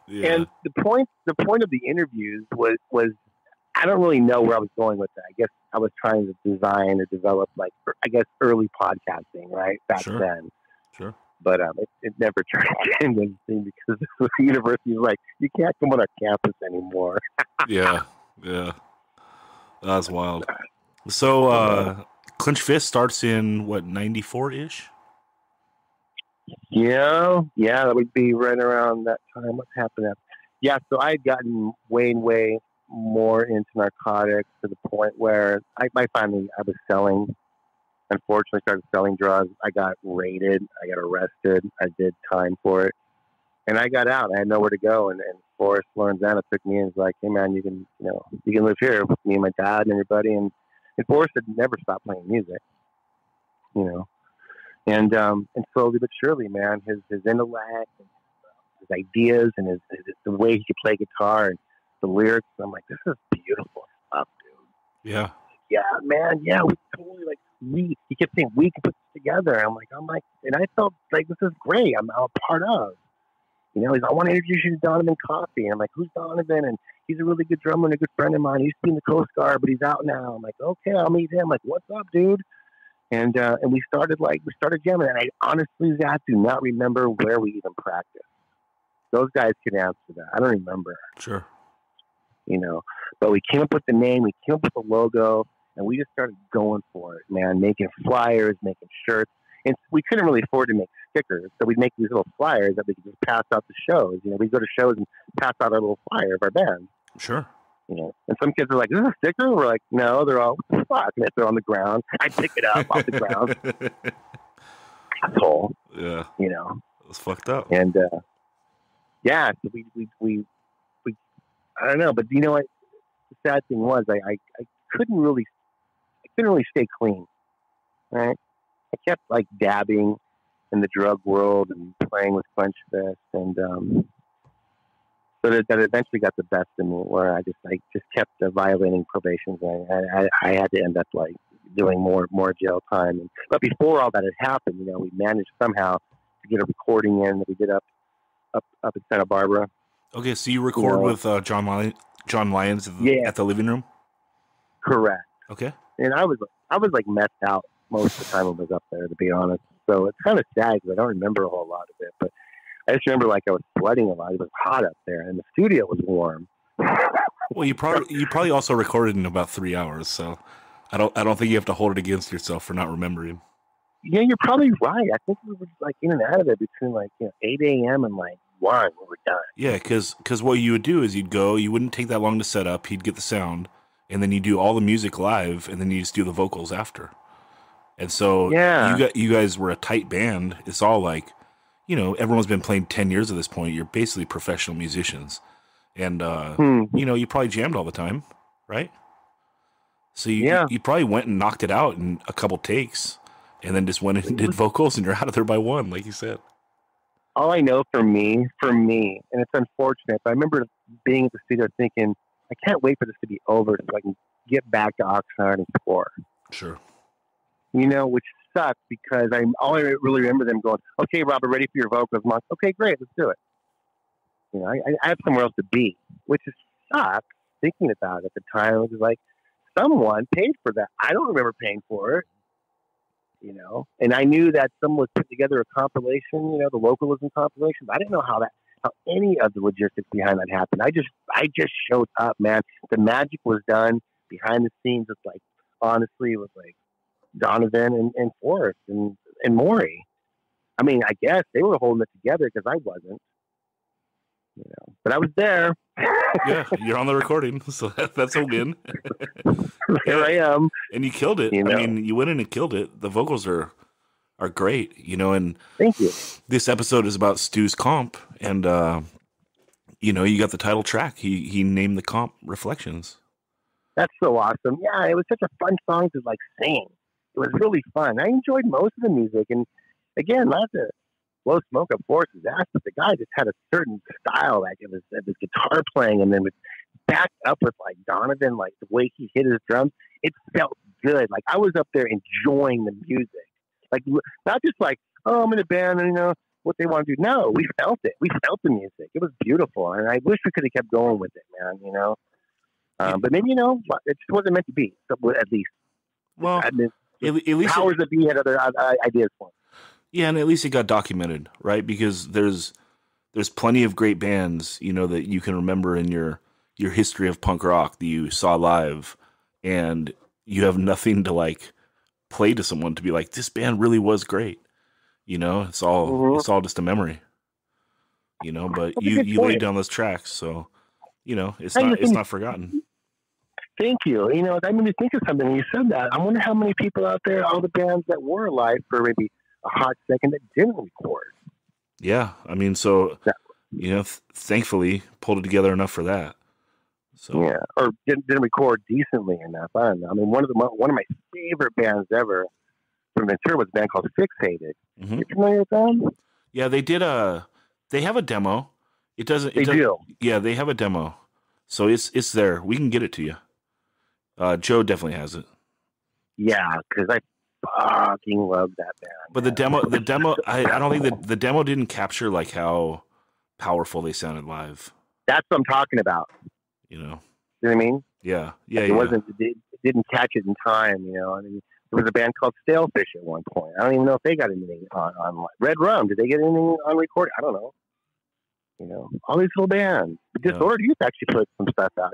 S7: Yeah. And the point of the interviews was I don't really know where I was going with that. I guess I was trying to design or develop early podcasting right back then. Sure. But it never turned into anything because the university was like, you can't come on our campus anymore.
S1: Yeah. That's wild. So Clenched Fist starts in what, 94-ish?
S7: Yeah, that would be right around that time. What's happened? Yeah, so I had gotten way more into narcotics to the point where I was selling. Unfortunately, started selling drugs. I got raided. I got arrested. I did time for it, and I got out. I had nowhere to go. And Forrest Lorenzana took me and was like, "Hey, man, you can live here with me and my dad and everybody." And Forrest had never stopped playing music, And slowly but surely, man, his intellect, and his ideas, and the way he could play guitar and the lyrics. I'm like, this is beautiful stuff, dude.
S1: Yeah.
S7: Yeah, man. Yeah, we totally he kept saying we can put this together. I'm like, and I felt like this is great. I'm a part of. He's like, I want to introduce you to Donovan Coffey. And I'm like, who's Donovan? And he's a really good drummer and a good friend of mine. He used to be in the Coast Guard, but he's out now. I'm like, okay, I'll meet him. Like, what's up, dude? And we started jamming. And I honestly, Zach, do not remember where we even practiced. Those guys can answer that. I don't remember.
S1: Sure.
S7: But we came up with the name, we came up with the logo, and we just started going for it, man, making flyers, making shirts. And we couldn't really afford to make stickers, so we'd make these little flyers that we could just pass out to shows. We'd go to shows and pass out our little flyer of our band.
S1: Sure.
S7: And some kids are like, is this a sticker? We're like, no, they're all, what the fuck? And they're on the ground. I pick it up off the ground. Asshole.
S1: Yeah. It's fucked up.
S7: And, yeah, so we I don't know, but you know what? The sad thing was I couldn't really stay clean, right? I kept dabbing, in the drug world and playing with Clenched, and so that eventually got the best of me, where I just kept violating probation. I had to end up like doing more jail time. But before all that had happened, we managed somehow to get a recording in that we did up in Santa Barbara.
S1: Okay, so you record with John Lyons at the living room?
S7: Correct.
S1: Okay.
S7: And I was like messed out most of the time I was up there, to be honest. So it's kind of sad because I don't remember a whole lot of it, but I just remember like I was sweating a lot. It was hot up there, and the studio was warm.
S1: Well, you probably also recorded in about 3 hours, so I don't think you have to hold it against yourself for not remembering.
S7: Yeah, you're probably right. I think we were like in and out of it between like 8 a.m. and like 1 when we were done.
S1: Yeah, because what you would do is you wouldn't take that long to set up. He'd get the sound, and then you do all the music live, and then you just do the vocals after. And so you guys were a tight band. It's all like, everyone's been playing 10 years at this point. You're basically professional musicians. And, you probably jammed all the time, right? So you probably went and knocked it out in a couple takes and then just went and did vocals and you're out of there by 1, like you said.
S7: All I know for me, and it's unfortunate, but I remember being at the studio thinking, I can't wait for this to be over so I can get back to Oxnard and score. Sure. Which sucks because I really remember them going, okay, Robert, ready for your vocals? I'm like, okay, great, let's do it. I have somewhere else to be, which is sucks thinking about it at the time. It was like, someone paid for that. I don't remember paying for it, and I knew that someone was put together a compilation, the Localism compilation. But I didn't know how any of the logistics behind that happened. I just showed up, man. The magic was done behind the scenes. It's like, honestly, it was like Donovan and Forrest and Maury. I mean, I guess they were holding it together because I wasn't. But I was there.
S1: Yeah, you're on the recording, so that's a win.
S7: Here I am.
S1: And you killed it. I mean, you went in and killed it. The vocals are great, and
S7: thank you.
S1: This episode is about Stu's comp, and you got the title track. He named the comp Reflections.
S7: That's so awesome. Yeah, it was such a fun song to like sing. It was really fun. I enjoyed most of the music, and again, not to blow smoke up Forrest's ass, but the guy just had a certain style. Like it was guitar playing, and then with backed up with like Donovan, like the way he hit his drums, it felt good. Like I was up there enjoying the music, like not just like, oh, I'm in a band and what they want to do. No, we felt it. We felt the music. It was beautiful, and I wish we could have kept going with it, man. But maybe it just wasn't meant to be. At least,
S1: well, at least
S7: powers that be had other ideas for it.
S1: Yeah, and at least it got documented, right? Because there's plenty of great bands, that you can remember in your history of punk rock that you saw live, and you have nothing to like play to someone to be like, this band really was great. It's all it's all just a memory. But you laid down those tracks, so it's not forgotten.
S7: Thank you. That made me think of something when you said that. I wonder how many people out there, all the bands that were alive for maybe a hot second that didn't record.
S1: Yeah, I mean, so thankfully pulled it together enough for that. So
S7: yeah, or didn't record decently enough. I don't know. I mean, one of my favorite bands ever from Ventura was a band called Fixated. Mm-hmm. You familiar with them?
S1: Yeah, they did they have a demo. It doesn't.
S7: They do.
S1: Yeah, they have a demo, so it's there. We can get it to you. Joe definitely has it.
S7: Yeah, because I fucking love that band.
S1: But the demo, I don't think that the demo didn't capture like how powerful they sounded live.
S7: That's what I'm talking about.
S1: You know
S7: what I mean?
S1: Yeah.
S7: It didn't catch it in time. I mean, there was a band called Stalefish at one point. I don't even know if they got anything on Red Rum. Did they get anything on record? I don't know. All these little bands. Disordered Youth actually put some stuff out.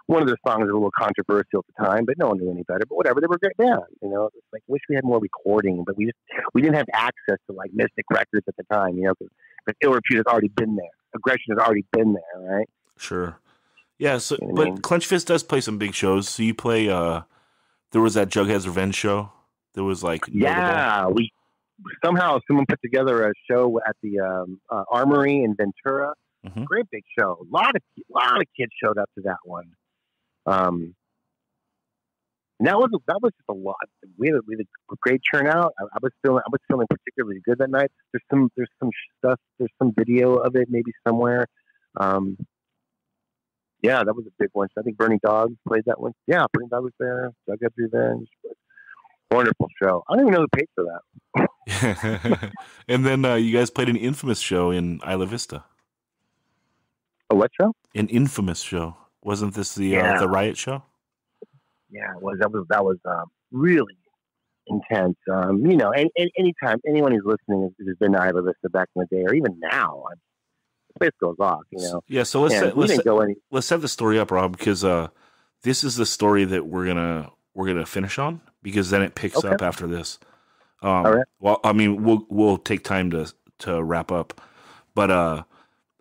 S7: One of their songs was a little controversial at the time, but no one knew any better. But whatever, they were a great band. It's like, wish we had more recording, but we didn't have access to like Mystic Records at the time. Because Ill Repute has already been there. Aggression has already been there, right?
S1: Sure. Yeah. So, but Clenched Fist does play some big shows. So you play. There was that Jughead's Revenge show. There was like
S7: notable. Someone put together a show at the Armory in Ventura. Mm-hmm. Great big show. A lot of kids showed up to that one. And that was just a lot. We had a great turnout. I was feeling particularly good that night. There's some stuff. There's some video of it maybe somewhere. Yeah, that was a big one. I think Burning Dog played that one. Yeah, Burning Dog was there. Jughead's Revenge. Wonderful show. I don't even know who paid for that.
S1: And then you guys played an infamous show in Isla Vista.
S7: A what show?
S1: An infamous show. Wasn't this the Riot show?
S7: Yeah, it was. That was really intense. You know, and anytime anyone who's listening has been to Isla Vista back in the day, or even now, the place goes off. You know.
S1: Yeah. So let's set the story up, Rob, because this is the story that we're gonna finish on, because then it picks up after this.
S7: All right.
S1: Well, I mean, we'll take time to wrap up, but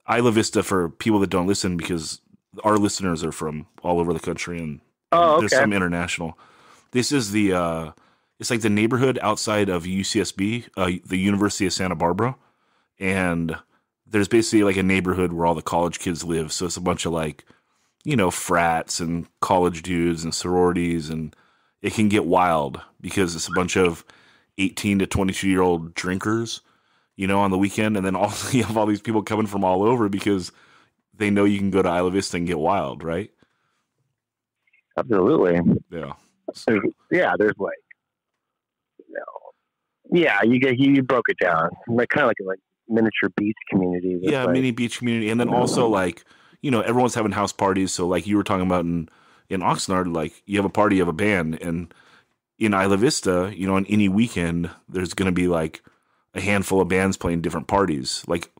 S1: Isla Vista, for people that don't listen, because our listeners are from all over the country and there's some international. This is it's like the neighborhood outside of UCSB, the University of Santa Barbara, and there's basically like a neighborhood where all the college kids live. So it's a bunch of like, you know, frats and college dudes and sororities, and it can get wild because it's a bunch of 18 to 22-year-old drinkers, you know, on the weekend, and then you have all these people coming from all over because they know you can go to Isla Vista and get wild, right?
S7: Absolutely.
S1: Yeah.
S7: There's like, you know, you broke it down, like kind of like miniature beach community.
S1: Yeah, like, mini beach community, and then also like, you know, everyone's having house parties. So like you were talking about in Oxnard, like you have a party, you have a band, and in Isla Vista, you know, on any weekend, there's going to be like a handful of bands playing different parties. Like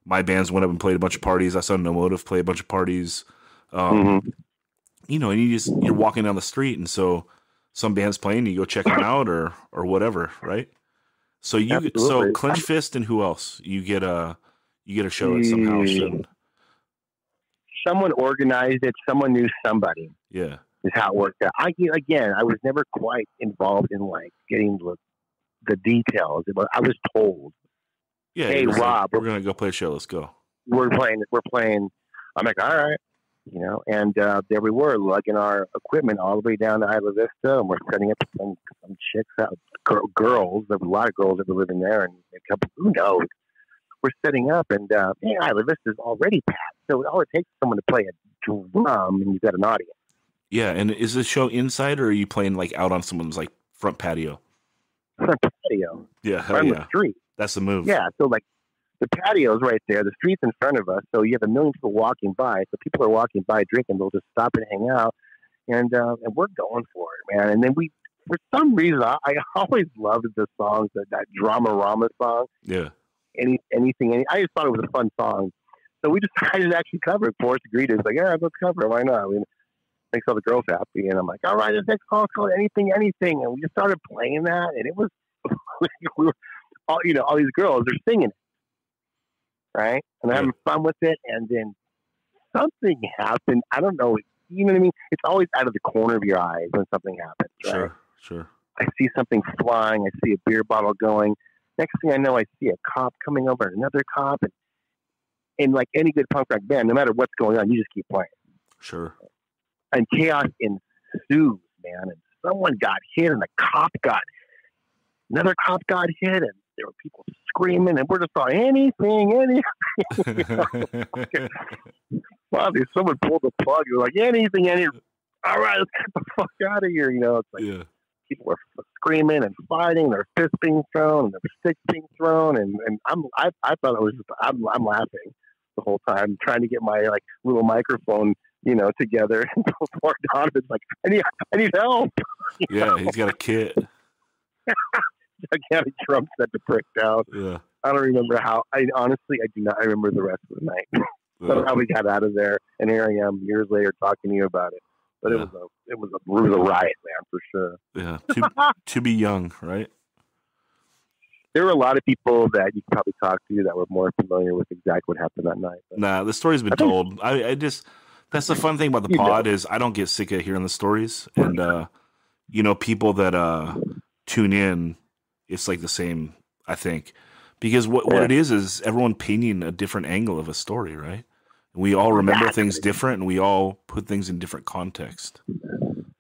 S1: my bands went up and played a bunch of parties. I saw No Motive play a bunch of parties. You know, and you're walking down the street, and so some band's playing, you go check them out or whatever, right? So so Clenched Fist and who else? You get a show at some house, and
S7: someone organized it. Someone knew somebody.
S1: Yeah,
S7: is how it worked out. I was never quite involved in like getting the details. I was told,
S1: yeah,
S7: hey Rob,
S1: we're gonna go play a show. Let's go.
S7: We're playing. I'm like, all right. You know, and there we were lugging our equipment all the way down to Isla Vista, and we're setting up some chicks out, girls. There were a lot of girls that were living there, and a couple, who knows. We're setting up, and Isla Vista is already packed. So all it takes is someone to play a drum, and you've got an audience.
S1: Yeah, and is the show inside, or are you playing like out on someone's like front patio?
S7: Front patio.
S1: Yeah, hell
S7: on
S1: yeah.
S7: The street.
S1: That's the move.
S7: Yeah, so like, the patio's right there. The street's in front of us, so you have a million people walking by. So people are walking by drinking. They'll just stop and hang out, and we're going for it, man. And then for some reason, I always loved the songs, that Drama-Rama song.
S1: Yeah.
S7: Anything. I just thought it was a fun song. So I just actually covered it. Forrest agreed. It was like, yeah, let's cover it. Why not? I mean, makes all the girls happy. And I'm like, all right, this next song's called Anything. And we just started playing that, and it was, we were all these girls are singing it. Right? And I'm having fun with it, and then something happened. I don't know. You know what I mean? It's always out of the corner of your eyes when something happens. Right?
S1: Sure.
S7: I see something flying. I see a beer bottle going. Next thing I know, I see a cop coming over, another cop. And like any good punk rock band, no matter what's going on, you just keep playing.
S1: Sure.
S7: And chaos ensues, man. And someone got hit, and another cop got hit, and there were people screaming, and we're just all anything. Finally, someone pulled the plug. You're like, anything. All right, let's get the fuck out of here. You know, it's like people were screaming and fighting. Their fists being thrown, and their sticks being thrown, and I thought it was just, I'm laughing the whole time, trying to get my like little microphone, you know, together. And poor Donovan's like, I need help.
S1: Yeah, he's got a kit.
S7: Gigantic drum set to break down.
S1: Yeah.
S7: I don't remember how. I do not remember the rest of the night. I don't know how we got out of there, and here I am years later talking to you about it. But it was a riot, man, for sure.
S1: Yeah, to be young, right?
S7: There were a lot of people that you could probably talk to that were more familiar with exactly what happened that night. But
S1: nah, the story's been told. I just, that's the fun thing about the pod is I don't get sick of hearing the stories, and you know, people that tune in. It's like the same, I think, because what it is everyone painting a different angle of a story, right? We all remember things different, and we all put things in different context.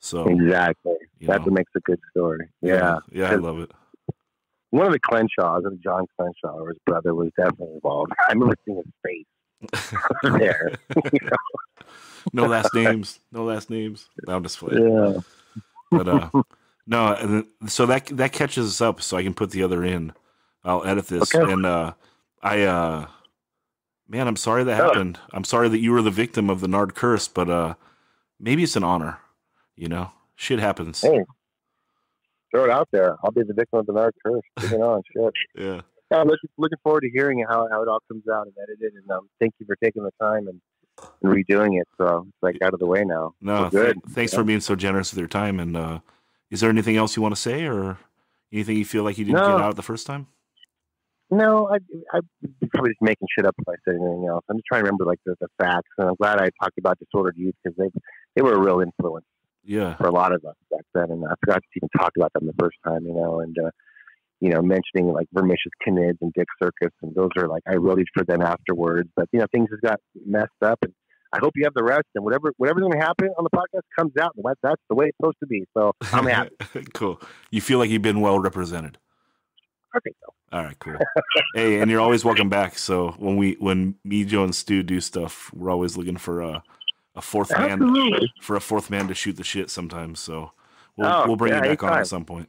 S1: So
S7: exactly, That's what makes a good story. Yeah.
S1: I love it.
S7: One of the Clenshaws, John Clenshaw, or his brother, was definitely involved. I remember seeing his face there.
S1: No last names. No, I'm just playing.
S7: Yeah.
S1: But no, so that catches us up, so I can put the other in. I'll edit this,
S7: okay.
S1: And man, I'm sorry that happened. I'm sorry that you were the victim of the Nard curse, but maybe it's an honor. Shit happens.
S7: Hey, throw it out there. I'll be the victim of the Nard curse. Bring it on, shit.
S1: Yeah.
S7: I'm looking forward to hearing how it all comes out and edited. And thank you for taking the time and redoing it. So it's like out of the way now.
S1: No,
S7: good.
S1: Thanks for being so generous with your time. And is there anything else you want to say, or anything you feel like you didn't get out the first time?
S7: No, I'd be probably just making shit up if I said anything else. I'm just trying to remember like the facts, and I'm glad I talked about Disordered Youth because they were a real influence.
S1: Yeah.
S7: For a lot of us back then, and I forgot to even talk about them the first time, and mentioning like Vermicious Canids and Dick Circus, and those are like I wrote these for them afterwards. But things just got messed up, and I hope you have the rest. And whatever's going to happen on the podcast comes out, and that's the way it's supposed to be. So I'm happy.
S1: Cool. You feel like you've been well represented.
S7: I think so.
S1: All right, cool. Hey, and you're always welcome back. So when me, Joe, and Stu do stuff, we're always looking for a fourth man to shoot the shit sometimes. So we'll bring you back on at some point.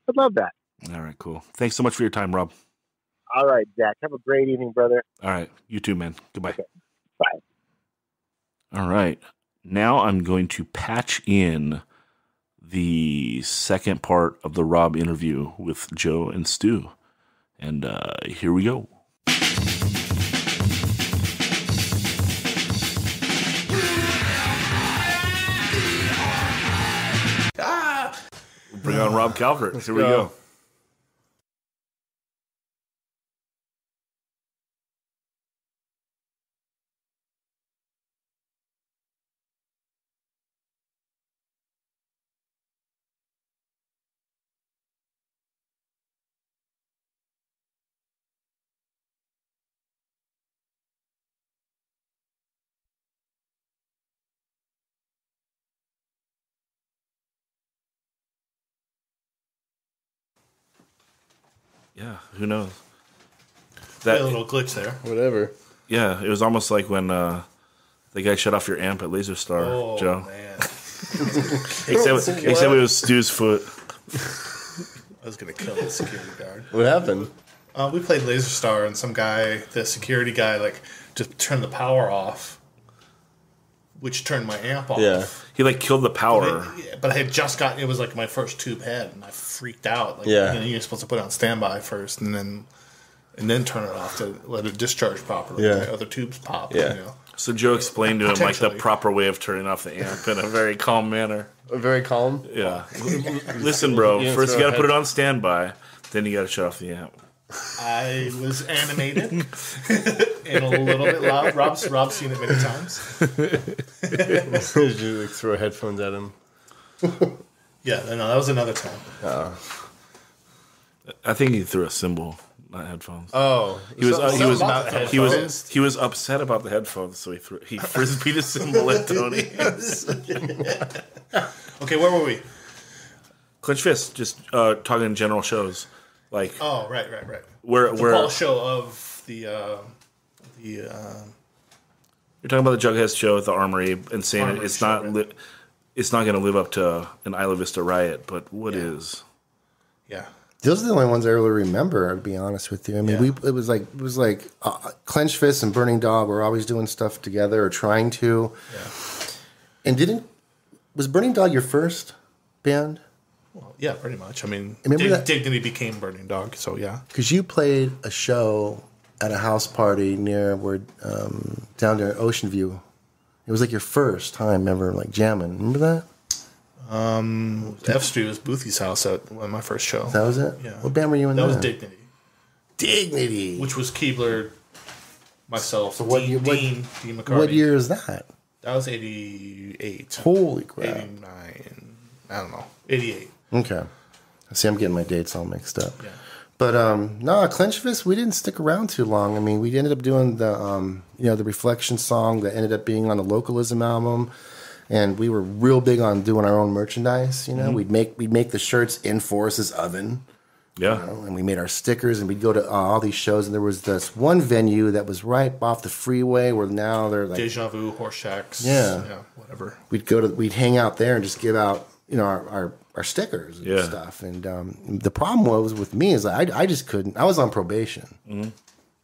S7: I'd love that.
S1: All right, cool. Thanks so much for your time, Rob.
S7: All right, Zach. Have a great evening, brother.
S1: All right. You too, man. Goodbye.
S7: Okay. Bye.
S1: All right. Now I'm going to patch in the second part of the Rob interview with Joe and Stu. And here we go. Bring on Rob Calvert. Here we go. Yeah, who knows?
S5: That a little glitch there.
S4: Whatever.
S1: Yeah, it was almost like when the guy shut off your amp at Laser Star, Joe.
S5: Man.
S1: except it was Stu's foot.
S5: I was gonna kill the security guard.
S4: What happened?
S5: We played Laser Star, and some guy, the security guy, just turned the power off, which turned my amp off.
S4: Yeah.
S1: He killed the power.
S5: But I had just gotten, it was like my first tube head, and I freaked out. You're supposed to put it on standby first, and then turn it off to let it discharge properly.
S4: Yeah.
S5: The other tubes pop.
S4: Yeah.
S1: So Joe explained to him the proper way of turning off the amp in a very calm manner.
S4: Very calm?
S1: Yeah. Listen, bro. First you got to put it on standby, then you got to shut off the amp.
S5: I was animated and a little bit loud. Rob's seen it many times.
S4: Did you throw headphones at him?
S5: Yeah, no, that was another time.
S1: I think he threw a cymbal, not headphones.
S4: Oh,
S1: he was upset about the headphones, so he frisbeed a cymbal at Tony.
S5: Okay, where were we?
S1: Clenched Fist, just talking general shows. Right.
S5: Where Paul show of the
S1: you're talking about the Jughead show at the Armory and saying it's not going to live up to an Isla Vista riot, but what is?
S5: Yeah.
S6: Those are the only ones I really remember, to be honest with you. I mean, it was like Clenched Fist and Burning Dog were always doing stuff together or trying to. Yeah. And was Burning Dog your first band?
S5: Well, yeah, pretty much. I mean, Dignity became Burning Dog, so yeah.
S6: Because you played a show at a house party near down there at Ocean View. It was like your first time ever jamming. Remember that?
S5: F Street was Boothy's house at my first show.
S6: That was it?
S5: Yeah.
S6: What band were you in?
S5: That was Dignity.
S6: Dignity.
S5: Which was Keebler, myself,
S6: so
S5: Dean McCarty.
S6: What year is that?
S5: That was 88.
S6: Holy crap.
S5: 89. I don't know. 88.
S6: Okay. See, I'm getting my dates all mixed up.
S5: Yeah.
S6: But Clenched Fist, we didn't stick around too long. I mean, we ended up doing the the Reflection song that ended up being on the Localism album, And we were real big on doing our own merchandise. You know, we'd make the shirts in Forrest's oven.
S1: Yeah.
S6: You know, and we made our stickers, and we'd go to all these shows. And there was this one venue that was right off the freeway where now they're like
S5: Deja Vu, Horse Shacks.
S6: Yeah.
S5: Whatever.
S6: We'd hang out there and just give out, you know, our stickers and stuff. And the problem was with me is I just couldn't. I was on probation,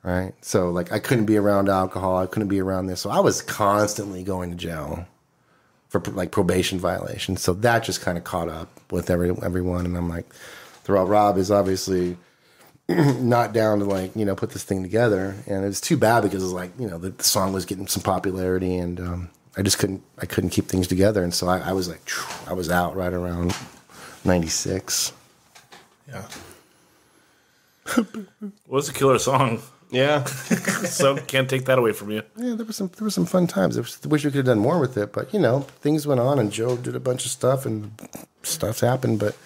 S6: right? So like I couldn't be around alcohol. I couldn't be around this. So I was constantly going to jail for like probation violations. So that just kind of caught up with everyone. And I'm like, Rob is obviously not down to like, you know, put this thing together. And it was too bad because it was like, you know, the song was getting some popularity, and I couldn't keep things together. And so I was like, I was out right around 96.
S5: Yeah.
S1: Well, it's a killer song.
S4: Yeah.
S1: So can't take that away from you.
S6: Yeah, there were some fun times. I wish we could have done more with it, but you know, things went on, and Joe did a bunch of stuff, and stuff happened. But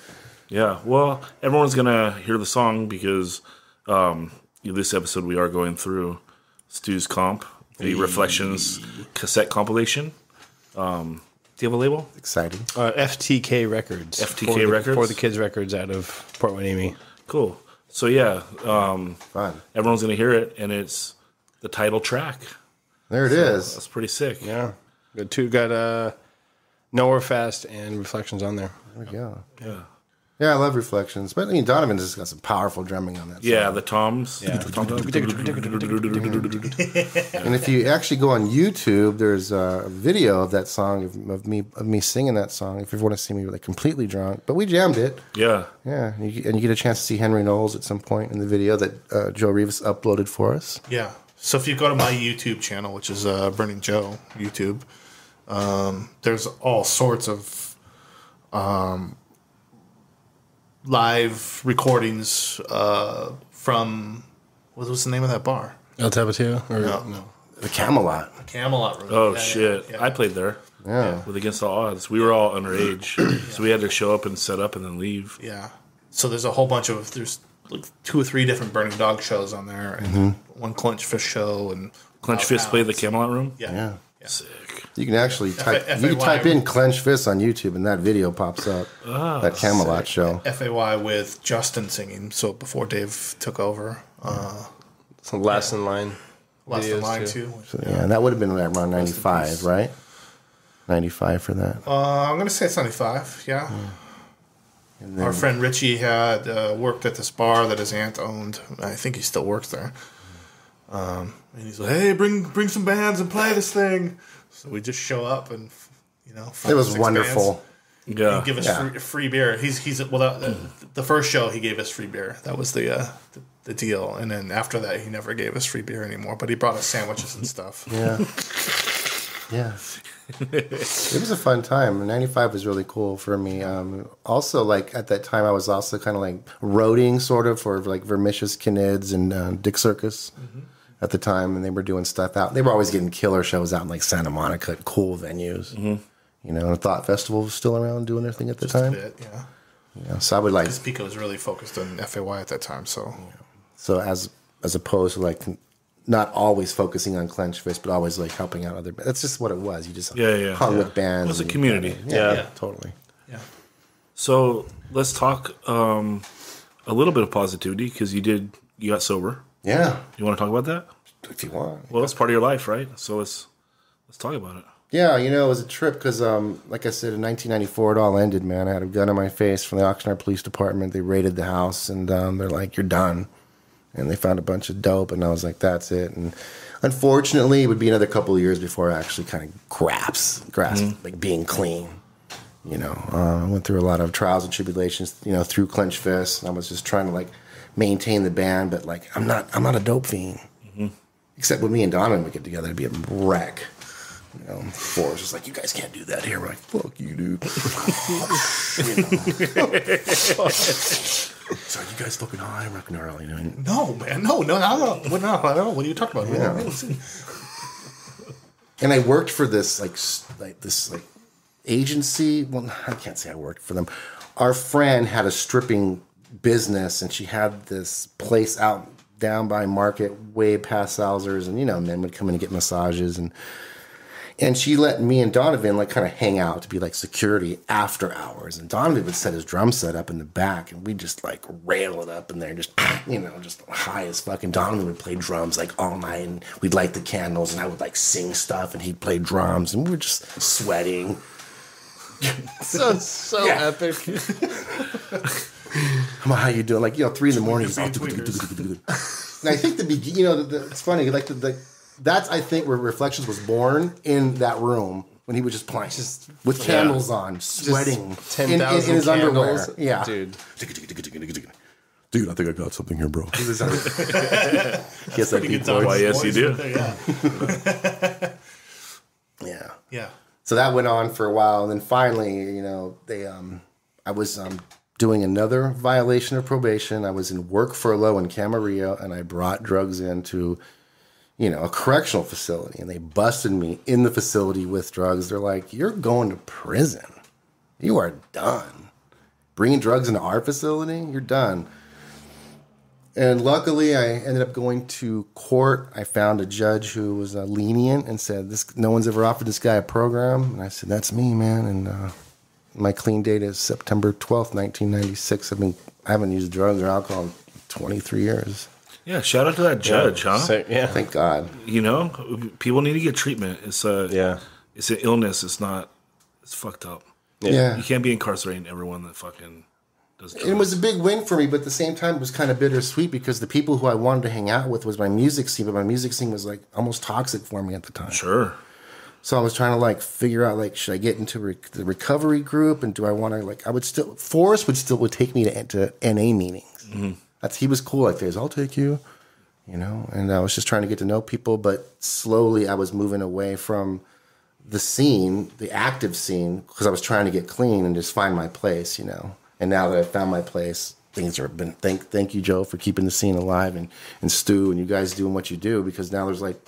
S1: Yeah, well, everyone's gonna hear the song because this episode we are going through Stu's comp, the Reflections cassette compilation. Do you have a label?
S6: exciting.
S4: FTK Records.
S1: FTK Records?
S4: For the Kids Records out of Port Hueneme.
S1: Cool. So yeah,
S6: Fun.
S1: everyone's gonna hear it, and it's the title track.
S6: There it is.
S1: That's pretty sick.
S4: Yeah. Got Nowhere Fast and Reflections on there.
S6: There we go.
S1: Yeah.
S6: Yeah, I love Reflections, but I mean, Donovan's just got some powerful drumming on that song.
S1: Yeah, the toms.
S4: Yeah.
S6: And if you actually go on YouTube, there's a video of that song of me singing that song. If you want to see me like completely drunk, but we jammed it.
S1: Yeah.
S6: Yeah, and you get a chance to see Henry Knowles at some point in the video that Joe Rivas uploaded for us.
S5: Yeah. So if you go to my YouTube channel, which is Burning Joe YouTube, there's all sorts of live recordings from what was the name of that bar?
S4: El Tapatio? Or
S5: No.
S6: The Camelot.
S5: Camelot Room.
S1: Oh
S5: Yeah,
S1: shit!
S5: yeah.
S1: I played there.
S6: Yeah.
S1: With Against All Odds. We were all underage, so we had to show up and set up and then leave.
S5: Yeah. So there's a whole bunch of there's like 2 or 3 different Burning Dog shows on there, and one Clenched Fish show, and
S1: Clenched Fist played the Camelot Room.
S5: Yeah.
S1: Sick.
S6: You can actually type
S5: FAY.
S6: in Clenched Fists on YouTube, and that video pops up. That Camelot show.
S5: FAY with Justin singing. So before Dave took over,
S4: Some Last in Line.
S5: Last in
S4: videos,
S5: Line
S4: too.
S5: too.
S6: So, yeah, and that would have been around 95, right? 95 for that.
S5: I'm gonna say it's 95. Yeah.
S6: And then,
S5: Our friend Richie had worked at this bar that his aunt owned. I think he still works there. And he's like, "Hey, bring some bands and play this thing." So we just show up, and you know,
S6: it was
S5: 6
S6: wonderful.
S5: bands.
S1: Yeah.
S5: He gave us free beer. The first show he gave us free beer. That was the deal. And then after that, he never gave us free beer anymore. But he brought us sandwiches and stuff.
S6: Yeah. Yeah. It was a fun time. 95 was really cool for me. Also, like, at that time, I was also kind of, like, roading, sort of, for, like, Vermicious Knids and Dick Circus at the time. And they were doing stuff out. They were always getting killer shows out in, like, Santa Monica at cool venues. You know, and Thought Festival was still around doing their thing at the
S5: Just a
S6: time.
S5: bit, yeah.
S6: Yeah, so I would, like...
S5: Because Pico was really focused on FAY at that time, so...
S6: So as opposed to, like, not always focusing on Clenched Fist, but always, like, helping out other bands. That's just what it was. You just hung with bands.
S1: It was a
S6: and-
S1: community.
S6: Yeah, totally.
S5: Yeah.
S1: So let's talk a little bit of positivity because you got sober.
S6: Yeah,
S1: You want to talk about that?
S6: if you want.
S1: Well, it's part of your life, right? So let's talk about it.
S6: Yeah, you know, it was a trip because, like I said, in 1994, it all ended, man. I had a gun in my face from the Oxnard Police Department. They raided the house, and they're like, "You're done." And they found a bunch of dope, and I was like, "That's it." And unfortunately, it would be another couple of years before I actually kind of grasped like being clean. You know, I went through a lot of trials and tribulations, you know, through Clenched Fists. And I was just trying to like maintain the band, but like I'm not a dope fiend. Except when me and Donovan would get together, it'd be a wreck. You know, Forrest was like, "You guys can't do that here." We're like, "Fuck you, dude." So you guys fucking high, rock and early, you know?
S5: No, man. No. What are you talking about?
S6: Yeah. And I worked for this this agency. Well, I can't say I worked for them. Our friend had a stripping business, and she had this place out down by Market, way past Salzer's, and you know, men would come in and get massages, and And she let me and Donovan like kind of hang out to be like security after hours. And Donovan would set his drum set up in the back, and we just like rail it up in there, just just high as fuck. And Donovan would play drums like all night, and we'd light the candles, and I would like sing stuff, and he'd play drums, and we were just sweating.
S4: So epic.
S6: How you doing? Like 3 in the morning. And I think it's funny. Like that's I think where Reflections was born, in that room when he was just playing, with candles on, sweating,
S4: 10,000
S6: in his underwear.
S4: candles.
S6: Yeah,
S4: dude.
S6: Dude, I think I got something here, bro. He was he has that deep
S5: guitar.
S1: Why, yes, you do.
S6: Yeah.
S5: Yeah.
S6: So that went on for a while, and then finally, I was doing another violation of probation. I was in work furlough in Camarillo, and I brought drugs into, a correctional facility, and they busted me in the facility with drugs. They're like, "You're going to prison. You are done. Bringing drugs into our facility, you're done." And luckily, I ended up going to court. I found a judge who was lenient and said, "No one's ever offered this guy a program." And I said, "That's me, man." And my clean date is September 12th, 1996. I haven't used drugs or alcohol in 23 years.
S1: Yeah, shout out to that judge, huh?
S4: So, yeah.
S6: Thank God.
S1: People need to get treatment. It's it's an illness. It's fucked up.
S6: Yeah.
S1: You can't be incarcerating everyone that fucking does drugs.
S6: It was a big win for me, but at the same time, it was kind of bittersweet because the people who I wanted to hang out with was my music scene, but my music scene was like almost toxic for me at the time.
S1: Sure.
S6: So I was trying to like figure out like, should I get into the recovery group, and do I want to Forrest would take me to NA meetings. Mm-hmm. He was cool like this. "I'll take you, and I was just trying to get to know people, but slowly I was moving away from the scene, the active scene, because I was trying to get clean and just find my place, And now that I've found my place, things have been, thank you, Joe, for keeping the scene alive, and Stu, and you guys doing what you do, because now there's like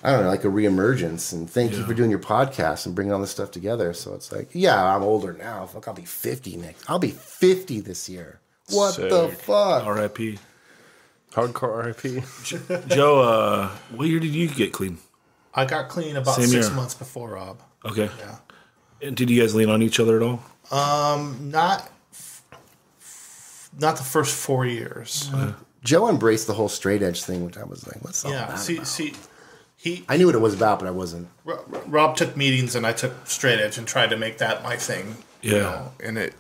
S6: a reemergence, and thank you for doing your podcast and bringing all this stuff together. So it's like, I'm older now. Fuck, I'll be 50 next. I'll be 50 this year. What
S4: Sick.
S6: the fuck?
S1: R.I.P.
S4: Hardcore R.I.P.
S1: Joe, what year did you get clean?
S5: I got clean about
S1: Same
S5: 6
S1: year.
S5: months before Rob.
S1: Okay.
S5: Yeah.
S1: And did you guys lean on each other at all?
S5: Not the first 4 years.
S6: Joe embraced the whole straight edge thing, which I was like, what's all that about?
S5: See,
S6: I knew what it was about, but I wasn't.
S5: Rob took meetings, and I took straight edge and tried to make that my thing.
S1: Yeah.
S5: And it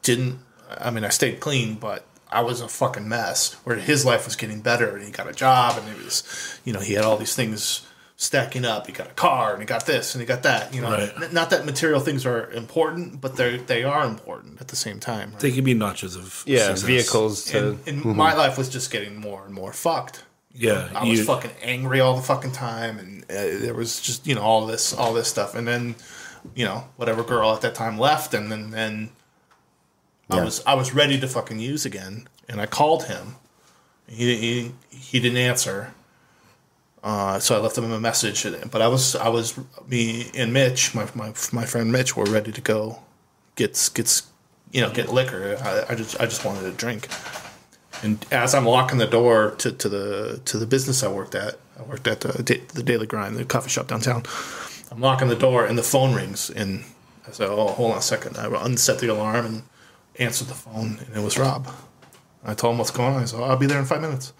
S5: didn't. I mean, I stayed clean, but I was a fucking mess. Where his life was getting better, and he got a job, and it was, he had all these things stacking up. He got a car, and he got this, and he got that.
S1: Right.
S5: Not that material things are important, but they are important at the same time. Right?
S1: They can be notches of success.
S4: Vehicles to.
S5: And my life was just getting more and more fucked.
S1: Yeah,
S5: I was fucking angry all the fucking time, and there was just all this stuff, and then whatever girl at that time left, and then I was ready to fucking use again, and I called him. He didn't answer, so I left him a message. But I was me and Mitch, my friend Mitch, were ready to go get liquor. I just wanted a drink. And as I'm locking the door to the business I worked at the Daily Grind, the coffee shop downtown. I'm locking the door, and the phone rings, and I said, "Oh, hold on a second." I unset the alarm and answered the phone, and it was Rob. I told him what's going on. I said, "I'll be there in 5 minutes."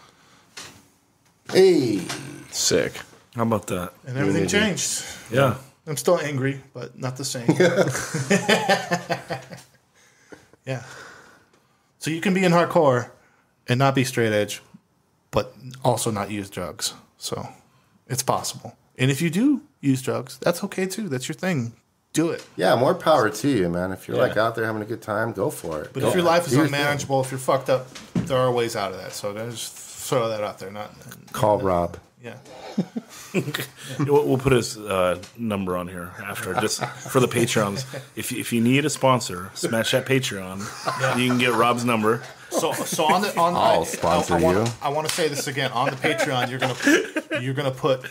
S6: Hey,
S4: Sick.
S1: How about that?
S5: And everything changed.
S1: Yeah.
S5: I'm still angry, but not the same. Yeah. So you can be in hardcore and not be straight edge, but also not use drugs. So it's possible. And if you do use drugs, that's okay too. That's your thing. Do it.
S6: yeah, more power to you, man. If you're like out there having a good time, go for it.
S5: But if your life is unmanageable, if you're fucked up, there are ways out of that. So just throw that out there.
S6: Call Rob.
S5: Yeah.
S1: We'll put his number on here after, just for the Patreons. If you need a sponsor, smash that Patreon. You can get Rob's number.
S5: So on the
S6: I'll sponsor you.
S5: I want to say this again on the Patreon. You're gonna put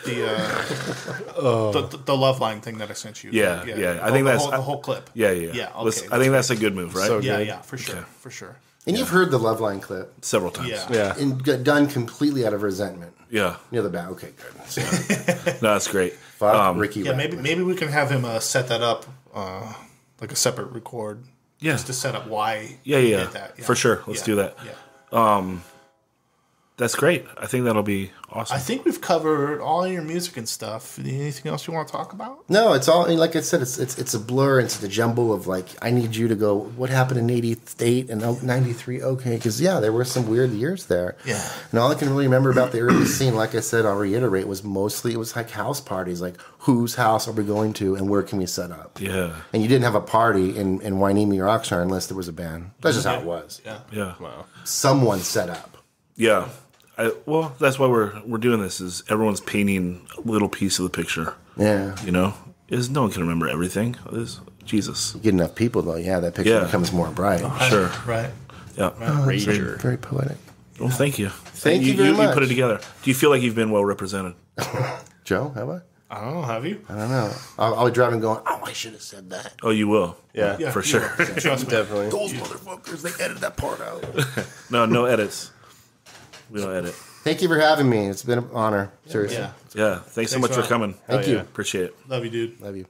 S5: the love line thing that I sent you.
S1: Yeah. I think that's
S5: the whole clip.
S1: Yeah.
S5: Yeah. Okay,
S1: I think that's a good move, right?
S4: So
S5: Yeah, for sure,
S1: Okay.
S5: for sure.
S6: And you've heard the Loveline clip,
S1: Several times.
S5: Yeah.
S4: Yeah.
S6: and done completely out of resentment.
S1: Yeah.
S6: Near the back. Okay, good. So,
S1: No, that's great.
S6: fuck Ricky.
S5: Yeah,
S6: Rattler.
S5: maybe we can have him set that up like a separate record.
S1: Yeah.
S5: Just to set up why.
S1: Yeah,
S5: he
S1: yeah.
S5: did that.
S1: For sure. Let's do that.
S5: Yeah.
S1: That's great. I think that'll be awesome.
S5: I think we've covered all your music and stuff. Anything else you want to talk about?
S6: No, it's all. I mean, like I said, it's a blur. It's the jumble of like. I need you to go. What happened in '88 and '93? Okay, because there were some weird years there.
S5: Yeah.
S6: And all I can really remember about the early scene, like I said, I'll reiterate, was mostly it was like house parties. Like whose house are we going to, and where can we set up?
S1: Yeah.
S6: And you didn't have a party in Wainimi or Oxnard unless there was a band. That's just how it was.
S5: Yeah.
S1: Yeah.
S4: Wow.
S6: Someone set up.
S1: Yeah. Well, that's why we're doing this. Is everyone's painting a little piece of the picture.
S6: Yeah.
S1: You know, is no one can remember everything. Jesus.
S6: You get enough people though, that picture becomes more bright.
S1: Sure.
S5: Right.
S1: Yeah.
S4: Rager.
S6: Very poetic.
S1: Well, thank you.
S6: Thank you very much.
S1: You put it together. Do you feel like you've been well represented?
S6: Joe, have I?
S5: I don't know. Have you?
S6: I don't know. I'll be driving going, oh, I should have said that.
S1: Oh, you will.
S4: Yeah,
S1: For
S5: you
S1: sure.
S5: will. Trust me.
S4: definitely.
S6: Those motherfuckers, they edited that part out.
S1: No edits. We don't edit.
S6: Thank you for having me. It's been an honor. Seriously.
S5: Yeah.
S1: Yeah. Thanks so much for
S5: Ron.
S1: coming.
S6: Thank you.
S1: Appreciate it.
S5: Love you, dude.
S6: Love you.